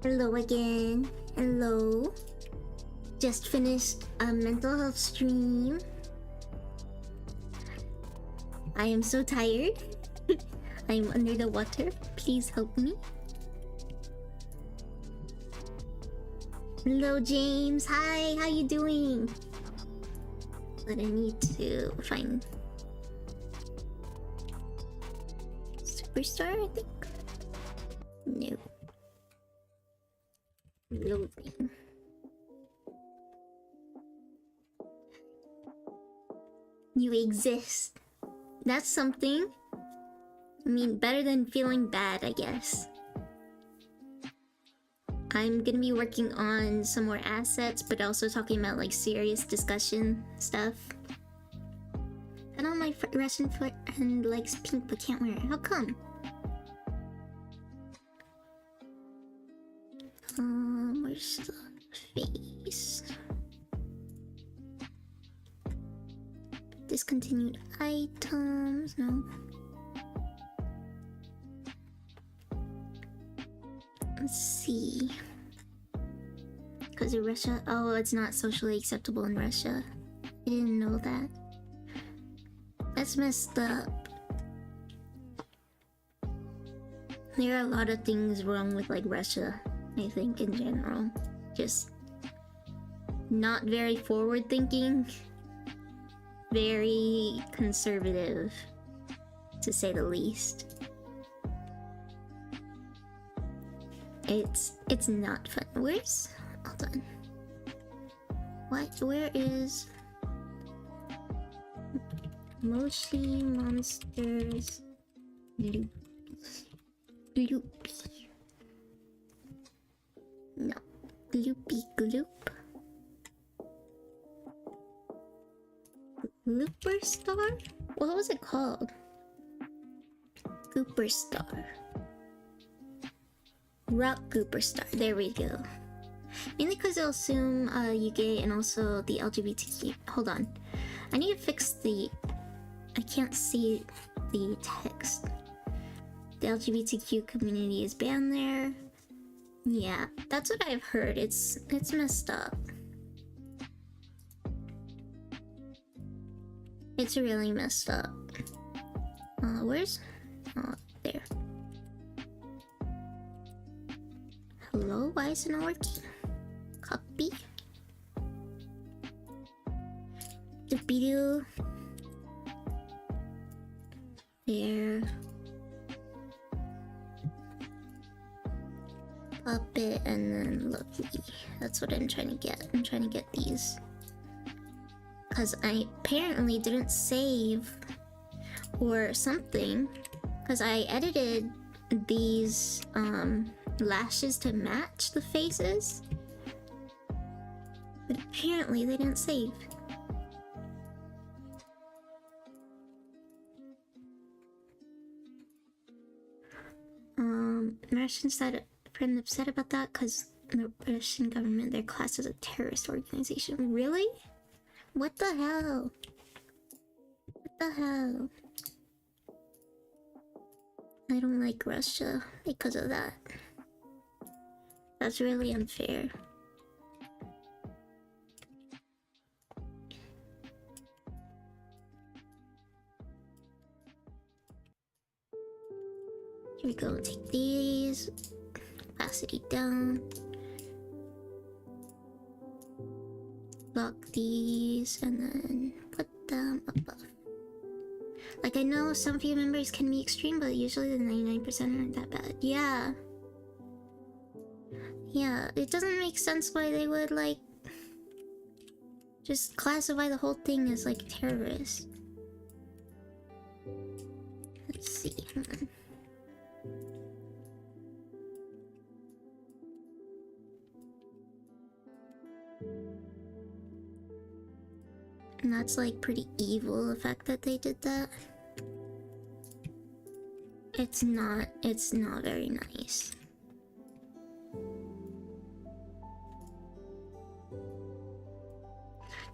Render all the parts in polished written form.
Hello again. Hello. Just finished a mental health stream. I am so tired. I'm under the water. Please help me. Hello, James. Hi, how you doing? But I need to find Superstar, I think. No. Loading. You exist. That's something. I mean, better than feeling bad, I guess. I'm gonna be working on some more assets, but also talking about like serious discussion stuff. I know my Russian friend likes pink but can't wear it. How come? Where's the face? Discontinued items, no. Let's see. Because of Russia? Oh, it's not socially acceptable in Russia. I didn't know that. That's messed up. There are a lot of things wrong with like Russia, I think, in general. Just not very forward thinking. Very conservative, to say the least. It's not fun. Where's... Hold on. What? Where is... Moshi Monsters Loop. Loopy. No. Loopy Gloop. Looper Star? What was it called? Gooper Star. Rock Gooper Star. There we go. Mainly because it'll assume you gay and also the LGBTQ. Hold on. I need to fix the... I can't see the text. The LGBTQ community is banned there. Yeah, that's what I've heard. It's messed up. It's really messed up. Where's... Oh, there. Hello? Why is it not working? Copy. The video. There. Puppet and then Lovely. That's what I'm trying to get. I'm trying to get these. Because I apparently didn't save or something. Because I edited these lashes to match the faces. But apparently they didn't save. Russian side friend upset about that because the Russian government, they're classed as a terrorist organization. Really? What the hell? What the hell? I don't like Russia because of that. That's really unfair. Here we go, take these. Opacity down. Lock these and then put them above. Like, I know some view members can be extreme, but usually the 99% aren't that bad. Yeah. Yeah, it doesn't make sense why they would, like, just classify the whole thing as, like, terrorist. Let's see. Hold on. And that's like pretty evil, the fact that they did that. It's not very nice.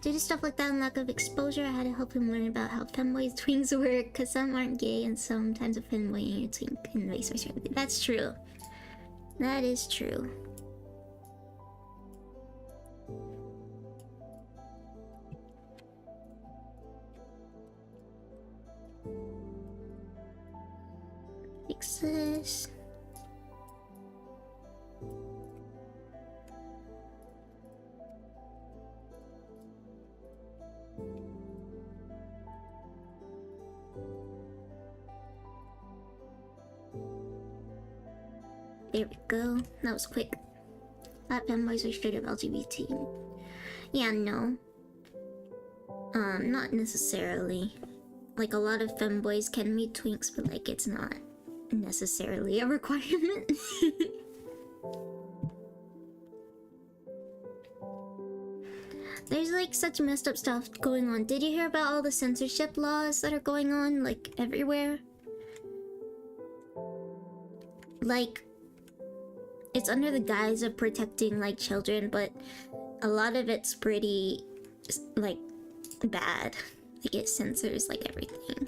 Due to stuff like that and lack of exposure, I had to help him learn about how femboys' twinks work, cause some aren't gay and sometimes a femboy ain't a twink and vice versa. That's true. That is true. fix this. There we go. That was quick. That femboys are straight up LGBT. Yeah, no. Not necessarily. Like, a lot of femboys can be twinks, but like, it's not necessarily a requirement. There's like such messed up stuff going on. Did you hear about all the censorship laws that are going on, like, everywhere? Like, it's under the guise of protecting, like, children, but a lot of it's pretty, just, like, bad. Like, it censors, like, everything.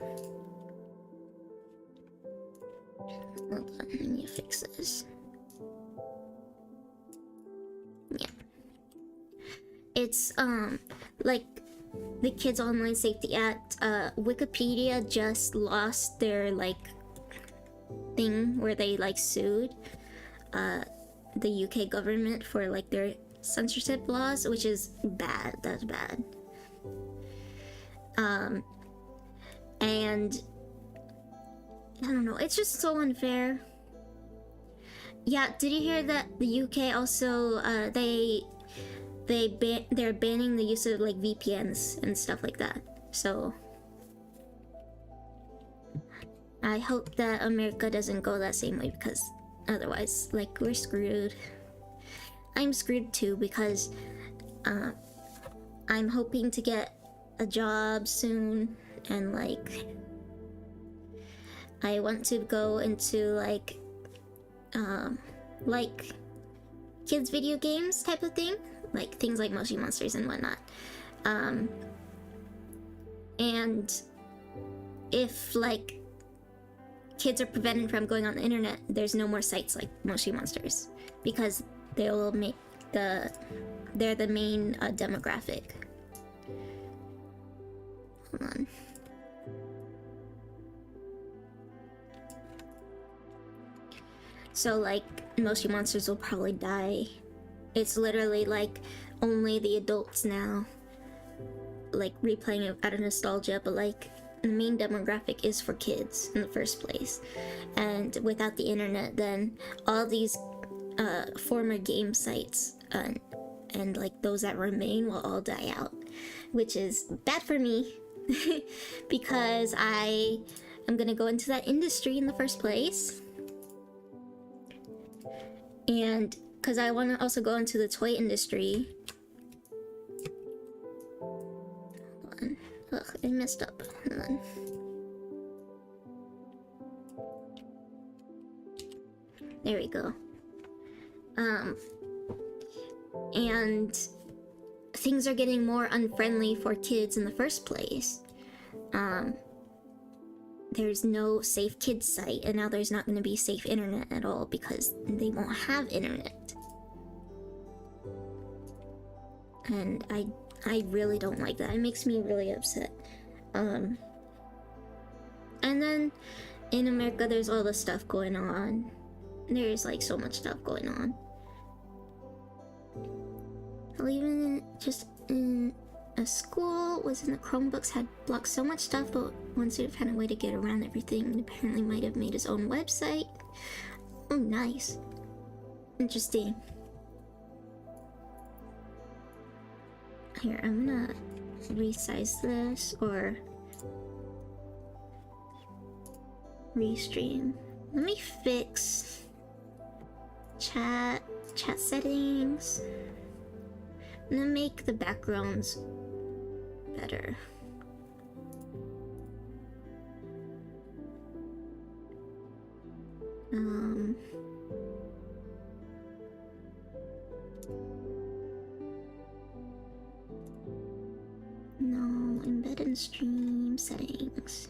Hold on, I need to fix this. Yeah. It's, like, the Kids Online Safety Act, Wikipedia just lost their, like, thing where they, like, sued, the UK government for, like, their censorship laws, which is bad. That's bad. And I don't know, it's just so unfair. Yeah, did you hear that the UK also, they're banning the use of, like, VPNs and stuff like that. So I hope that America doesn't go that same way, because otherwise, like, we're screwed. I'm screwed too, because I'm hoping to get a job soon, and like, I want to go into like kids video games type of thing, like things like Moshi Monsters and whatnot. And if like kids are prevented from going on the internet, there's no more sites like Moshi Monsters, because they will make they're the main demographic. Hold on. So like, Moshi Monsters will probably die. It's literally like only the adults now, like, replaying it out of nostalgia, but like, the main demographic is for kids in the first place. And without the internet, then all these former game sites and like those that remain will all die out, which is bad for me. Because I am gonna go into that industry in the first place, and because I want to also go into the toy industry. Hold on. Ugh, I messed up. Hold on. There we go. And things are getting more unfriendly for kids in the first place. There's no safe kids site, and now there's not going to be safe internet at all, because they won't have internet. And I really don't like that. It makes me really upset. And then in America, there's all this stuff going on. There's like so much stuff going on. Even just in a school was in the Chromebooks had blocked so much stuff, but one student found a way to get around everything and apparently might have made his own website. Oh, nice. Interesting. Here, I'm gonna resize this or restream. Let me fix chat settings. I'm gonna make the backgrounds better. No, embed and stream settings.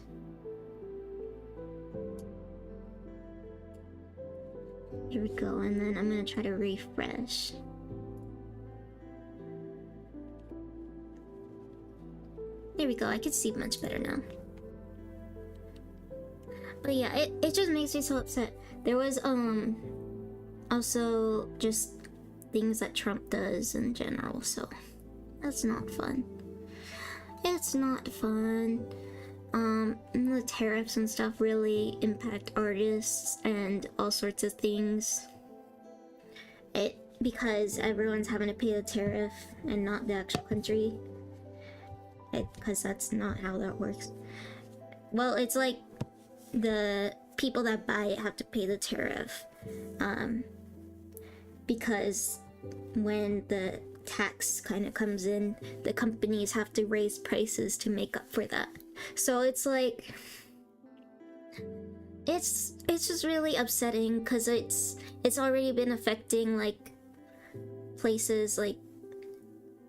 Here we go, and then I'm gonna try to refresh. There we go, I can see much better now. But yeah, it just makes me so upset. There was also just things that Trump does in general, so that's not fun. It's not fun. The tariffs and stuff really impact artists and all sorts of things. Because everyone's having to pay the tariff and not the actual country. Because that's not how that works. Well, it's like the people that buy it have to pay the tariff. Because when the tax kind of comes in, the companies have to raise prices to make up for that. So it's like, it's just really upsetting because it's already been affecting like places like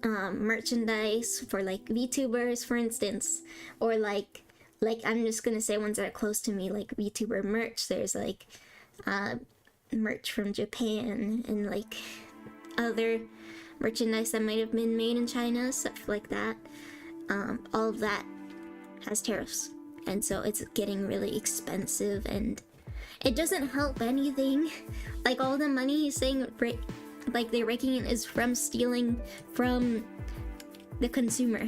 merchandise for like VTubers, for instance, or like I'm just gonna say ones that are close to me, like VTuber merch. There's like merch from Japan and like other merchandise that might have been made in China, stuff like that. All of that has tariffs, and so it's getting really expensive, and it doesn't help anything. Like all the money he's saying, like they're raking in, is from stealing from the consumer,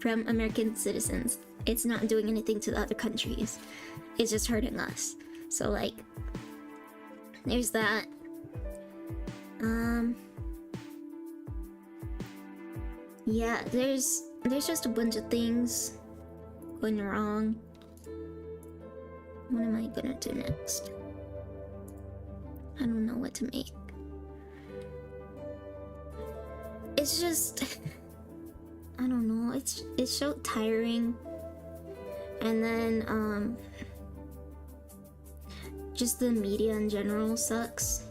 from American citizens. It's not doing anything to the other countries. It's just hurting us. So like, there's that. Yeah, there's just a bunch of things going wrong. What am I gonna do next? I don't know what to make. It's just, I don't know, it's so tiring. And then just the media in general sucks.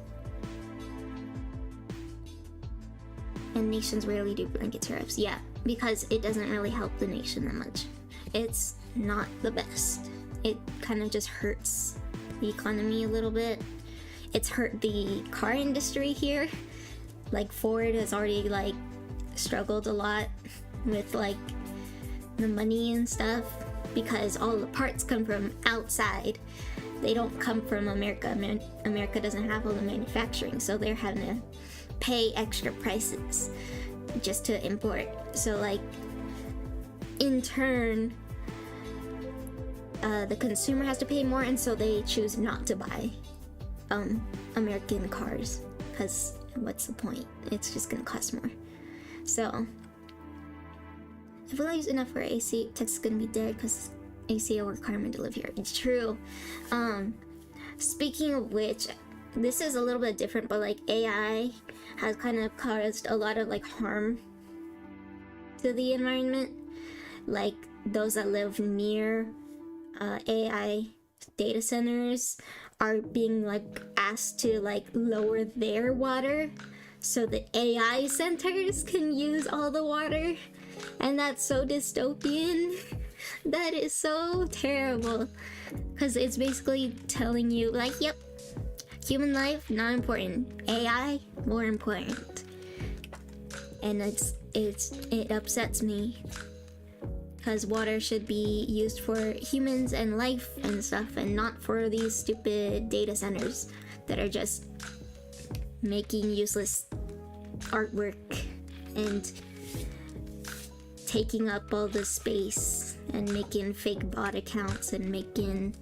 And nations rarely do blanket tariffs. Yeah, because it doesn't really help the nation that much. It's not the best. It kind of just hurts the economy a little bit. It's hurt the car industry here. Like Ford has already like struggled a lot with like the money and stuff because all the parts come from outside. They don't come from America. America doesn't have all the manufacturing, so they're having to pay extra prices just to import. So like in turn the consumer has to pay more, and so they choose not to buy American cars because what's the point? It's just gonna cost more. So if we use enough for AC, Texas is gonna be dead because AC a requirement to live here. It's true. Speaking of which, this is a little bit different, but like AI has kind of caused a lot of like harm to the environment. Like those that live near AI data centers are being like asked to like lower their water so the AI centers can use all the water, and that's so dystopian. That is so terrible because it's basically telling you like, yep, human life not important, AI more important. And it upsets me because water should be used for humans and life and stuff, and not for these stupid data centers that are just making useless artwork and taking up all the space and making fake bot accounts and making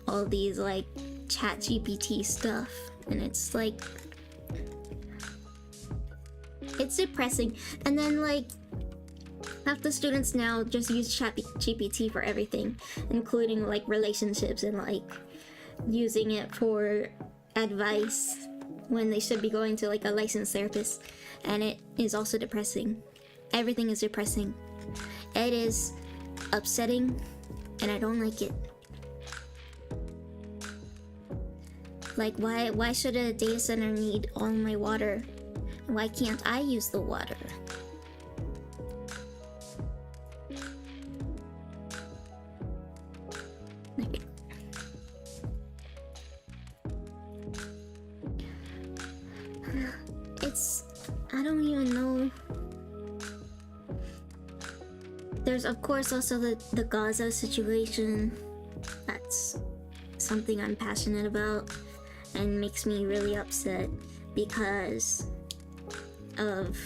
all these like ChatGPT stuff. And it's like, it's depressing. And then like half the students now just use ChatGPT for everything, including like relationships, and like using it for advice when they should be going to like a licensed therapist. And it is also depressing. Everything is depressing. It is upsetting, and I don't like it. Like, why should a data center need all my water? Why can't I use the water? I don't even know. There's of course also the Gaza situation. That's something I'm passionate about and makes me really upset because of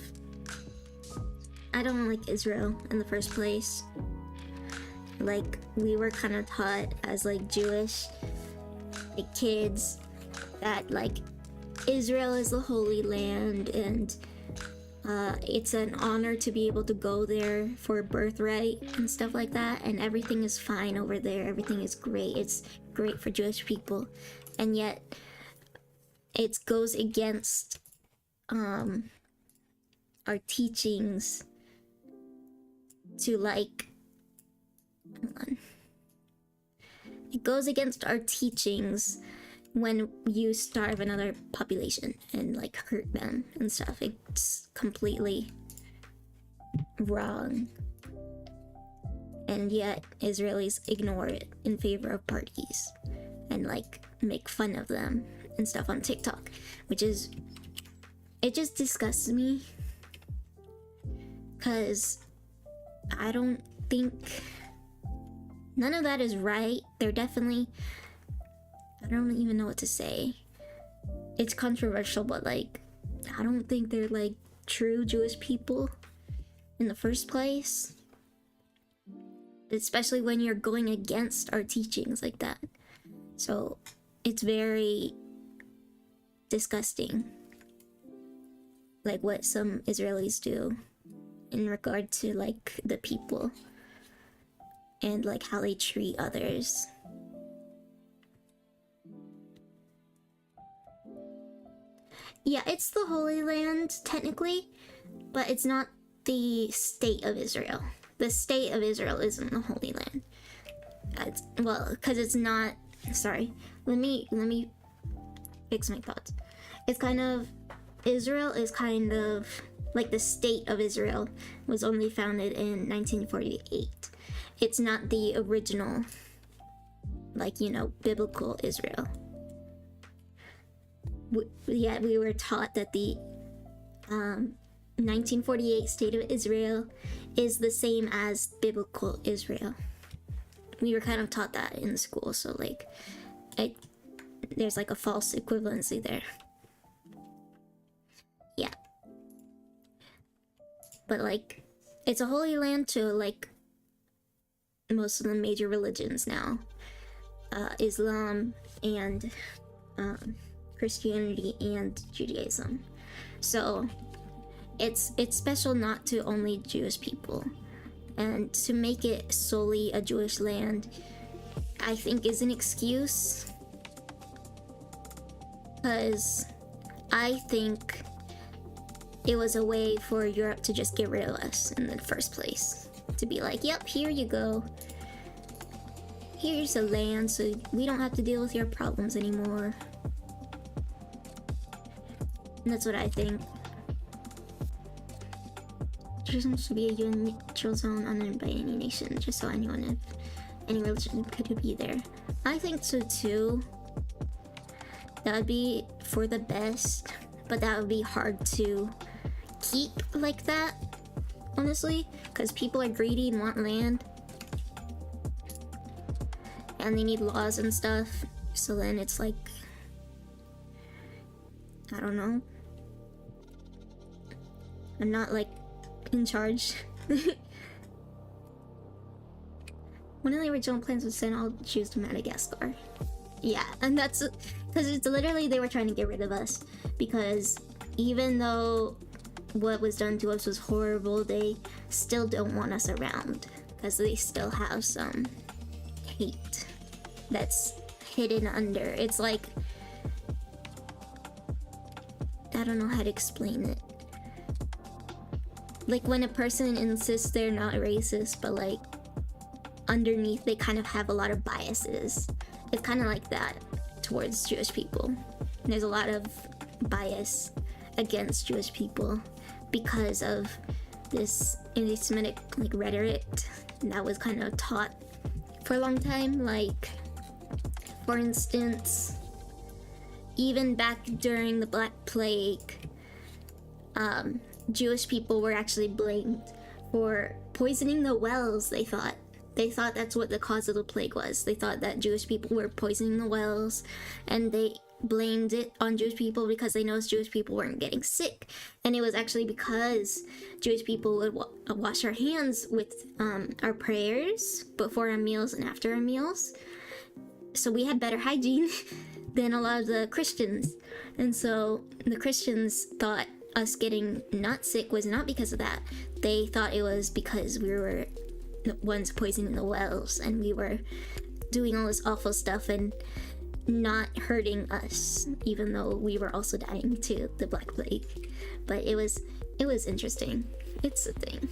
I don't like Israel in the first place. Like, we were kind of taught as like Jewish like kids that like Israel is the Holy Land, and it's an honor to be able to go there for birthright and stuff like that, and everything is fine over there, everything is great, it's great for Jewish people. And yet it goes against our teachings to like hold on. It goes against our teachings when you starve another population and like hurt them and stuff. It's completely wrong. And yet Israelis ignore it in favor of parties and like make fun of them and stuff on TikTok, which is, it just disgusts me, because I don't think none of that is right. They're definitely, I don't even know what to say. It's controversial, but like, I don't think they're like true Jewish people in the first place. Especially when you're going against our teachings like that. So it's very disgusting, like what some Israelis do in regard to like the people and like how they treat others. Yeah, it's the Holy Land technically, but it's not the state of Israel. The state of Israel isn't the Holy Land. Well, because it's not. Sorry, let me fix my thoughts. It's kind of, Israel is kind of like the state of Israel was only founded in 1948. It's not the original, like, you know, biblical Israel. We were taught that the 1948 state of Israel is the same as biblical Israel. We were kind of taught that in school, so like there's like a false equivalency there. Yeah. But like, it's a holy land to like most of the major religions now. Islam and Christianity and Judaism. So it's special not to only Jewish people. And to make it solely a Jewish land, I think is an excuse. Because I think it was a way for Europe to just get rid of us in the first place. To be like, yep, here you go. Here's a land, so we don't have to deal with your problems anymore. And that's what I think. Jerusalem should be a UN neutral zone unowned by any nation, just so anyone of any religion could be there. I think so too. That would be for the best, but that would be hard to keep like that, honestly, because people are greedy and want land. And they need laws and stuff, so then it's like, I don't know. I'm not like in charge. One of the original plans was send all Jews to Madagascar. Yeah, and that's because it's literally they were trying to get rid of us, because even though what was done to us was horrible, they still don't want us around because they still have some hate that's hidden under. It's like, I don't know how to explain it. Like when a person insists they're not racist, but like underneath they kind of have a lot of biases. It's kind of like that towards Jewish people. And there's a lot of bias against Jewish people because of this anti-Semitic like rhetoric that was kind of taught for a long time. Like, for instance, even back during the Black Plague, Jewish people were actually blamed for poisoning the wells, they thought, They thought that's what the cause of the plague was. They thought that Jewish people were poisoning the wells, and they blamed it on Jewish people because they noticed Jewish people weren't getting sick. And it was actually because Jewish people would wash our hands with our prayers before our meals and after our meals. So we had better hygiene than a lot of the Christians. And so the Christians thought us getting not sick was not because of that. They thought it was because we were the ones poisoning the wells and we were doing all this awful stuff and not hurting us, even though we were also dying to the Black Plague. But it was interesting. It's a thing.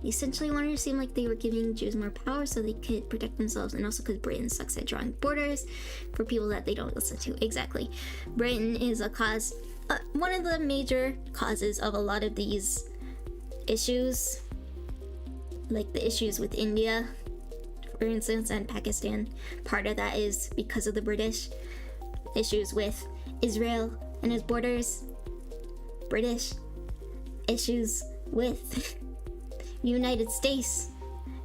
They essentially wanted to seem like they were giving Jews more power so they could protect themselves, and also because Britain sucks at drawing borders for people that they don't listen to. Exactly. Britain is a cause, one of the major causes of a lot of these issues, like the issues with India, for instance, and Pakistan. Part of that is because of the British. Issues with Israel and its borders, British. Issues with United States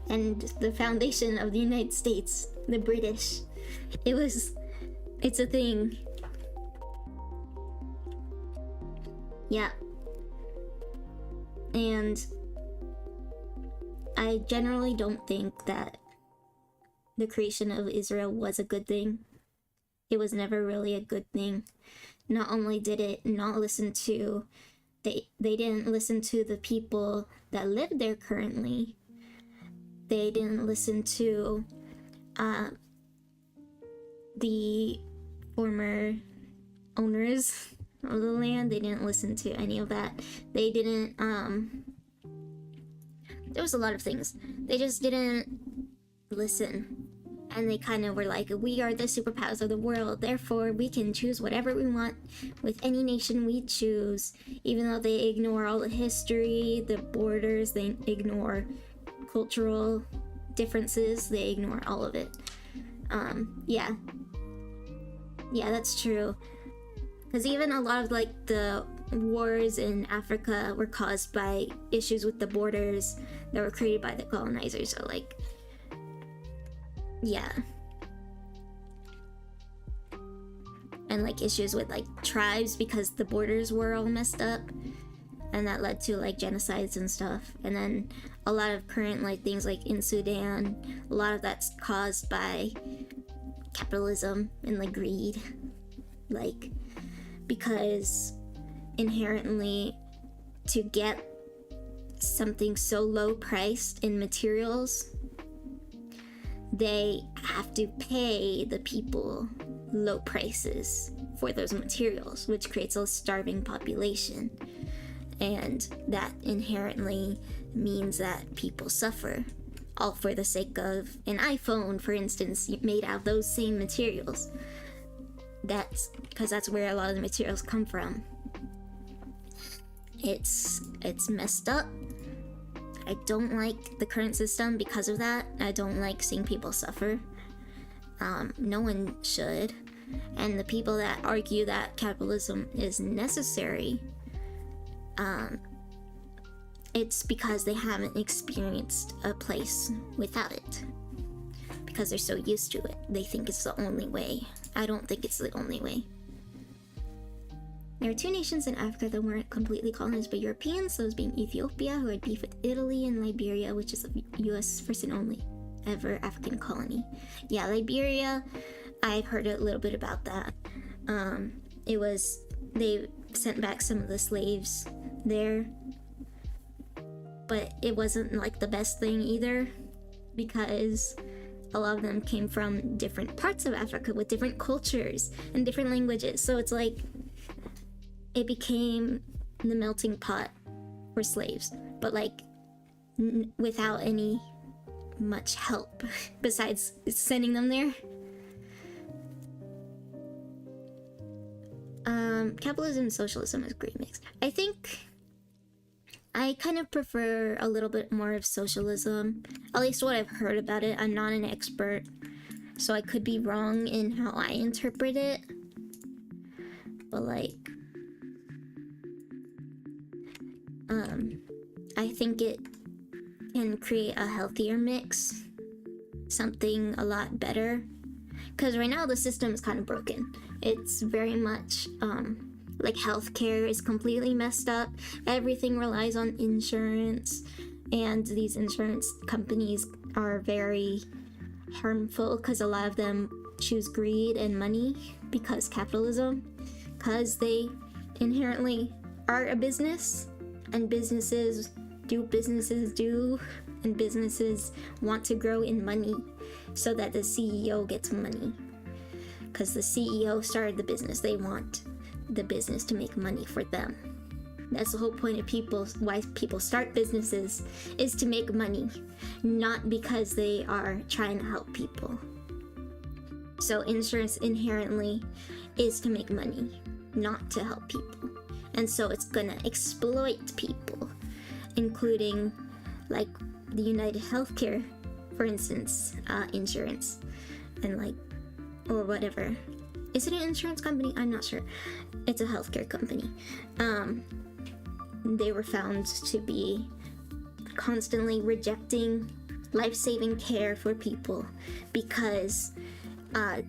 and the foundation of the United States, the British. It's a thing. Yeah. And I generally don't think that the creation of Israel was a good thing. It was never really a good thing. Not only did it not listen to, they didn't listen to the people that live there currently. They didn't listen to the former owners of the land. They didn't listen to any of that. They didn't, there was a lot of things. They just didn't listen. And they kind of were like, we are the superpowers of the world, therefore we can choose whatever we want with any nation we choose, even though they ignore all the history, the borders, they ignore cultural differences, they ignore all of it. Yeah, that's true. Because even a lot of like the wars in Africa were caused by issues with the borders that were created by the colonizers. So like, yeah. And like issues with like tribes because the borders were all messed up, and that led to like genocides and stuff. And then a lot of current like things like in Sudan, a lot of that's caused by capitalism and like greed, like because inherently to get something so low priced in materials, they have to pay the people low prices for those materials, which creates a starving population. And that inherently means that people suffer, all for the sake of an iPhone, for instance, made out of those same materials. That's because that's where a lot of the materials come from. It's messed up. I don't like the current system because of that. I don't like seeing people suffer. No one should. And the people that argue that capitalism is necessary, it's because they haven't experienced a place without it. Because they're so used to it. They think it's the only way. I don't think it's the only way. There are two nations in Africa that weren't completely colonized by Europeans, those being Ethiopia, who had beef with Italy, and Liberia, which is the US first and only ever African colony. Yeah, Liberia, I've heard a little bit about that. They sent back some of the slaves there, but it wasn't like the best thing either, because a lot of them came from different parts of Africa with different cultures and different languages. So it's like it became the melting pot for slaves, but like without any much help besides sending them there. Capitalism and socialism is a great mix. I think I kind of prefer a little bit more of socialism, at least what I've heard about it. I'm not an expert, so I could be wrong in how I interpret it, but like I think can create a healthier mix, something a lot better. Because right now the system is kind of broken. It's very much like healthcare is completely messed up. Everything relies on insurance, and these insurance companies are very harmful because a lot of them choose greed and money because capitalism, because they inherently are a business, and businesses do, and businesses want to grow in money so that the CEO gets money, because the CEO started the business. They want the business to make money for them. That's the whole point of why people start businesses, is to make money, not because they are trying to help people. So insurance inherently is to make money, not to help people. And so it's gonna exploit people, including like the United Healthcare, for instance, insurance, and like, or whatever. Is it an insurance company? I'm not sure. It's a healthcare company. They were found to be constantly rejecting life-saving care for people because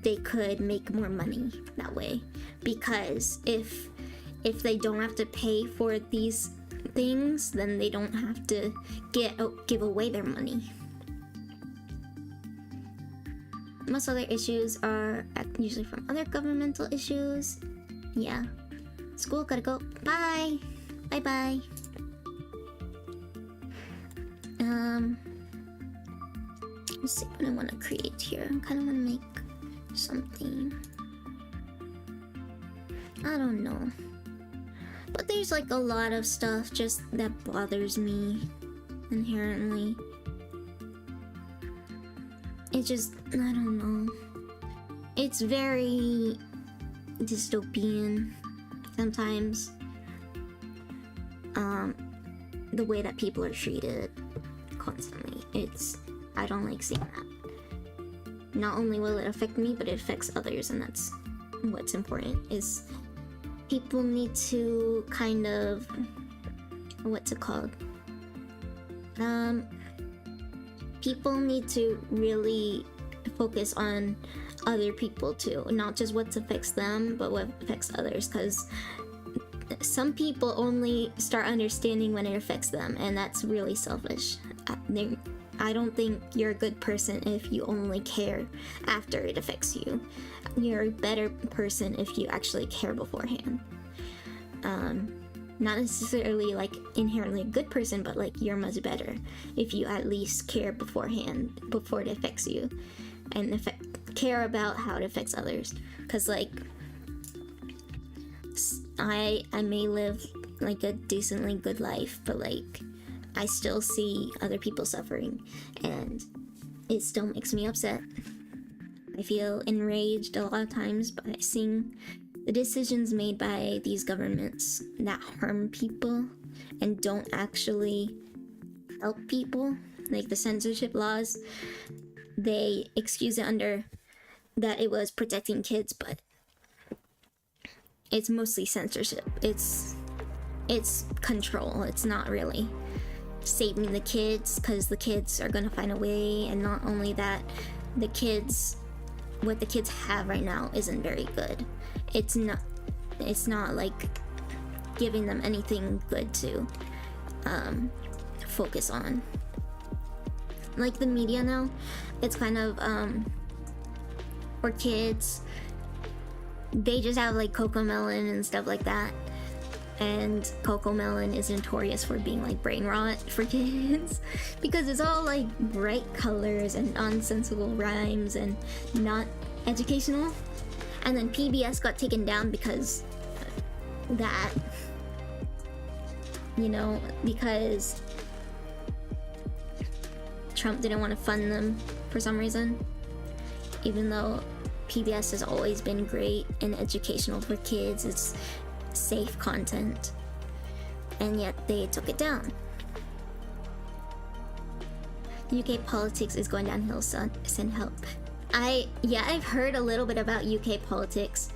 they could make more money that way. Because if they don't have to pay for these things, then they don't have to give away their money. Most other issues are usually from other governmental issues. Yeah. School, gotta go. Bye! Bye-bye. Let's see what I want to create here. I kind of want to make something. I don't know. But there's like a lot of stuff just that bothers me inherently. It just, I don't know. It's very dystopian sometimes. The way that people are treated constantly. I don't like seeing that. Not only will it affect me, but it affects others, and that's what's important, is people need to kind of, what's it called? People need to really focus on other people too, not just what affects them, but what affects others, because some people only start understanding when it affects them, and that's really selfish. I don't think you're a good person if you only care after it affects you. You're a better person if you actually care beforehand. Not necessarily like inherently a good person, but like you're much better if you at least care beforehand, before it affects you, and care about how it affects others. Because like I may live like a decently good life, but like I still see other people suffering, and it still makes me upset. I feel enraged a lot of times by seeing the decisions made by these governments that harm people and don't actually help people. Like the censorship laws, they excuse it under that it was protecting kids, but it's mostly censorship. It's control. It's not really saving the kids, because the kids are gonna find a way. And not only that, what the kids have right now isn't very good. It's not like giving them anything good to focus on. Like the media now, it's kind of for kids, they just have like CoComelon and stuff like that, and CoComelon is notorious for being like brain rot for kids because it's all like bright colors and nonsensical rhymes and not educational. And then PBS got taken down because that, because Trump didn't want to fund them for some reason, even though PBS has always been great and educational for kids. It's safe content, and yet they took it down. UK politics is going downhill, son. Send help. I've heard a little bit about UK politics.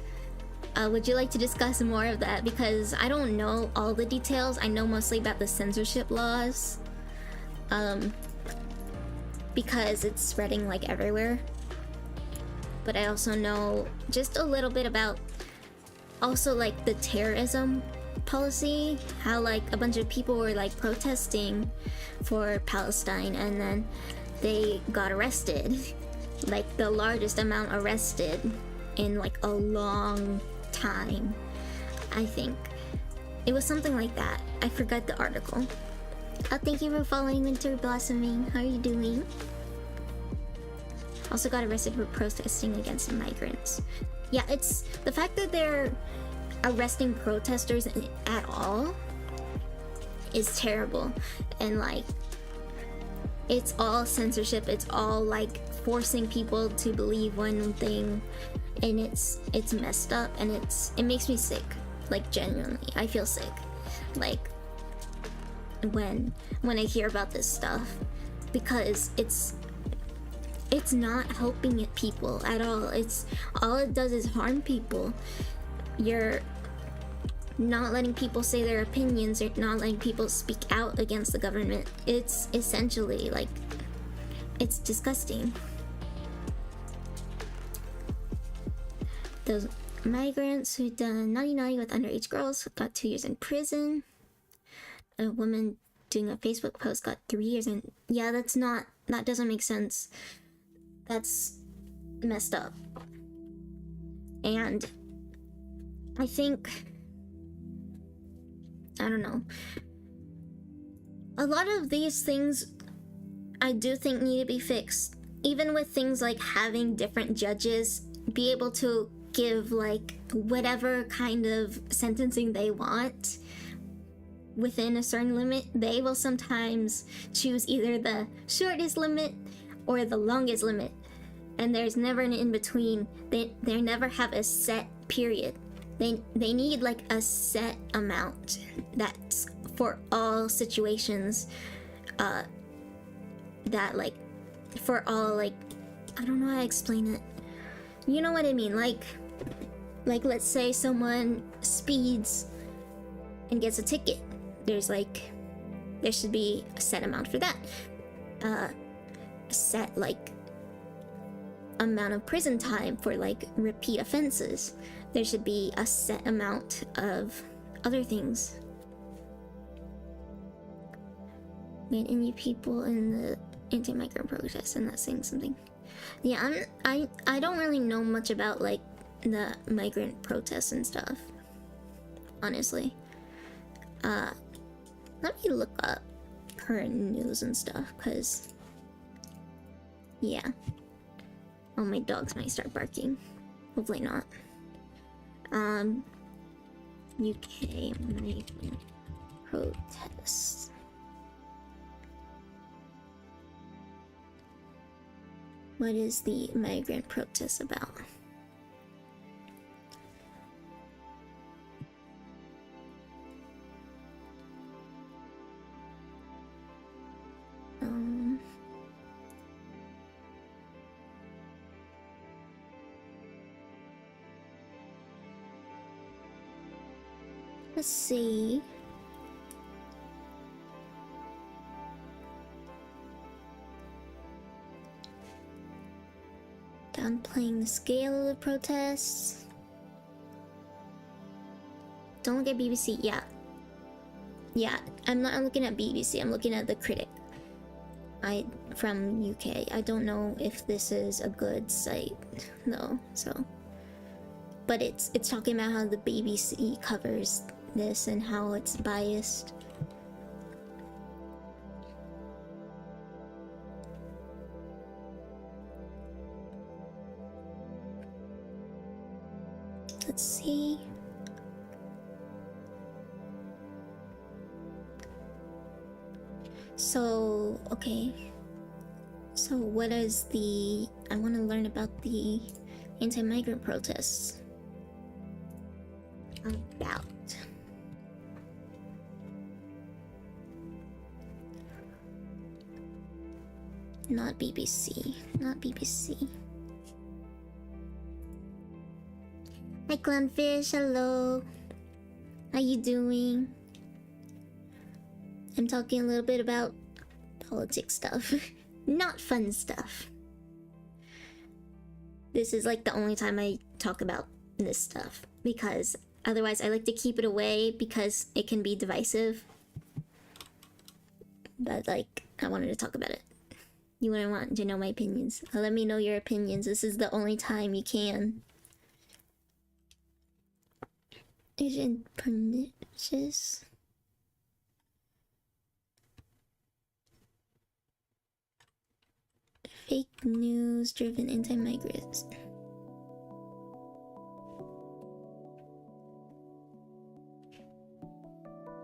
Would you like to discuss more of that? Because I don't know all the details. I know mostly about the censorship laws. because it's spreading like everywhere. But I also know just a little bit about also like the terrorism policy, how like a bunch of people were like protesting for Palestine and then they got arrested. Like the largest amount arrested in like a long time. I think it was something like that. I forgot the article. Thank you for following Winter Blossoming. How are you doing? Also got arrested for protesting against migrants. Yeah, it's the fact that they're arresting protesters at all is terrible. And like, it's all censorship. It's all like forcing people to believe one thing, and it's messed up, and it makes me sick. Like genuinely, I feel sick. Like when I hear about this stuff, because it's not helping people at all. It's all it does is harm people. You're not letting people say their opinions. You're not letting people speak out against the government. It's essentially like, it's disgusting. Those migrants who done naughty with underage girls got 2 years in prison. A woman doing a Facebook post got 3 years in. Yeah, that doesn't make sense. That's messed up. And I think, I don't know, a lot of these things I do think need to be fixed. Even with things like having different judges be able to give like whatever kind of sentencing they want within a certain limit, they will sometimes choose either the shortest limit or the longest limit, and there's never an in-between. They never have a set period. They need like a set amount that's for all situations, that like for all, like, I don't know how to explain it. You know what I mean? Like let's say someone speeds and gets a ticket. There should be a set amount for that. A set like amount of prison time for like repeat offenses. There should be a set amount of other things. Made any people in the anti-migrant protests, and that's saying something. Yeah, I don't really know much about like the migrant protests and stuff, honestly. Let me look up current news and stuff, cause yeah. Oh, my dogs might start barking. Hopefully not. UK migrant protests. What is the migrant protest about? Let's see. Downplaying the scale of the protests. Don't look at BBC. Yeah, I'm not looking at BBC. I'm looking at the Critic. From UK. I don't know if this is a good site though. So, but it's talking about how the BBC covers this and how it's biased. Let's see. So, okay. So what is I want to learn about the anti-migrant protests about. Not BBC. Hi Clownfish, hello. How you doing? I'm talking a little bit about politics stuff. Not fun stuff. This is like the only time I talk about this stuff, because otherwise I like to keep it away because it can be divisive. But like, I wanted to talk about it. You wouldn't want to know my opinions. Let me know your opinions. This is the only time you can. Agent pernicious. Fake news driven anti-migrants.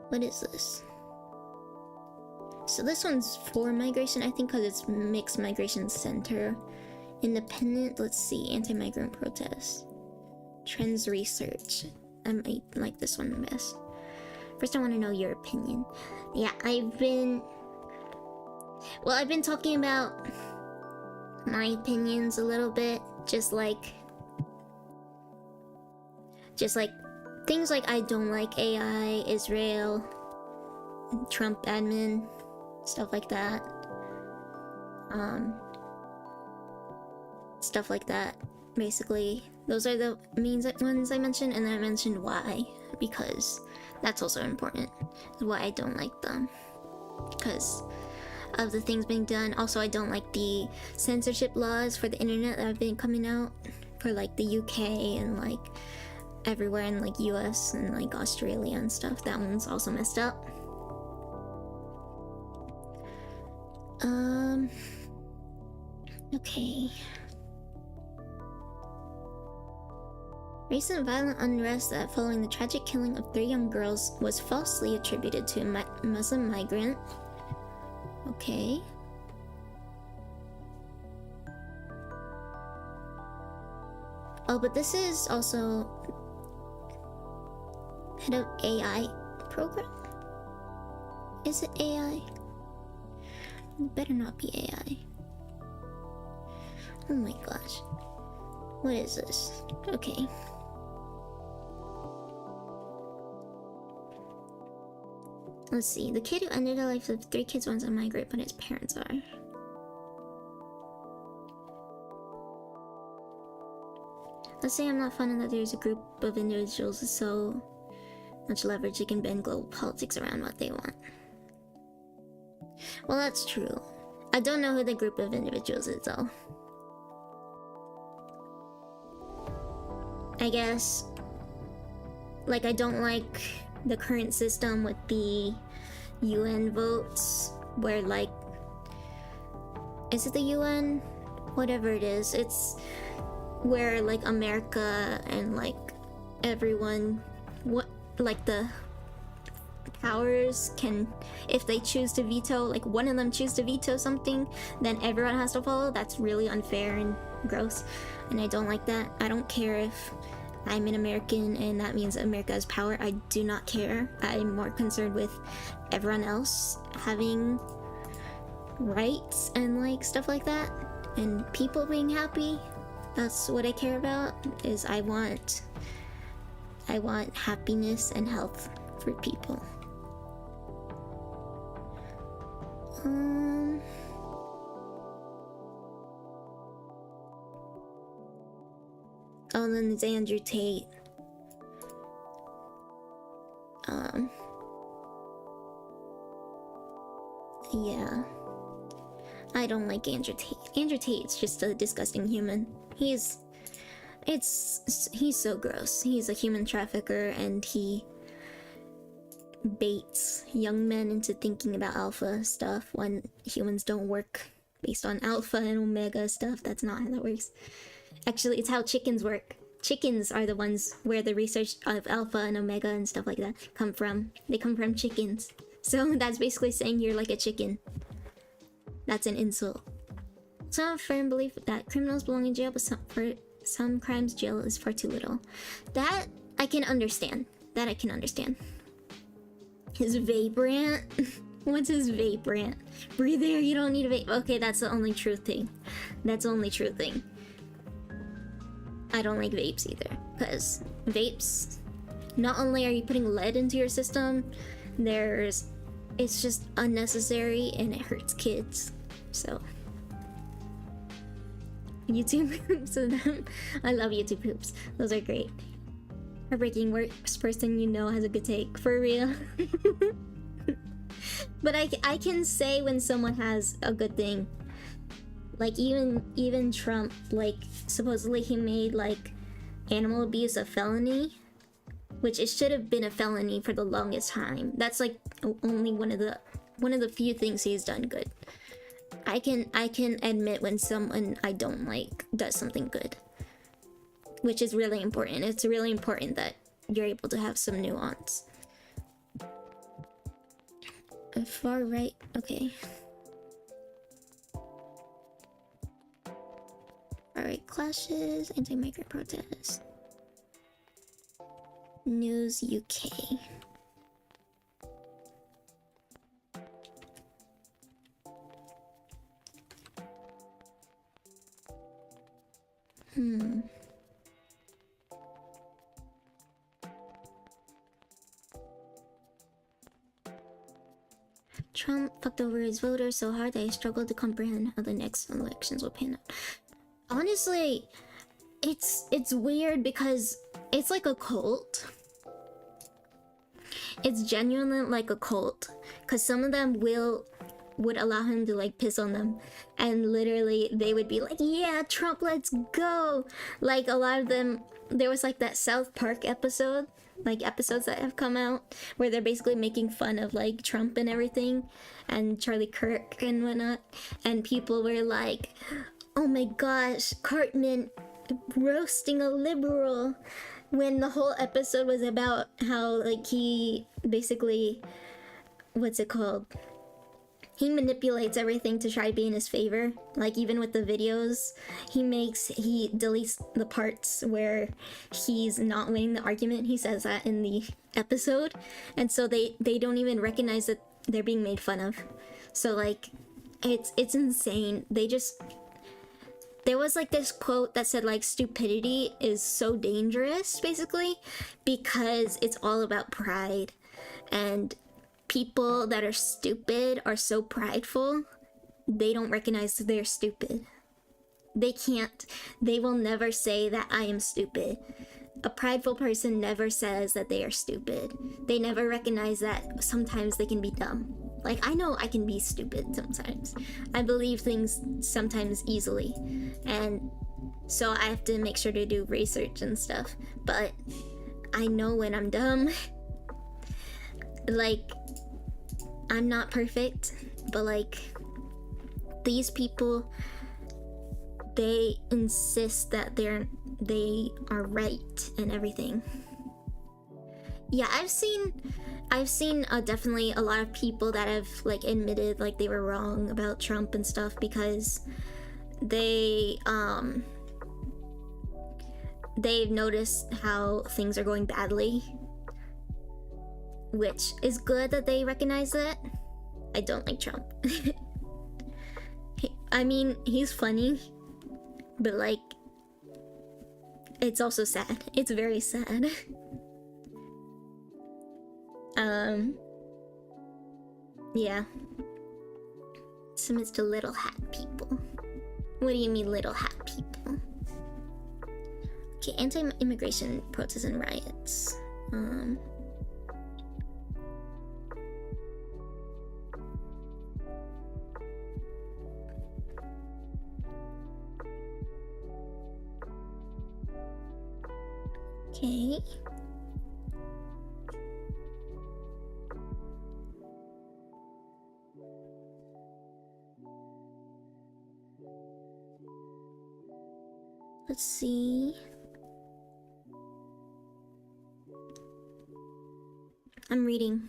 What is this? So this one's for migration, I think, because it's Mixed Migration Center. Independent, let's see, anti-migrant protests. Trends research. I might like this one best. First, I want to know your opinion. Yeah, I've been talking about my opinions a little bit, just like things like I don't like AI, Israel, Trump admin, stuff like that. Stuff like that. Basically, those are the main ones I mentioned, and then I mentioned why, because that's also important. Why I don't like them, because of the things being done. Also, I don't like the censorship laws for the internet that have been coming out for like the UK and like everywhere in like US and like Australia and stuff. That one's also messed up. Okay. Recent violent unrest that following the tragic killing of 3 young girls was falsely attributed to a Muslim migrant. Okay. Oh, but this is also head of AI program? Is it AI? It better not be AI. Oh my gosh. What is this? Okay. Let's see. The kid who ended the life of 3 kids wants to migrate, but his parents are. Let's say I'm not fun and that there's a group of individuals with so much leverage they can bend global politics around what they want. Well, that's true. I don't know who the group of individuals is, though. I guess, like, I don't like the current system with the UN votes, where, like, is it the UN? Whatever it is, it's where, like, America and, like, everyone, like, the powers can, if they choose to veto, like, one of them choose to veto something, then everyone has to follow. That's really unfair and gross, and I don't like that. I don't care if I'm an American and that means America has power. I do not care. I'm more concerned with everyone else having rights and like stuff like that, and people being happy. That's what I care about. Is I want happiness and health for people. Oh, and then there's Andrew Tate. Yeah. I don't like Andrew Tate. Andrew Tate's just a disgusting human. He's so gross. He's a human trafficker, and he baits young men into thinking about alpha stuff when humans don't work based on alpha and omega stuff. That's not how that works. Actually, it's how chickens work. Chickens are the ones where the research of alpha and omega and stuff like that come from. They come from chickens. So that's basically saying you're like a chicken. That's an insult. So I have a firm belief that criminals belong in jail, but for some crimes, jail is far too little. That I can understand. That I can understand. His vape rant? What's his vape rant? Breathe air, you don't need a vape. Okay, that's the only true thing. That's the only true thing. I don't like vapes either, because vapes, not only are you putting lead into your system, there's it's just unnecessary and it hurts kids. So YouTube poops of them. I love YouTube poops. Those are great. Heartbreaking, worst person you know has a good take. For real. But I can say when someone has a good thing. Like even Trump, like supposedly he made like animal abuse a felony, which it should have been a felony for the longest time. That's like only one of the few things he's done good. I can admit when someone I don't like does something good, which is really important. It's really important that you're able to have some nuance. Far right, okay. Far right clashes, anti-migrant protests. News UK. Trump fucked over his voters so hard that I struggle to comprehend how the next elections will pan out. Honestly, it's weird because it's like a cult. It's genuinely like a cult, because some of them would allow him to like piss on them, and literally they would be like, yeah, Trump, let's go. Like a lot of them, there was like that South Park episode, like episodes that have come out where they're basically making fun of like Trump and everything and Charlie Kirk and whatnot, and people were like, oh my gosh, Cartman roasting a liberal, when the whole episode was about how like he basically, what's it called, he manipulates everything to try to be in his favor. Like even with the videos, he deletes the parts where he's not winning the argument. He says that in the episode, and so they don't even recognize that they're being made fun of. So like it's insane. There was like this quote that said like stupidity is so dangerous, basically, because it's all about pride, and people that are stupid are so prideful, they don't recognize that they're stupid. They will never say that I am stupid. A prideful person never says that they are stupid. They never recognize that sometimes they can be dumb. Like, I know I can be stupid sometimes. I believe things sometimes easily. And so I have to make sure to do research and stuff. But I know when I'm dumb. Like, I'm not perfect, but like, these people, they insist that they are right and everything. Yeah, I've seen definitely a lot of people that have like admitted like they were wrong about Trump and stuff, because they've noticed how things are going badly, which is good that they recognize that. I don't like Trump. I mean, he's funny, but like, it's also sad. It's very sad. Yeah. Submits to little hat people. What do you mean, little hat people? Okay, anti-immigration protests and riots. Okay. Let's see. I'm reading.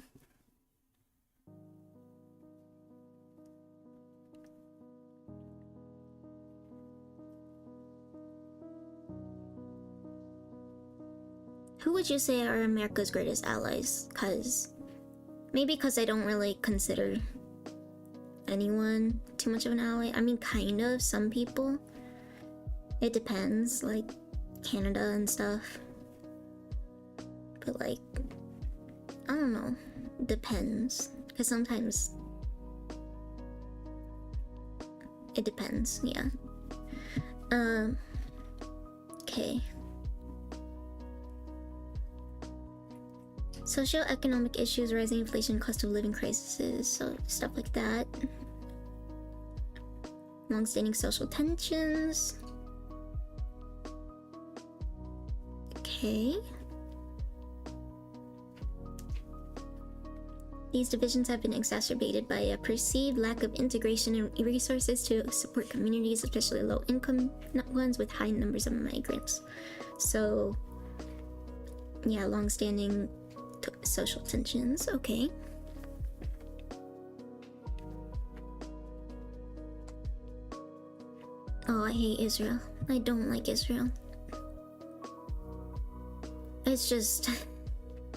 Who would you say are America's greatest allies? Maybe because I don't really consider anyone too much of an ally. I mean, kind of, some people. It depends, like Canada and stuff. But like, I don't know, depends. Because sometimes it depends, yeah. Okay. Socioeconomic issues, rising inflation, cost of living crises, so stuff like that. Long-standing social tensions. Okay. These divisions have been exacerbated by a perceived lack of integration and resources to support communities, especially low-income ones with high numbers of migrants. So, yeah, long-standing social tensions. Okay. Oh, I hate Israel. I don't like Israel. It's just...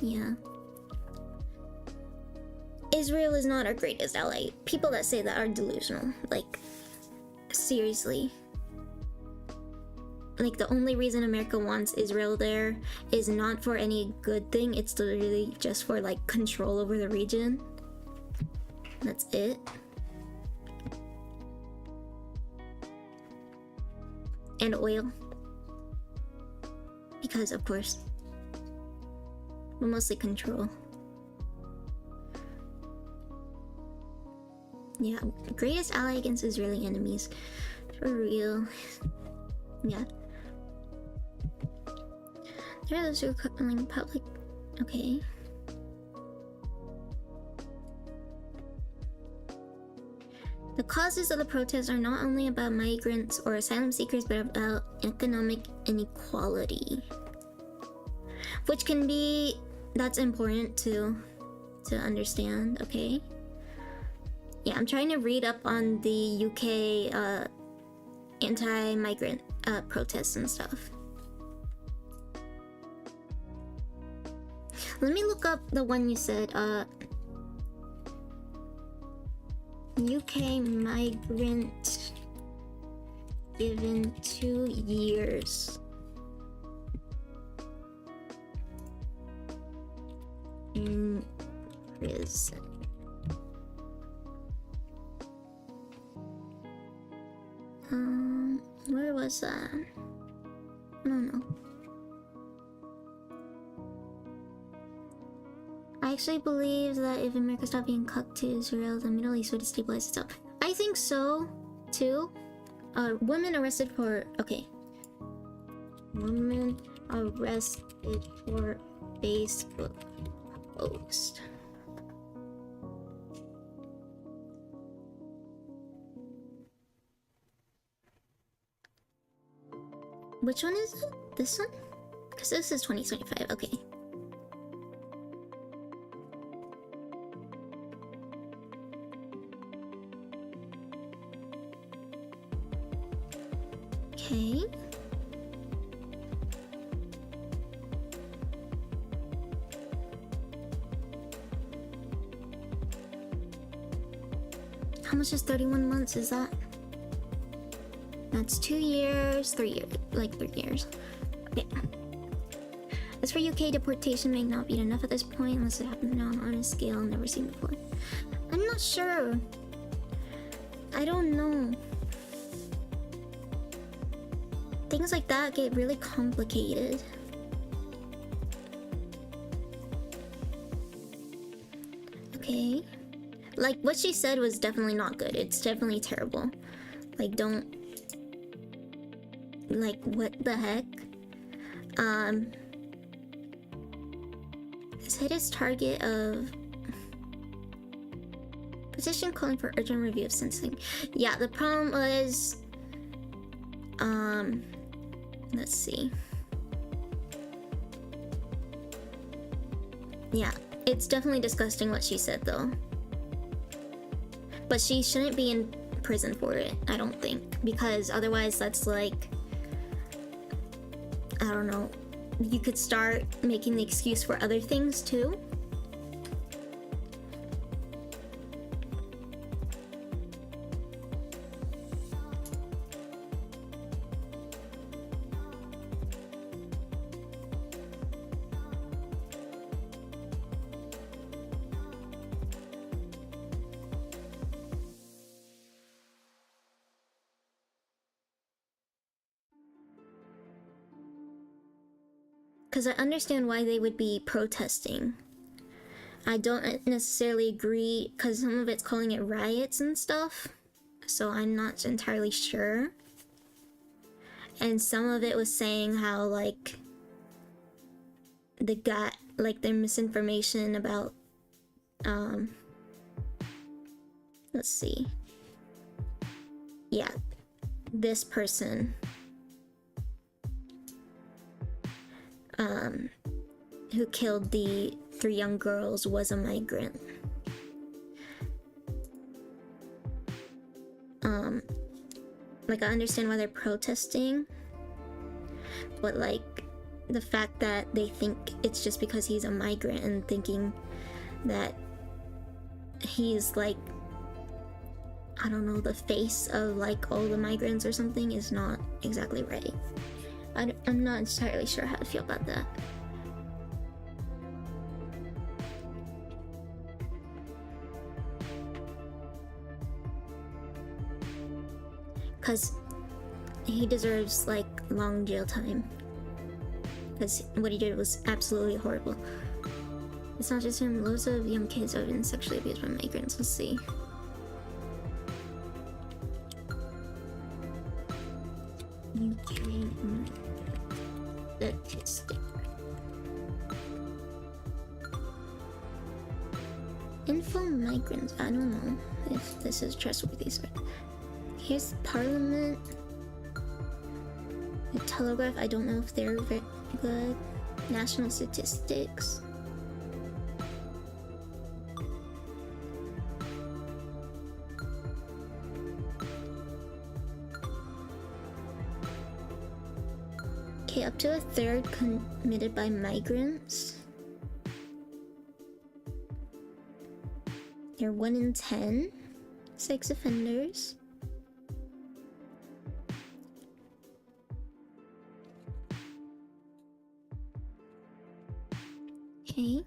yeah. Israel is not our greatest ally. People that say that are delusional. Like, seriously. Like, the only reason America wants Israel there is not for any good thing. It's literally just for, like, control over the region. That's it. And oil. Because, of course. But mostly control. Yeah, greatest ally against Israeli enemies. For real. Yeah. There are those who are calling public... Okay. The causes of the protests are not only about migrants or asylum seekers, but about economic inequality. Which can be... That's important to understand, okay? Yeah, I'm trying to read up on the UK anti-migrant protests and stuff. Let me look up the one you said, UK migrant given 2 years in prison. Where was that? I don't know. I actually believe that if America stopped being cucked to Israel, the Middle East would stabilize itself. I think so, too. Women arrested for... Okay. Women arrested for Facebook post. Which one is it? This one? Because this is 2025, okay. Okay. How much is 31 months? Is that? That's 2 years, 3 years, like 3 years. Okay. As for UK, deportation may not be enough at this point unless it happened on a scale never seen before. I'm not sure. I don't know. Things like that get really complicated. Okay. Like, what she said was definitely not good. It's definitely terrible. Like, don't... Like, what the heck? This hit its target of... Petition calling for urgent review of sentencing. Yeah, the problem was... Let's see. Yeah, it's definitely disgusting what she said, though. But she shouldn't be in prison for it, I don't think. Because otherwise that's like... I don't know. You could start making the excuse for other things, too. because I understand why they would be protesting. I don't necessarily agree because some of it's calling it riots and stuff, so I'm not entirely sure. And some of it was saying how like their misinformation about let's see. Yeah, this person who killed the 3 young girls was a migrant. Like I understand why they're protesting, but like the fact that they think it's just because he's a migrant and thinking that he's like, I don't know, the face of like all the migrants or something is not exactly right. I'm not entirely sure how to feel about that. Because he deserves like long jail time. Because what he did was absolutely horrible. It's not just him, loads of young kids have been sexually abused by migrants. Let's see. UK statistic. Info migrants. I don't know if this is trustworthy. Here's Parliament. The Telegraph. I don't know if they're very good. National statistics. Okay, up to a third committed by migrants. They're 1 in 10 sex offenders. Okay.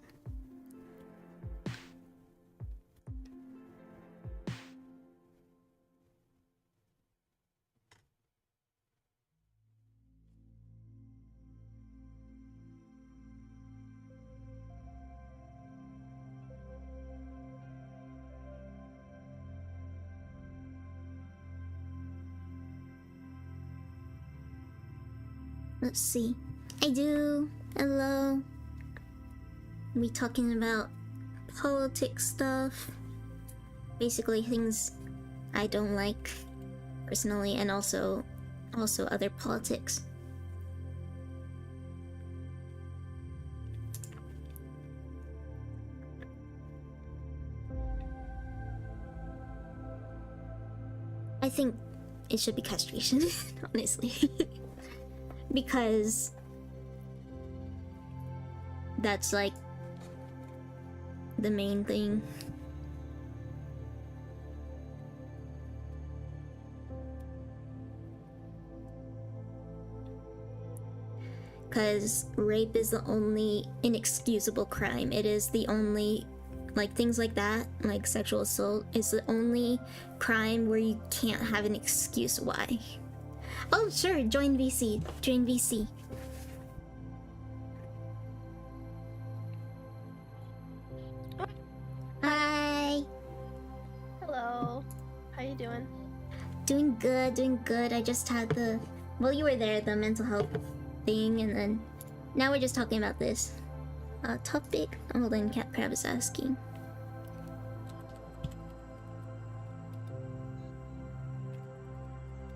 Let's see. I do. Hello. We talking about politics stuff. Basically things I don't like personally, and also other politics. I think it should be castration, honestly. Because that's like the main thing. Because rape is the only inexcusable crime. It is the only, like, things like that, like sexual assault, is the only crime where you can't have an excuse why. Oh, sure, join VC. Join VC. Hi. Hello. How you doing? Doing good, doing good. I just had the... Well, you were there, the mental health thing, and then... Now we're just talking about this. Topic? Hold on, Cat Crab is asking.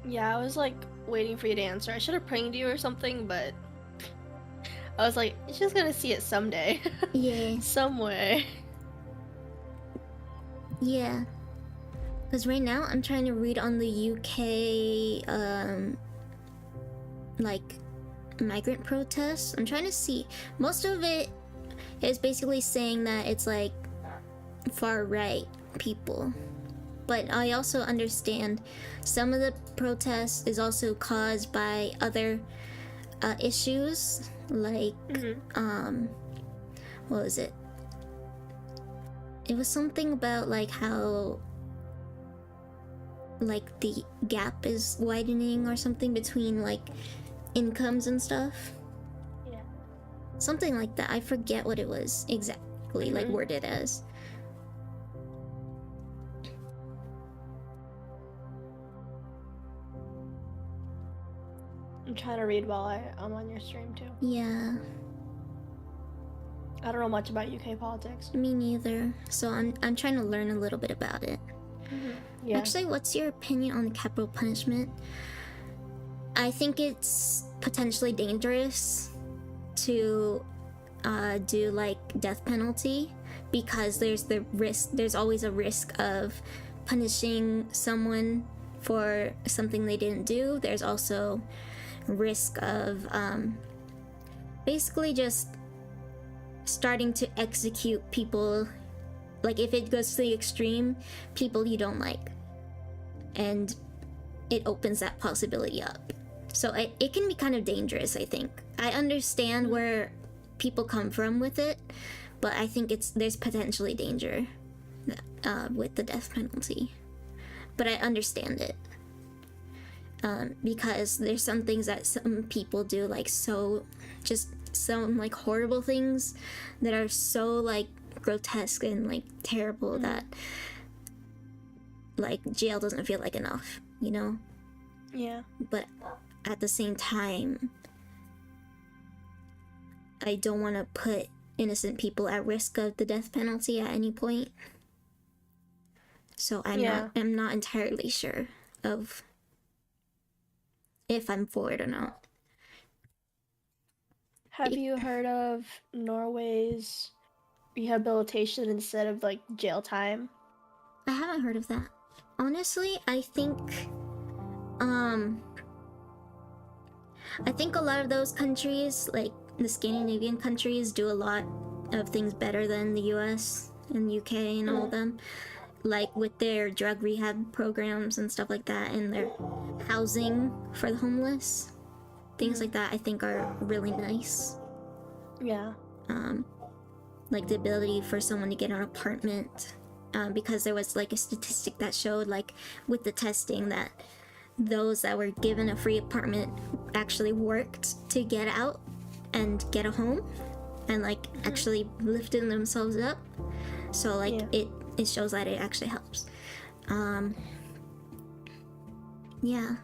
Yeah, I was like waiting for you to answer. I should have pinged you or something, but I was like, you're just gonna see it someday. Yeah. Some way. Yeah. Because right now I'm trying to read on the UK, like, migrant protests. I'm trying to see. Most of it is basically saying that it's like far right people. But I also understand some of the protests is also caused by other issues, like, what was it? It was something about like how like the gap is widening or something between like incomes and stuff. Yeah. Something like that. I forget what it was exactly, like worded as. I'm trying to read while I'm on your stream too. Yeah, I don't know much about UK politics. me neither. So I'm trying to learn a little bit about it. Yeah. Actually, what's your opinion on the capital punishment? I think it's potentially dangerous to do like death penalty because there's always a risk of punishing someone for something they didn't do. There's also risk of basically just starting to execute people, like if it goes to the extreme, people you don't like, and it opens that possibility up. So it can be kind of dangerous. I think I understand where people come from with it, but I think there's potentially danger with the death penalty, but I understand it because there's some things that some people do, like some like horrible things that are so like grotesque and like terrible that like jail doesn't feel like enough, you know? Yeah. But at the same time, I don't want to put innocent people at risk of the death penalty at any point. So I'm not entirely sure of if I'm for it or not. Have you heard of Norway's rehabilitation instead of like jail time? I haven't heard of that. Honestly, I think a lot of those countries, like the Scandinavian countries, do a lot of things better than the US and UK and all of them. Like with their drug rehab programs and stuff like that, and their housing for the homeless. Things like that I think are really nice. Yeah. Like the ability for someone to get an apartment. Because there was like a statistic that showed, like with the testing, that those that were given a free apartment actually worked to get out and get a home and like actually lifted themselves up. So like it shows that it actually helps. Yeah.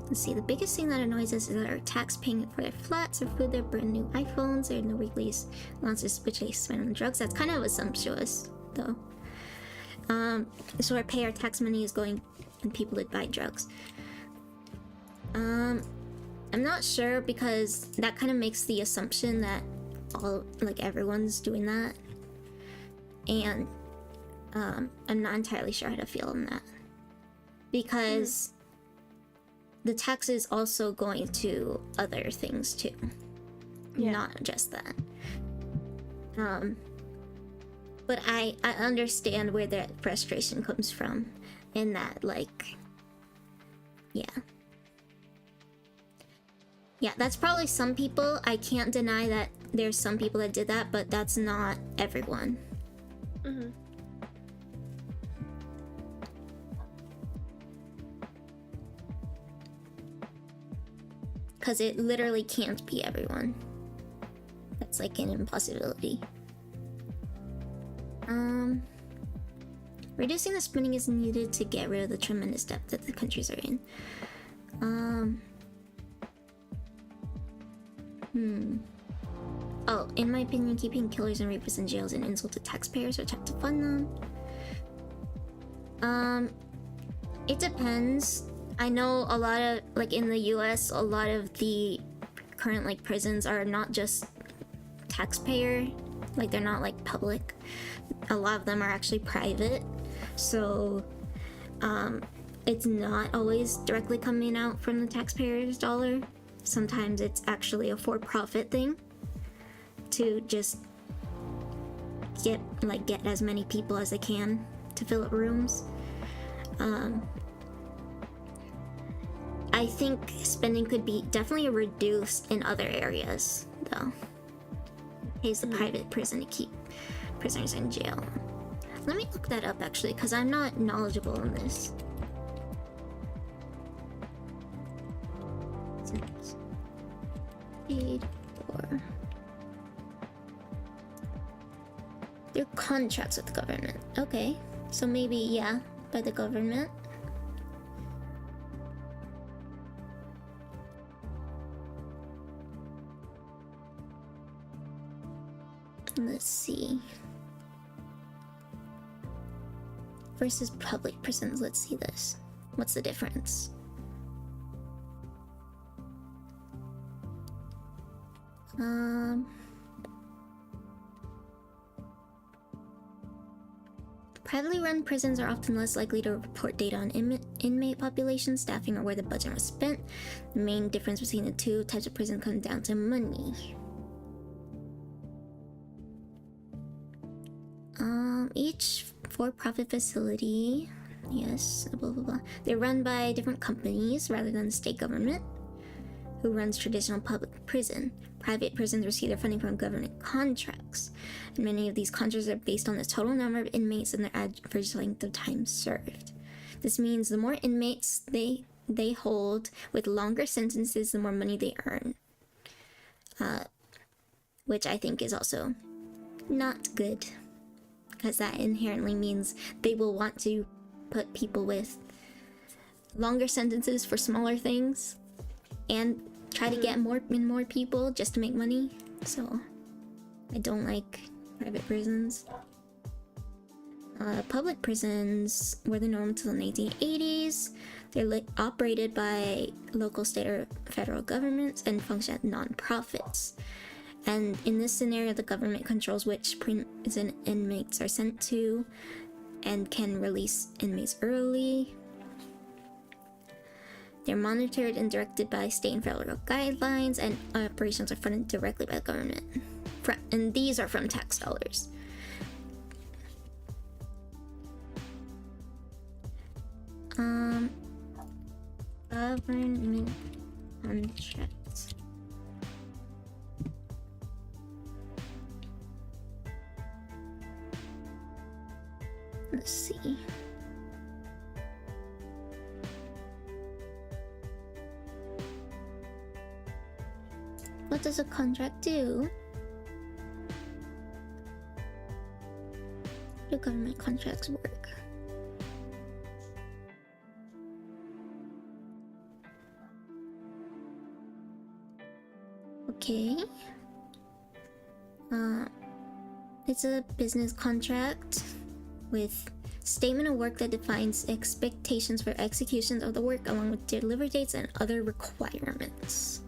Let's see, the biggest thing that annoys us is that our tax paying for their flats, their food, their brand new iPhones, their no weekly allowances which they spend on drugs. That's kind of assumptuous, though. So our pay, our tax money is going and people that buy drugs. I'm not sure, because that kind of makes the assumption that everyone's doing that. And I'm not entirely sure how to feel on that. Because the tax is also going to other things too. Not just that. But I understand where that frustration comes from. In that, like, yeah, that's probably some people. I can't deny that there's some people that did that, but that's not everyone. Because it literally can't be everyone. That's like an impossibility. Reducing the spending is needed to get rid of the tremendous debt that the countries are in. Oh, in my opinion, keeping killers and rapists in jails is an insult to taxpayers which have to fund them. It depends. I know a lot of, like in the US, a lot of the current like prisons are not just taxpayer, like they're not like public. A lot of them are actually private. So it's not always directly coming out from the taxpayer's dollar. Sometimes it's actually a for-profit thing to just get as many people as they can to fill up rooms. I think spending could be definitely reduced in other areas, though. Pays the private prison to keep prisoners in jail. Let me look that up, actually, because I'm not knowledgeable on this. Paid for through contracts with the government. Okay, so maybe, yeah, by the government. Let's see. Versus public prisons. Let's see this. What's the difference? Privately run prisons are often less likely to report data on inmate population, staffing, or where the budget was spent. The main difference between the two types of prison comes down to money. Each for-profit facility, yes, blah blah blah. They're run by different companies rather than the state government, who runs traditional public prison. Private prisons receive their funding from government contracts, and many of these contracts are based on the total number of inmates and their average length of time served. This means the more inmates they hold with longer sentences, the more money they earn. Which I think is also not good, because that inherently means they will want to put people with longer sentences for smaller things and try to get more and more people just to make money. So I don't like private prisons. Public prisons were the norm until the 1980s. They're operated by local, state, or federal governments and function as non-profits. And in this scenario, the government controls which prison inmates are sent to and can release inmates early. They're monitored and directed by state and federal guidelines, and operations are funded directly by the government. And these are from tax dollars. Government contracts. Let's see. What does a contract do? How do government contracts work? Okay. It's a business contract with statement of work that defines expectations for executions of the work along with delivery dates and other requirements.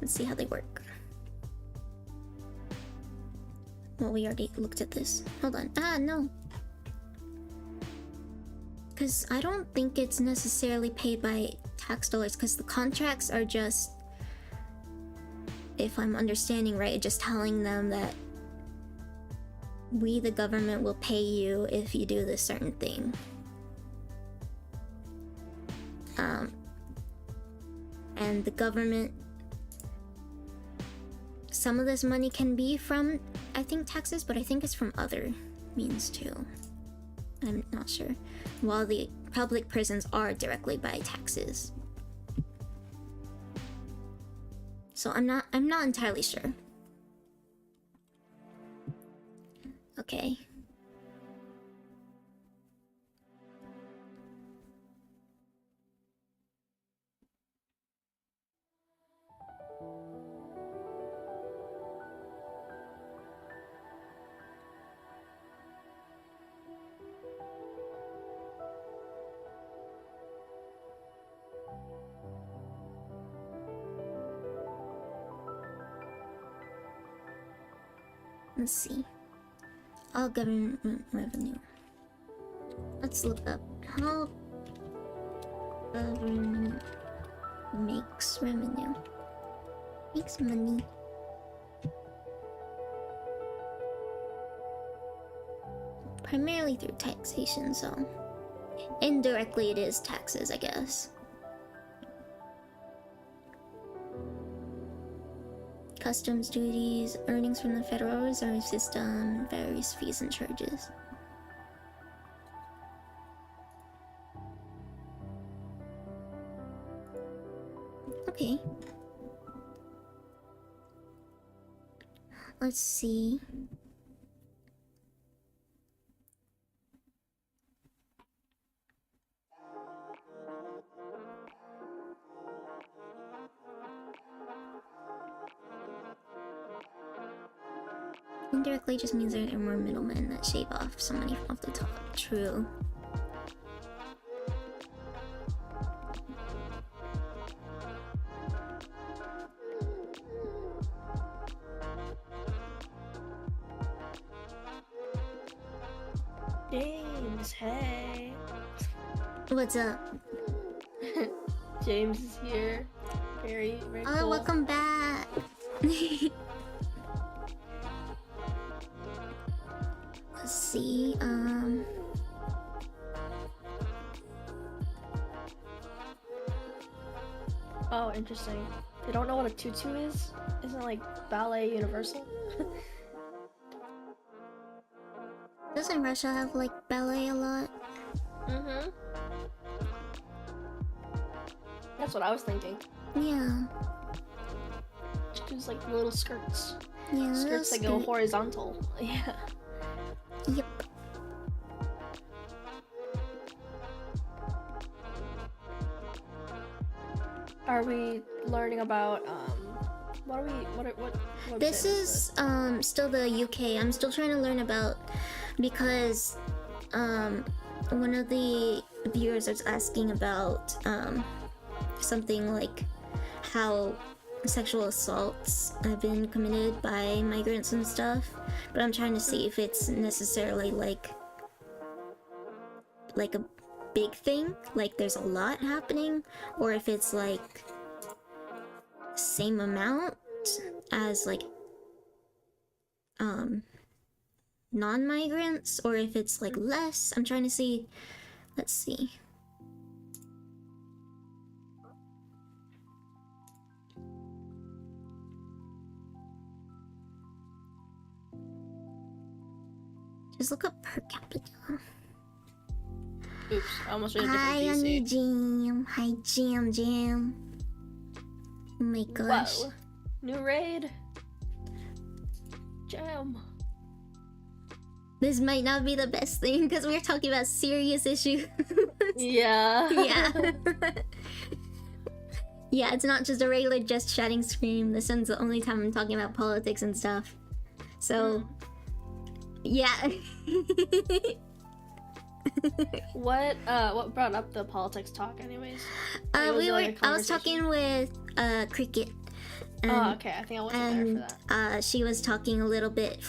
Let's see how they work. Well, we already looked at this. Hold on. No. Because I don't think it's necessarily paid by tax dollars, because the contracts are just, if I'm understanding right, just telling them that we, the government, will pay you if you do this certain thing. And the government, some of this money can be from, I think, taxes, but I think it's from other means too. I'm not sure. While the public prisons are directly by taxes. So I'm not entirely sure. Okay. Let's see. All government revenue. Let's look up how government makes revenue. Makes money. Primarily through taxation, so indirectly it is taxes, I guess. Customs duties, earnings from the Federal Reserve System, various fees and charges. Okay. Let's see. Indirectly just means there are more middlemen that shave off some money off the top. True. James, hey. What's up? James is here. Very, very Oh, cool. welcome back. Let's see. Oh, interesting. They don't know what a tutu is? Isn't it like ballet universal? Doesn't Russia have like ballet a lot? Mm-hmm. That's what I was thinking. Yeah. Tutus like little skirts. Yeah. Skirts that go horizontal. Yeah. Yep. Are we learning about what This is still the UK. I'm still trying to learn about, because one of the viewers was asking about something like how sexual assaults have been committed by migrants and stuff, but I'm trying to see if it's necessarily like a big thing, like there's a lot happening, or if it's like same amount as like non-migrants, or if it's like less. I'm trying to see. Let's see. Just look up per capita. Oops, I almost made a Hi, different Honey PC. Jam. Hi, Jam. Oh my gosh. Whoa. New raid. Jam. This might not be the best thing because we're talking about serious issues. Yeah. Yeah. Yeah, it's not just a regular just chatting stream. This one's the only time I'm talking about politics and stuff. So, yeah. What brought up the politics talk anyways? Like, was it like a I was conversation? talking with Cricket. Oh, okay. I think I wasn't there for that. She was talking a little bit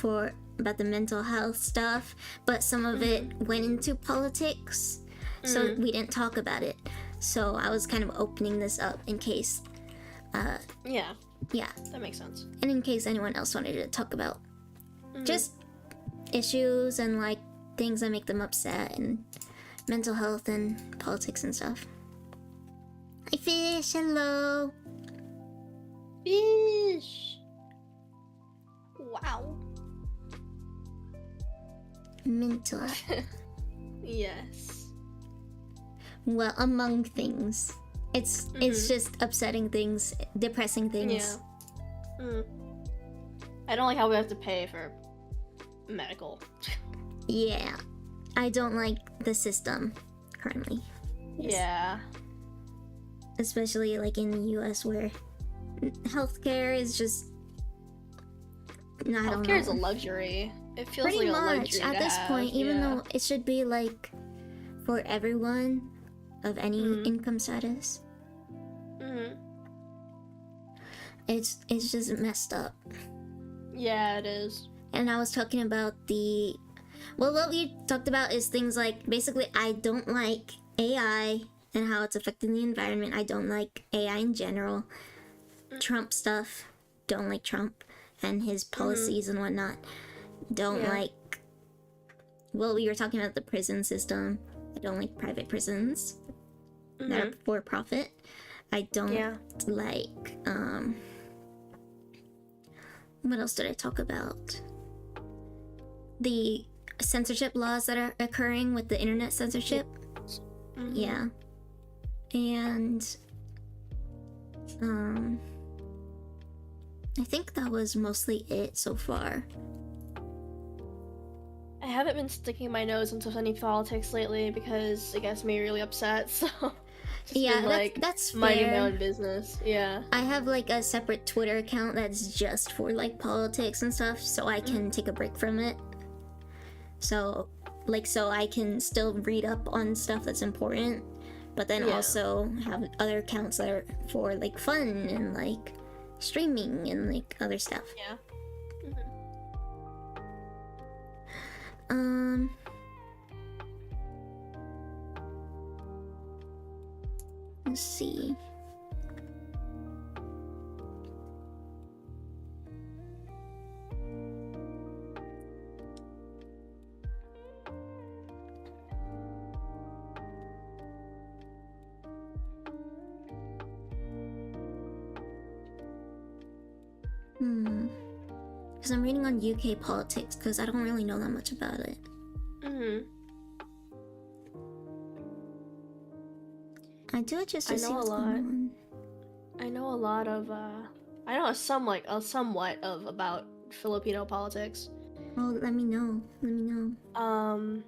about the mental health stuff, but some of it went into politics, so we didn't talk about it. So I was kind of opening this up in case, Yeah, yeah, that makes sense. and in case anyone else wanted to talk about just issues and like things that make them upset and mental health and politics and stuff. Hi, Fish. Hello. Fish. Wow. Mental health. Yes. Well, among things, it's just upsetting things, depressing things. Yeah. I don't like how we have to pay for medical. Yeah, I don't like the system currently, Yeah. especially like in the U.S. where healthcare is just. I don't know. Healthcare is a luxury. It feels Pretty like a much luxury at to this have, point, even yeah. though it should be like for everyone of any income status. It's just messed up. Yeah, it is. And I was talking about what we talked about is things like, basically, I don't like AI and how it's affecting the environment. I don't like AI in general. Trump stuff, don't like Trump and his policies and whatnot. Don't like, well, we were talking about the prison system. I don't like private prisons that are for profit. I don't like, what else did I talk about? The censorship laws that are occurring with the internet censorship. Yeah. And Um, I think that was mostly it so far. I haven't been sticking my nose into any politics lately because it gets me really upset. So just Yeah, been like that's minding my fair. own business. Yeah. I have like a separate Twitter account that's just for like politics and stuff, so I can take a break from it. So I can still read up on stuff that's important, but then Yeah. also have other accounts that are for like fun and like streaming and like other stuff. Yeah. Let's see. Because I'm reading on UK politics because I don't really know that much about it. I do it just to I see know a what's lot. going on. I know a lot of I know somewhat of about Filipino politics. Oh, let me know. Let me know.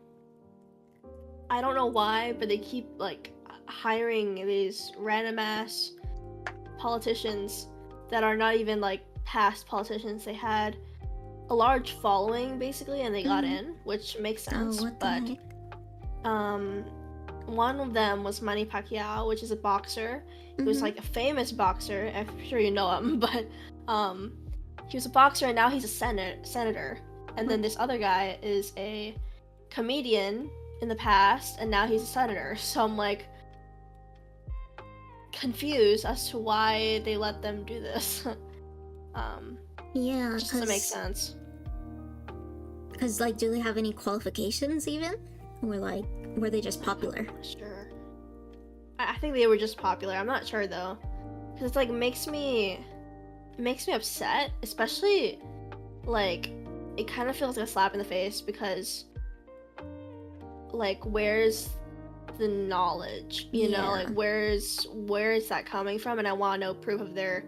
I don't know why, but they keep like hiring these random ass politicians that are not even like past politicians. They had a large following basically, and they got in, which makes sense. Oh, what the But heck? one of them was Manny Pacquiao, which is a boxer. He was like a famous boxer. I'm sure you know him, but he was a boxer and now he's a senator. And then this other guy is a comedian in the past, and now he's a senator. So I'm like confused as to why they let them do this. Yeah, just doesn't make sense. Because, like, do they have any qualifications even? Or, like, were they just popular? Sure. I think they were just popular. I'm not sure though, because it's like makes me upset, especially like it kind of feels like a slap in the face because like where's the knowledge, you know, like where is that coming from? And I want to know proof of their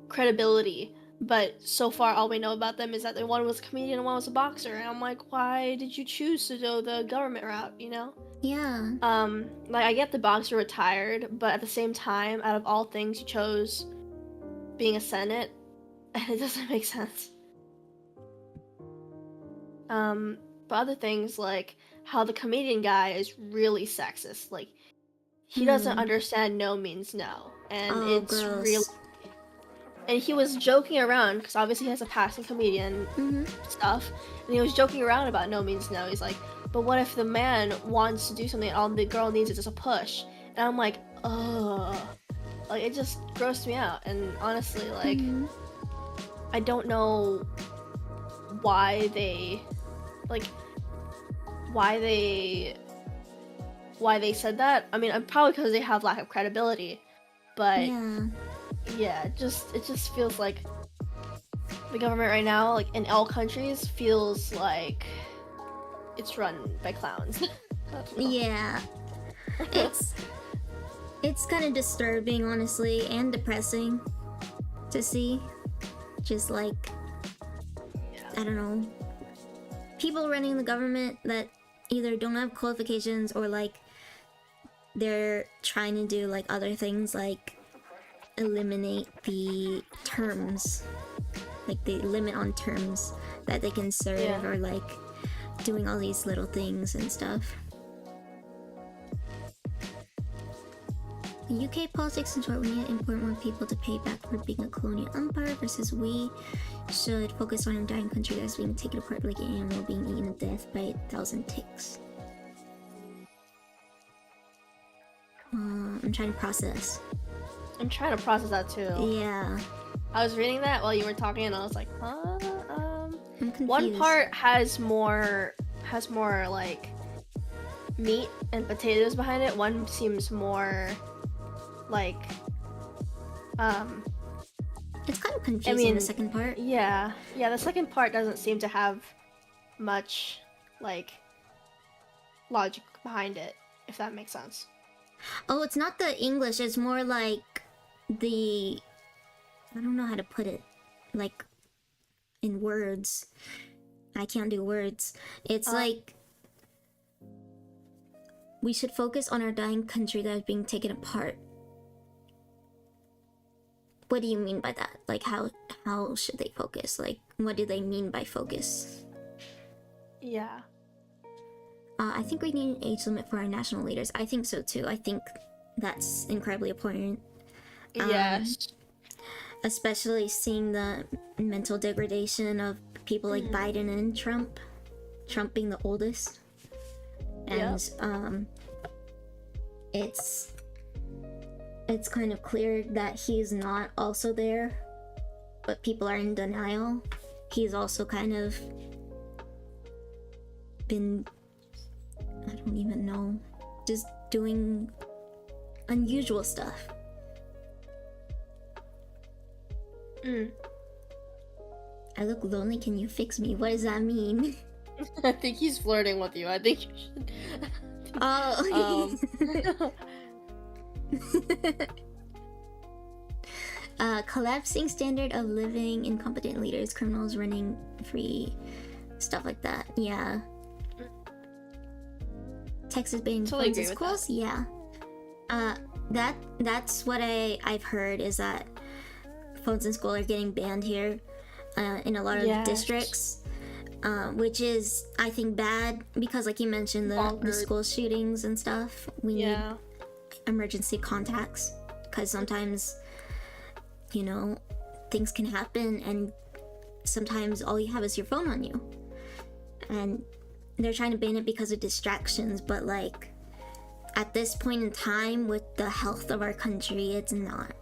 credibility. But so far all we know about them is that the one was a comedian and one was a boxer, and I'm like, why did you choose to go the government route, you know? Yeah. Like I get the boxer retired, but at the same time, out of all things, you chose being a senate, and it doesn't make sense. But other things like how the comedian guy is really sexist, like he doesn't understand no means no, and it's gross. really. And he was joking around because obviously he has a past in comedian stuff, and he was joking around about no means no. He's like, but what if the man wants to do something and all the girl needs is just a push? And I'm like, ugh. Like, it just grossed me out. And honestly, like, I don't know why they said that. I mean, probably because they have lack of credibility, but yeah, it just feels like the government right now, like in all countries, feels like it's run by clowns. Yeah. It's kind of disturbing, honestly, and depressing to see. Just like, I don't know, people running the government that either don't have qualifications or like they're trying to do like other things like eliminate the terms, like the limit on terms that they can serve, or like doing all these little things and stuff. The UK politics in short, we need to import more people to pay back for being a colonial empire versus we should focus on a dying country that's being taken apart like an animal being eaten to death by 1,000 ticks. I'm trying to process. I'm trying to process that too. Yeah. I was reading that while you were talking, and I was like, huh? I'm confused. One part has more like meat and potatoes behind it. One seems more like it's kind of confusing, the second part. Yeah, the second part doesn't seem to have much like logic behind it, if that makes sense. Oh, it's not the English, it's more like the I don't know how to put it, like, in words. I can't do words. It's like we should focus on our dying country that is being taken apart. What do you mean by that? Like, how should they focus? Like, what do they mean by focus? Yeah. I think we need an age limit for our national leaders. I think so too. I think that's incredibly important. Yes. Especially seeing the mental degradation of people like Biden and Trump. Trump being the oldest. And it's kind of clear that he's not also there, but people are in denial. He's also kind of been, I don't even know, just doing unusual stuff. I look lonely, can you fix me? What does that mean? I think he's flirting with you. I think you should. Oh. Collapsing standard of living, incompetent leaders, criminals running free, stuff like that. Yeah. Texas banning Totally phones in agree with schools. Yeah. That's what I've heard, is that phones in school are getting banned here, in a lot of districts. Which is, I think, bad because, like you mentioned, the school shootings and stuff. We need emergency contacts because sometimes, you know, things can happen and sometimes all you have is your phone on you. And they're trying to ban it because of distractions, but, like, at this point in time, with the health of our country, it's not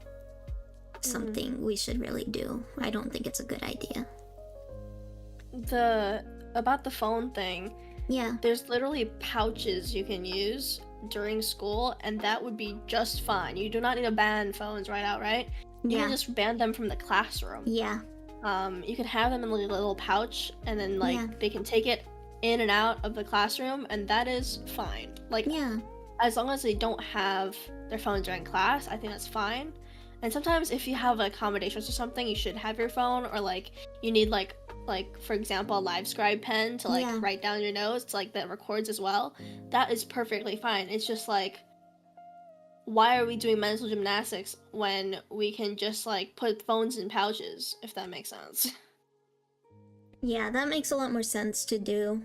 something we should really do. I don't think it's a good idea. About the phone thing, there's literally pouches you can use during school, and that would be just fine. You do not need to ban phones right outright. You can just ban them from the classroom. Yeah. You can have them in a little pouch, and then they can take it in and out of the classroom, and that is fine. Like, as long as they don't have their phones during class, I think that's fine. And sometimes if you have accommodations or something, you should have your phone, or like you need like for example, a live scribe pen to write down your notes, that records as well. That is perfectly fine. It's just like, why are we doing mental gymnastics when we can just put phones in pouches, if that makes sense? Yeah, that makes a lot more sense to do.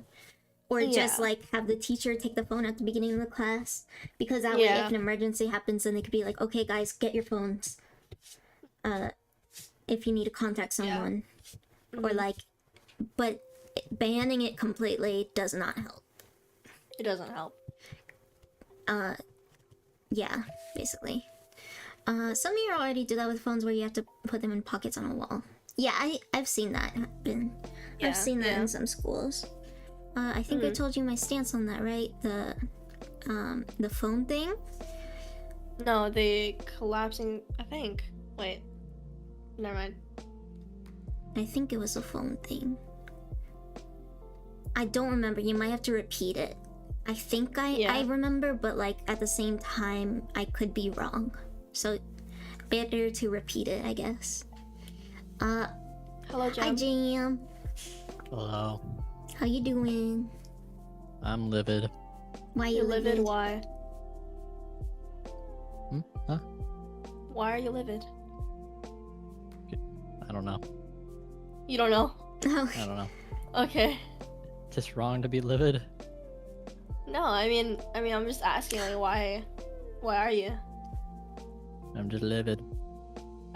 Or just have the teacher take the phone at the beginning of the class, because that way if an emergency happens, then they could be like, okay guys, get your phones. If you need to contact someone. Or but banning it completely does not help. It doesn't help. Yeah, basically. Some of you already do that with phones where you have to put them in pockets on a wall. Yeah, I've seen that happen. I've seen that in some schools. I think I told you my stance on that, right? The phone thing? No, the collapsing, I think. Wait. Never mind. I think it was a phone thing. I don't remember. You might have to repeat it. I think I remember, but at the same time, I could be wrong. So, better to repeat it, I guess. Hello, Jam. Hi, Jam. Hello. How you doing? I'm livid. Why you You're livid? Why? Huh? Why are you livid? I don't know. You don't know? Oh. I don't know. Okay. Is this wrong to be livid? No, I mean, I'm just asking, why are you? I'm just livid.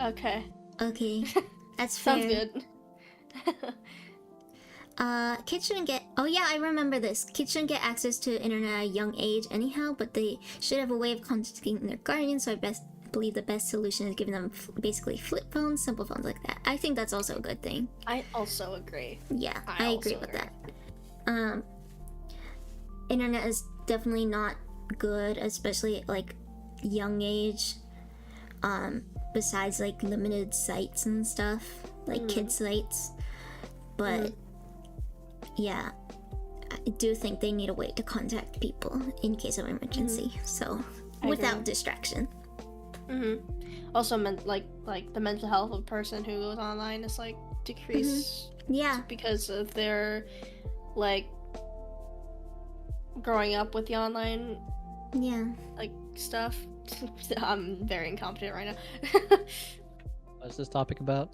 Okay. Okay. That's fair. Sounds good. Kids shouldn't get. Oh yeah, I remember this. Kids shouldn't get access to internet at a young age anyhow, but they should have a way of contacting their guardians. So I believe the best solution is giving them basically flip phones, simple phones like that. I think that's also a good thing. I also agree. Yeah, I agree with that. Internet is definitely not good, especially young age. Besides limited sites and stuff, kid sites, but. Yeah, I do think they need a way to contact people in case of emergency, so without distraction. Also, like the mental health of a person who goes online is like decreased Yeah. because of their like growing up with the online Yeah. like stuff. I'm very incompetent right now. What's this topic about?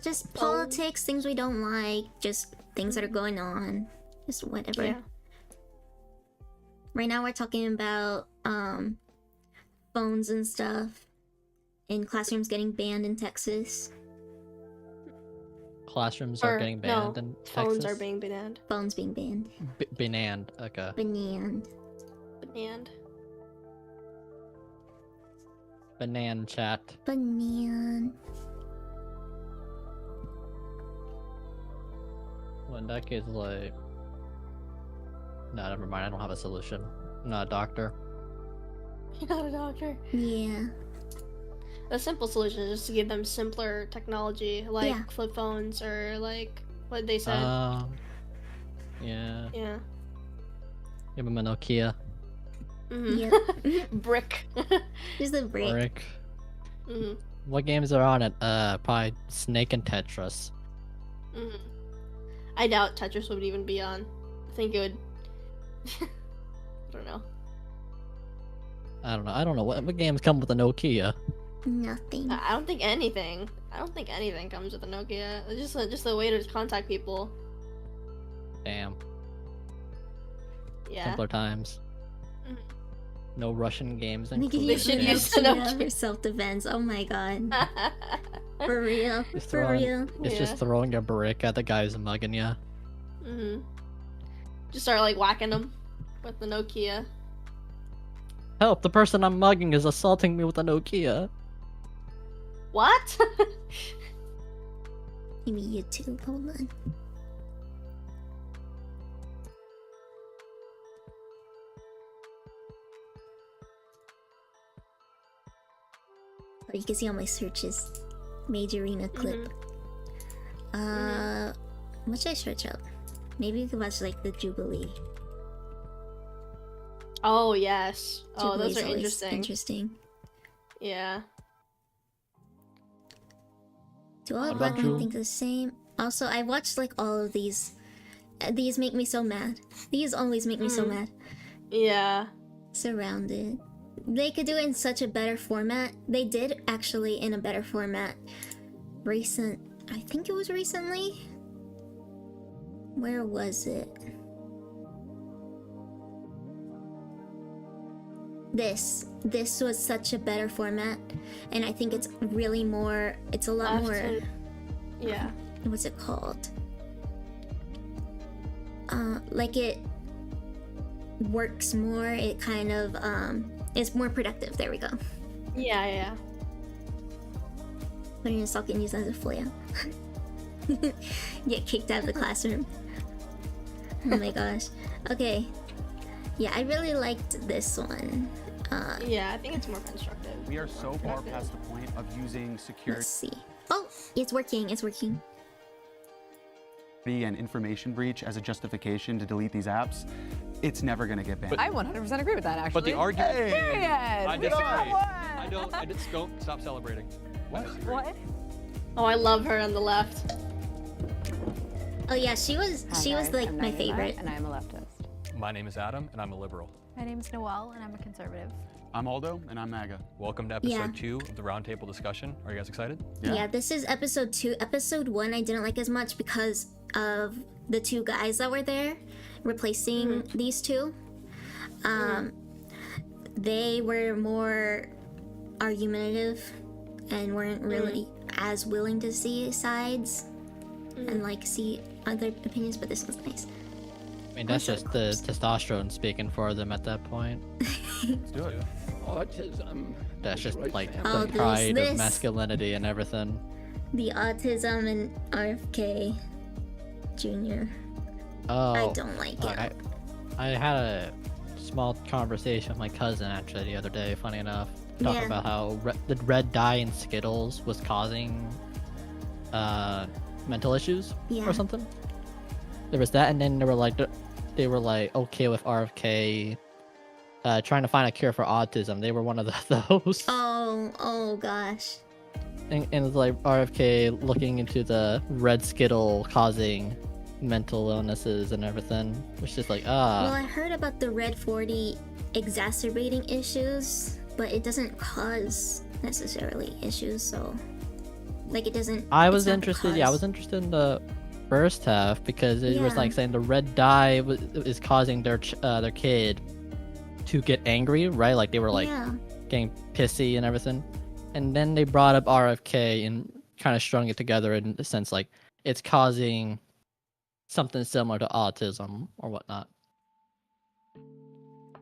Just politics, things we don't like, just things that are going on, just whatever. Yeah. Right now we're talking about phones and stuff, and classrooms getting banned in Texas. Classrooms are Or, getting no, banned in Phones Texas? are being banned. Phones being banned. Banned. Okay. Banned. Banned. Banan chat. Banned. Well, in that case, like... No, never mind. I don't have a solution. I'm not a doctor. You're not a doctor. Yeah. The simple solution is just to give them simpler technology, like Yeah. flip phones or like what they said. Yeah. Yeah. Give him a Nokia. Yep. Brick. Just a break. Brick. hmm What games are on it? Probably Snake and Tetris. hmm I doubt Tetris would even be on. I think it would. I don't know. I don't know. What games come with a Nokia? Nothing. I don't think anything. I don't think anything comes with a Nokia. It's just a way to contact people. Damn. Yeah. Simpler times. Mhm. No Russian games They could included. use should the use the Nokia Nokia. for self-defense. Oh my god. For real. Just For throwing- real. It's Yeah. just throwing a brick at the guy who's mugging ya. hmm Just start like whacking them with the Nokia. Help! The person I'm mugging is assaulting me with a Nokia. What? Give me YouTube. Hold on. Oh, you can see all my searches. Major arena clip. What should I search up? Maybe we could watch like the Jubilee. Oh yes. Oh, those Jubilee's are always interesting. Interesting. Yeah. Do all What of about Black Men you? think the same? Also, I watched like all of these. These make me so mad. These always make me so Mm. mad. Yeah. Surrounded. They could do it in such a better format. They did actually in a better format. I think it was recently. Where was it? This was such a better format, and I think it's really more. It's a lot more. Yeah. What's it called? Like it works more. It kind of is more productive. There we go. Yeah. Yeah. Putting a sock and use as a flail. Get kicked out of the classroom. Oh my gosh. Okay. Yeah, I really liked this one. Yeah. I think it's more constructive. We are so far past the point of using security Let's see. Oh, it's working. It's working. and information breach as a justification to delete these apps. It's never going to get banned. I 100% agree with that, actually. But the argument. Period. I We disagree. got one. I don't. I did scope. Stop celebrating. I disagree. What? Oh, I love her on the left. Oh yeah, she was like my favorite. And I'm a leftist. My name is Adam, and I'm a liberal. My name's Noelle, and I'm a conservative. I'm Aldo, and I'm MAGA. Welcome to episode Yeah. 2 of the Roundtable discussion. Are you guys excited? Yeah. This is episode 2. Episode 1 I didn't like as much because of the two guys that were there replacing these two. They were more argumentative and weren't really as willing to see sides and like see other opinions, but this one's nice. I mean, that's just the testosterone speaking for them at that point. Let's do it. Autism. That's just like Oh, the there's pride this. of masculinity and everything. The autism and RFK Jr. Oh, I don't like it. I had a small conversation with my cousin actually the other day. Funny enough, talking Yeah. about how the red dye in Skittles was causing mental issues Yeah. or something. There was that, and then they were like okay with RFK trying to find a cure for autism. They were one of those. Oh, no. Oh gosh. And it's like RFK looking into the red skittle causing mental illnesses and everything, which is like, Well, I heard about the Red 40 exacerbating issues, but it doesn't cause necessarily issues, so like it doesn't. I it's was not the interested. Yeah, I cause. was interested in the first half because it was Yeah. like saying the red dye is causing their kid to get angry, right? Like they were like Yeah. getting pissy and everything, and then they brought up RFK and kind of strung it together in the sense like it's causing something similar to autism or whatnot.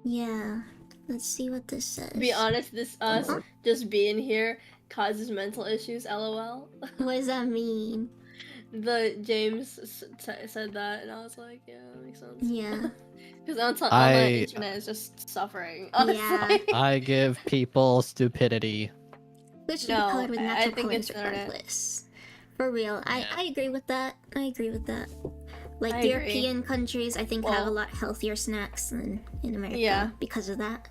Yeah. Let's see what this says. To be honest, this us just being here causes mental issues. LOL. What does that mean? The James said that, and I was like, yeah, that makes sense. Yeah. Because on I- the internet is just suffering. Honestly. Yeah. I give people stupidity. Which should be No, colored with I natural think colors it's internet. regardless. For real. Yeah. I agree with that. I agree with that. Like I the agree. European countries, I think have a Well- lot healthier snacks than in America Yeah. because of that.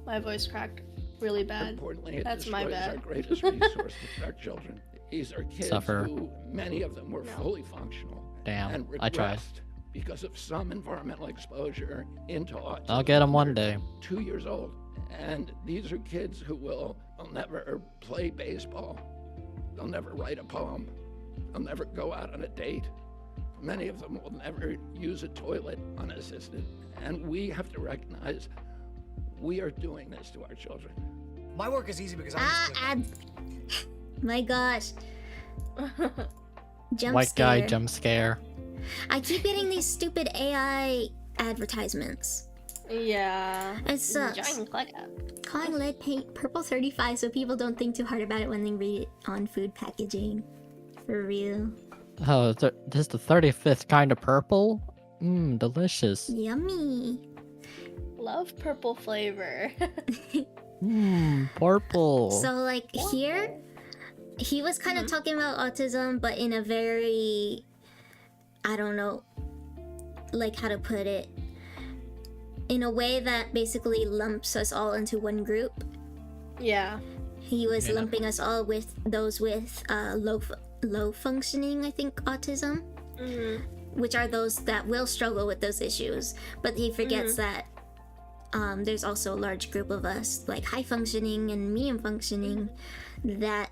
My voice cracked really bad. Importantly, it That's my destroys bad. our greatest resource, our children. These are kids Suffer. who, many of them were fully functional Damn, and I tried. regressed because of some environmental exposure into autism. I'll get 'em one when they're day. 2 years old. And these are kids who will never play baseball. They'll never write a poem. They'll never go out on a date. Many of them will never use a toilet unassisted. And we have to recognize we are doing this to our children. My work is easy because I'm Ah, just ad. My gosh. Jump White guy scare. jump scare. I keep getting these stupid AI advertisements. Yeah. It sucks. Giant click up. Calling lead paint purple 35 so people don't think too hard about it when they read it on food packaging. For real. Oh, this is the 35th kind of purple? Mmm, delicious. Yummy. Love purple flavor. Mmm, purple. So like here, he was kind of talking about autism, but in a very, I don't know, like how to put it, in a way that basically lumps us all into one group. Yeah. He was Yeah. lumping us all with those with low functioning, I think, autism, which are those that will struggle with those issues. But he forgets that there's also a large group of us, like high functioning and medium functioning, that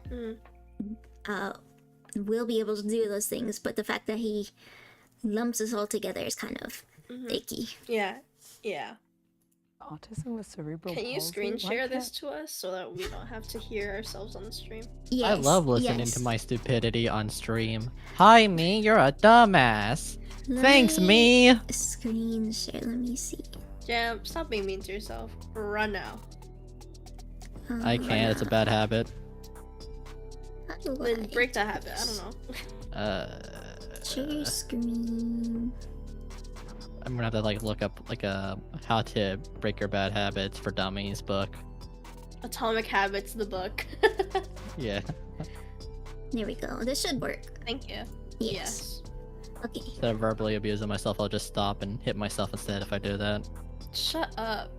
will be able to do those things. But the fact that he lumps us all together is kind of icky. Yeah. Yeah. Autism with cerebral Can you palsy? screen Why share can't- this to us so that we don't have to hear ourselves on the stream? Yes, I love listening yes. to my stupidity on stream. Hi, me, you're a dumbass. Let Thanks, me. Screen share. Let me see. Jam, stop being mean to yourself. Run now. I can't, it's a bad habit. How do Then I break that habit. I don't know. share your screen? I'm gonna have to like look up like a how to break your bad habits for dummies book. Atomic Habits, the book. Yeah. There we go. This should work. Thank you. Yes. Okay. Instead of verbally abusing myself, I'll just stop and hit myself instead if I do that. Shut up.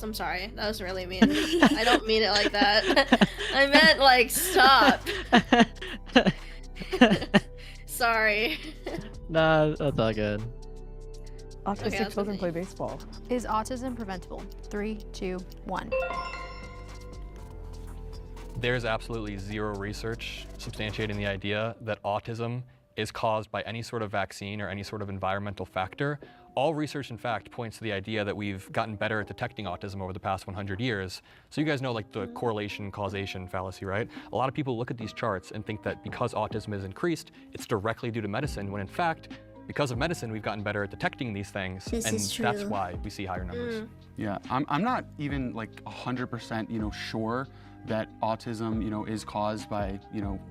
I'm sorry. That was really mean. I don't mean it like that. I meant like stop. Sorry. Nah, that's all good. Autistic Okay, that's children okay. play baseball. Is autism preventable? 3, 2, 1. There's absolutely zero research substantiating the idea that autism is caused by any sort of vaccine or any sort of environmental factor. All research, in fact, points to the idea that we've gotten better at detecting autism over the past 100 years. So you guys know like the correlation causation fallacy, right? A lot of people look at these charts and think that because autism is increased, it's directly due to medicine, when in fact, because of medicine, we've gotten better at detecting these things, This and is that's true. why we see higher numbers. Yeah, I'm not even like 100% sure that autism is caused by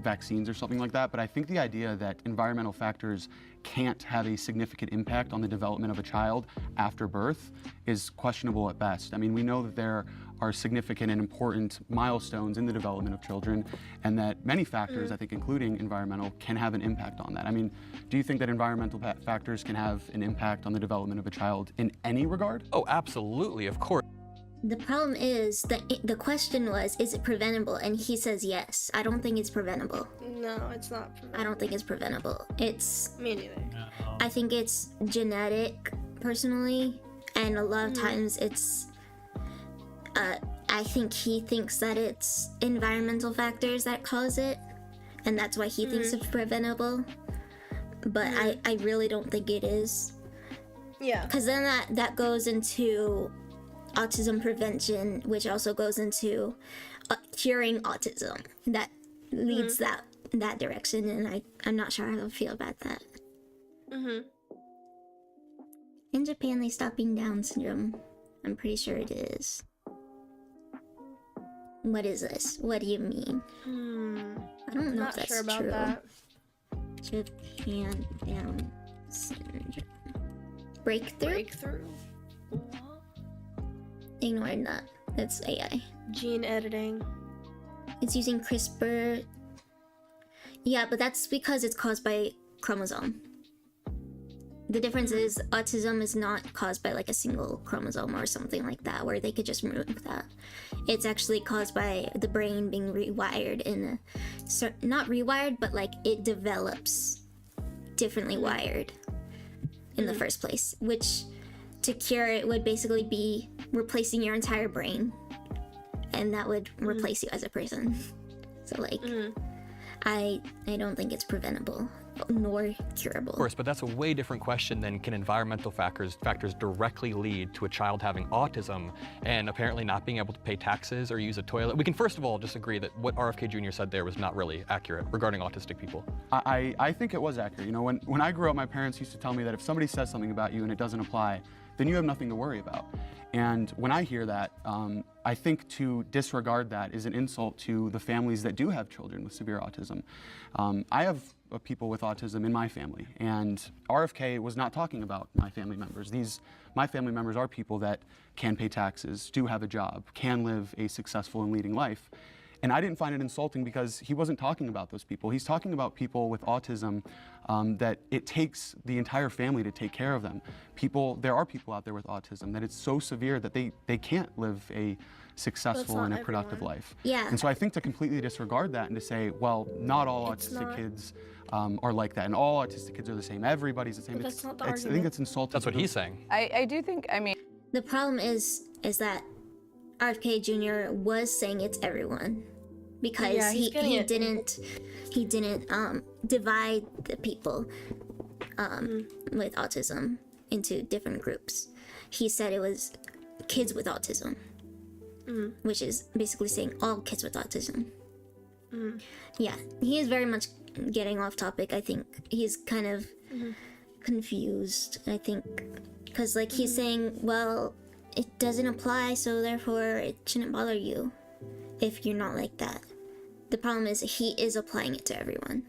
vaccines or something like that, but I think the idea that environmental factors can't have a significant impact on the development of a child after birth is questionable at best. I mean, we know that there are significant and important milestones in the development of children, and that many factors, I think including environmental, can have an impact on that. I mean, do you think that environmental factors can have an impact on the development of a child in any regard? Oh, absolutely, of course. The problem is that the question was, is it preventable? And he says yes. I don't think it's preventable. No, it's not. I don't think it's preventable. It's, Me neither. I think it's genetic, personally, and a lot of times it's, I think he thinks that it's environmental factors that cause it, and that's why he thinks it's preventable. But I really don't think it is. Yeah. Because then that goes into autism prevention, which also goes into curing autism. That leads that direction, and I'm not sure how I feel about that. In Japan, they stopped being Down syndrome. I'm pretty sure it is. What is this? What do you mean? I don't know if Not that's sure about true. that. Japan Down syndrome. Breakthrough? Breakthrough. Ignore that. That's AI. Gene editing. It's using CRISPR. Yeah, but that's because it's caused by chromosome. The difference is autism is not caused by like a single chromosome or something like that, where they could just remove that. It's actually caused by the brain being rewired in a, not rewired, but like it develops differently wired in the first place, which to cure it would basically be replacing your entire brain, and that would replace you as a person. So like, I don't think it's preventable nor curable. Of course, but that's a way different question than can environmental factors directly lead to a child having autism and apparently not being able to pay taxes or use a toilet. We can first of all just agree that what RFK Jr. said there was not really accurate regarding autistic people. I think it was accurate. You know, when I grew up, my parents used to tell me that if somebody says something about you and it doesn't apply, then you have nothing to worry about. And when I hear that, I think to disregard that is an insult to the families that do have children with severe autism. I have people with autism in my family, and RFK was not talking about my family members. My family members are people that can pay taxes, do have a job, can live a successful and leading life. And I didn't find it insulting because he wasn't talking about those people. He's talking about people with autism that it takes the entire family to take care of them. There are people out there with autism that it's so severe that they can't live a successful and a productive life. Yeah. And so I think to completely disregard that and to say, well, not all It's autistic not. kids are like that, and all autistic kids are the same, everybody's the same. But that's not the I think argument. it's insulting. That's what he's saying. I do think, I mean, The problem is that RFK Jr. was saying it's everyone, because Yeah, he's getting he it. didn't divide the people with autism into different groups. He said it was kids with autism, which is basically saying all kids with autism. Yeah, he is very much getting off topic. I think he's kind of confused. I think because like he's saying, well, it doesn't apply, so therefore it shouldn't bother you if you're not like that. The problem is he is applying it to everyone.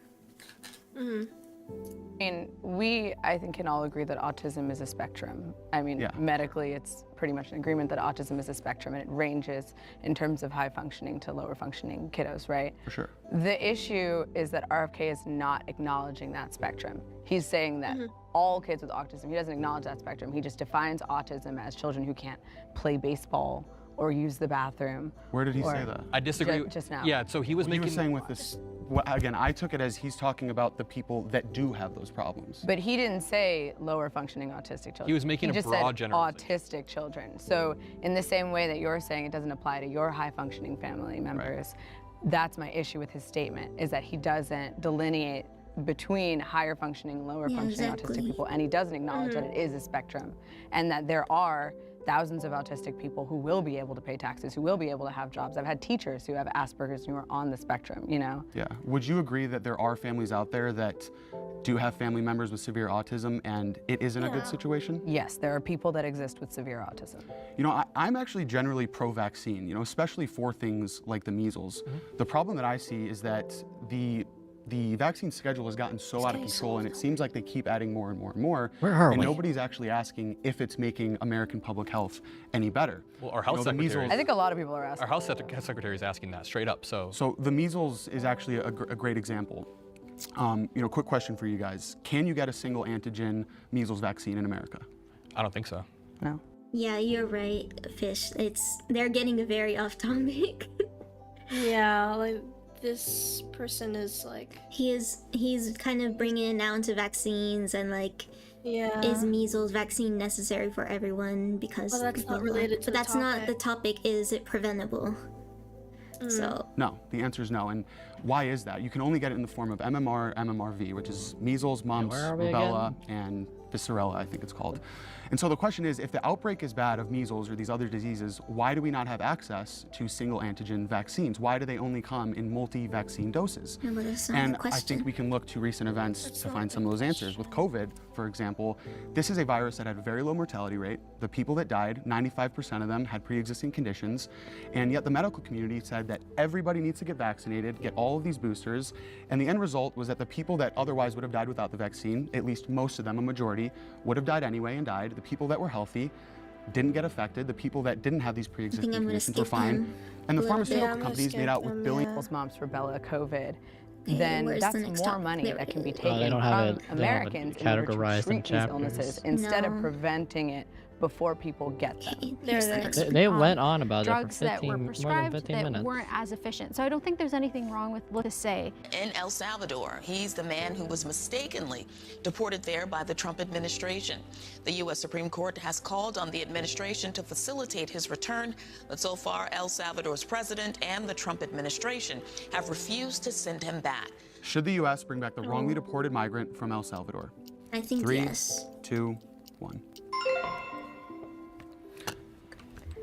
we, I think, can all agree that autism is a spectrum. I mean, Yeah. medically, it's pretty much an agreement that autism is a spectrum, and it ranges in terms of high functioning to lower functioning kiddos, right? For sure. The issue is that RFK is not acknowledging that spectrum. He's saying that all kids with autism, he doesn't acknowledge that spectrum. He just defines autism as children who can't play baseball or use the bathroom. Where did he or- say that? I disagree. Just now. Yeah, so he was He making. was saying with this, again, I took it as he's talking about the people that do have those problems. But he didn't say lower functioning autistic children. He was making a just broad said generalization. autistic children. So in the same way that you're saying it doesn't apply to your high functioning family members, that's my issue with his statement, is that he doesn't delineate between higher functioning, lower Yeah, functioning exactly. autistic people, and he doesn't acknowledge that it is a spectrum, and that there are thousands of autistic people who will be able to pay taxes, who will be able to have jobs. I've had teachers who have Asperger's who are on the spectrum, you know? Yeah. Would you agree that there are families out there that do have family members with severe autism and it isn't a good situation? Yes, there are people that exist with severe autism. You know, I'm actually generally pro-vaccine, you know, especially for things like the measles. The problem that I see is that the vaccine schedule has gotten so out of control, and it seems like they keep adding more and more and more. Where are and we? nobody's actually asking if it's making American public health any better. Well, our health the secretary. measles- I think a lot of people are asking. Our health secretary is asking that straight up. So So the measles is actually a great example. You know, quick question for you guys. Can you get a single antigen measles vaccine in America? I don't think so. No. Yeah, you're right, Fish. They're getting very off topic. Yeah, like this person is like. He's kind of bringing it now into vaccines and like, Yeah. is measles vaccine necessary for everyone because Well, that's blah, not blah. related to But the that's not the topic. topic. Is it preventable? So No, the answer is no. And why is that? You can only get it in the form of MMR, MMRV, which is measles, mumps, where are we rubella, and viscerella, I think it's called. And so the question is, if the outbreak is bad of measles or these other diseases, why do we not have access to single antigen vaccines? Why do they only come in multi-vaccine doses? No, but that's not And the I question. think we can look to recent events to find some of those answers. With COVID, for example, this is a virus that had a very low mortality rate. The people that died, 95% of them had pre-existing conditions, and yet the medical community said that everybody needs to get vaccinated, get all of these boosters, and the end result was that the people that otherwise would have died without the vaccine, at least most of them, a majority, would have died anyway and died. The people that were healthy didn't get affected. The people that didn't have these pre-existing I'm gonna conditions were skip fine. him And the a little bit. pharmaceutical I'm gonna companies made skip out with them, billions. yeah. Measles, mumps, rubella, COVID, Okay, then where's that's the next more topic? money There that it can be is. taken they don't have from it- they don't have it Americans in order to categorized in treat these chapters. illnesses instead of No. preventing it before people get them. Okay, There, here's the there. next They one. went on about drugs it for 15, that were more than prescribed 15 that minutes. weren't as efficient. So I don't think there's anything wrong with what to say. In El Salvador, he's the man who was mistakenly deported there by the Trump administration. The U.S. Supreme Court has called on the administration to facilitate his return, but so far El Salvador's president and the Trump administration have refused to send him back. Should the U.S. bring back the wrongly deported migrant from El Salvador? I think 3, yes. 2, 1.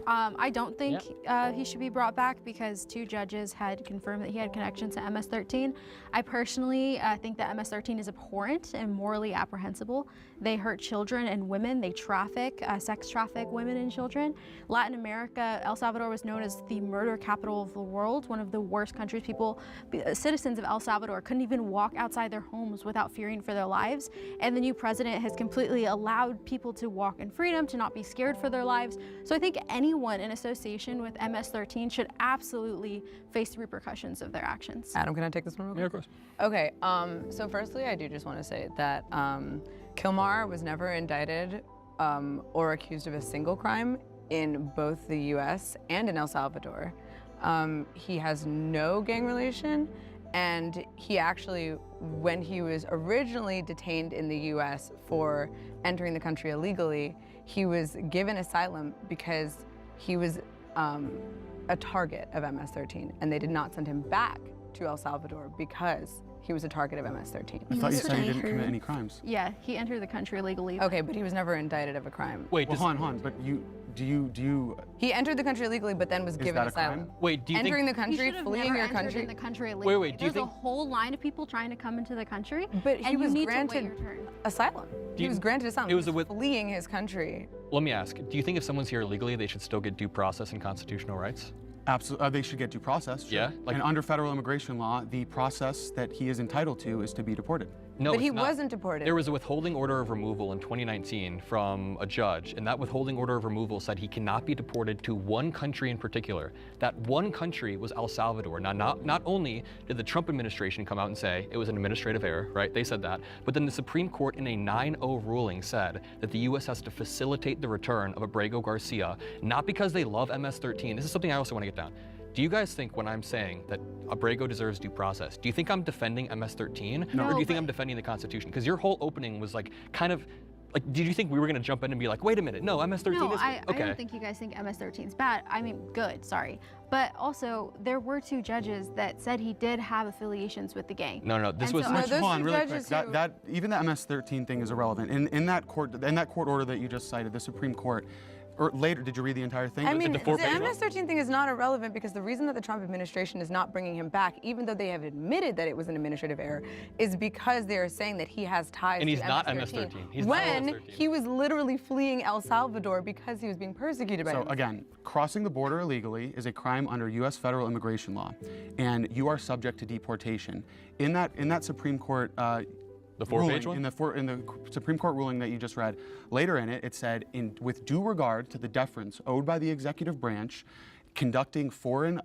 I don't think he should be brought back because 2 judges had confirmed that he had connections to MS-13. I personally think that MS-13 is abhorrent and morally apprehensible. They hurt children and women. They sex traffic women and children. Latin America, El Salvador was known as the murder capital of the world, one of the worst countries. Citizens of El Salvador couldn't even walk outside their homes without fearing for their lives. And the new president has completely allowed people to walk in freedom, to not be scared for their lives. So I think anyone in association with MS-13 should absolutely face the repercussions of their actions. Adam, can I take this one real quick? Yeah, of course. Okay, so firstly, I do just want to say that Kilmar was never indicted or accused of a single crime in both the US and in El Salvador. He has no gang relation, and he actually, when he was originally detained in the US for entering the country illegally, he was given asylum because he was a target of MS-13, and they did not send him back to El Salvador because he was a target of MS-13. I thought you That's said what he I didn't commit heard. any crimes. Yeah, he entered the country illegally. Okay, but he was never indicted of a crime. Wait, Well, does, hold on, but do you He entered the country illegally, but then was Is given that a asylum. crime? wait, do you Entering think? the He country, should have fleeing never your entered country. in the country illegally. Wait, do you There's think- a whole line of people trying to come into the country, But he and you was need granted to wait your turn. asylum. He you- was granted asylum. it was He a with- fleeing his country. Let me ask. Do you think if someone's here illegally, they should still get due process and constitutional rights? absolutely they should get due process? Sure. Yeah, like- and under federal immigration law, the process that he is entitled to is to be deported. No, But it's he not. wasn't deported. There was a withholding order of removal in 2019 from a judge, and that withholding order of removal said he cannot be deported to one country in particular. That one country was El Salvador. Now, not only did the Trump administration come out and say it was an administrative error, right? They said that, but then the Supreme Court in a 9-0 ruling said that the U.S. has to facilitate the return of Abrego Garcia, not because they love MS-13. This is something I also want to get down. Do you guys think when I'm saying that Abrego deserves due process, do you think I'm defending MS-13? No. Or do you think but- I'm defending the Constitution? Because your whole opening was like kind of like, did you think we were going to jump in and be like, wait a minute, no, MS-13 No, is I okay? don't think you guys think MS-13 is bad. I mean, good, sorry. But also, there were 2 judges that said he did have affiliations with the gang. No, this And was so No, Which, those hold on, two really quick. judges That, who- that even the MS-13 thing is irrelevant. In that court order that you just cited, the Supreme Court, or later, did you read the entire thing? I mean, the the 4-page one? MS-13 thing is not irrelevant because the reason that the Trump administration is not bringing him back, even though they have admitted that it was an administrative error, is because they are saying that he has ties And he's to not MS-13. MS-13. He's not when MS-13. he was literally fleeing El Salvador because he was being persecuted by So MS-13. again, crossing the border illegally is a crime under U.S. federal immigration law, and you are subject to deportation. In that Supreme Court The 4-page ruling, one? in the Supreme Court ruling that you just read, later in it, it said, with due regard to the deference owed by the executive branch conducting foreign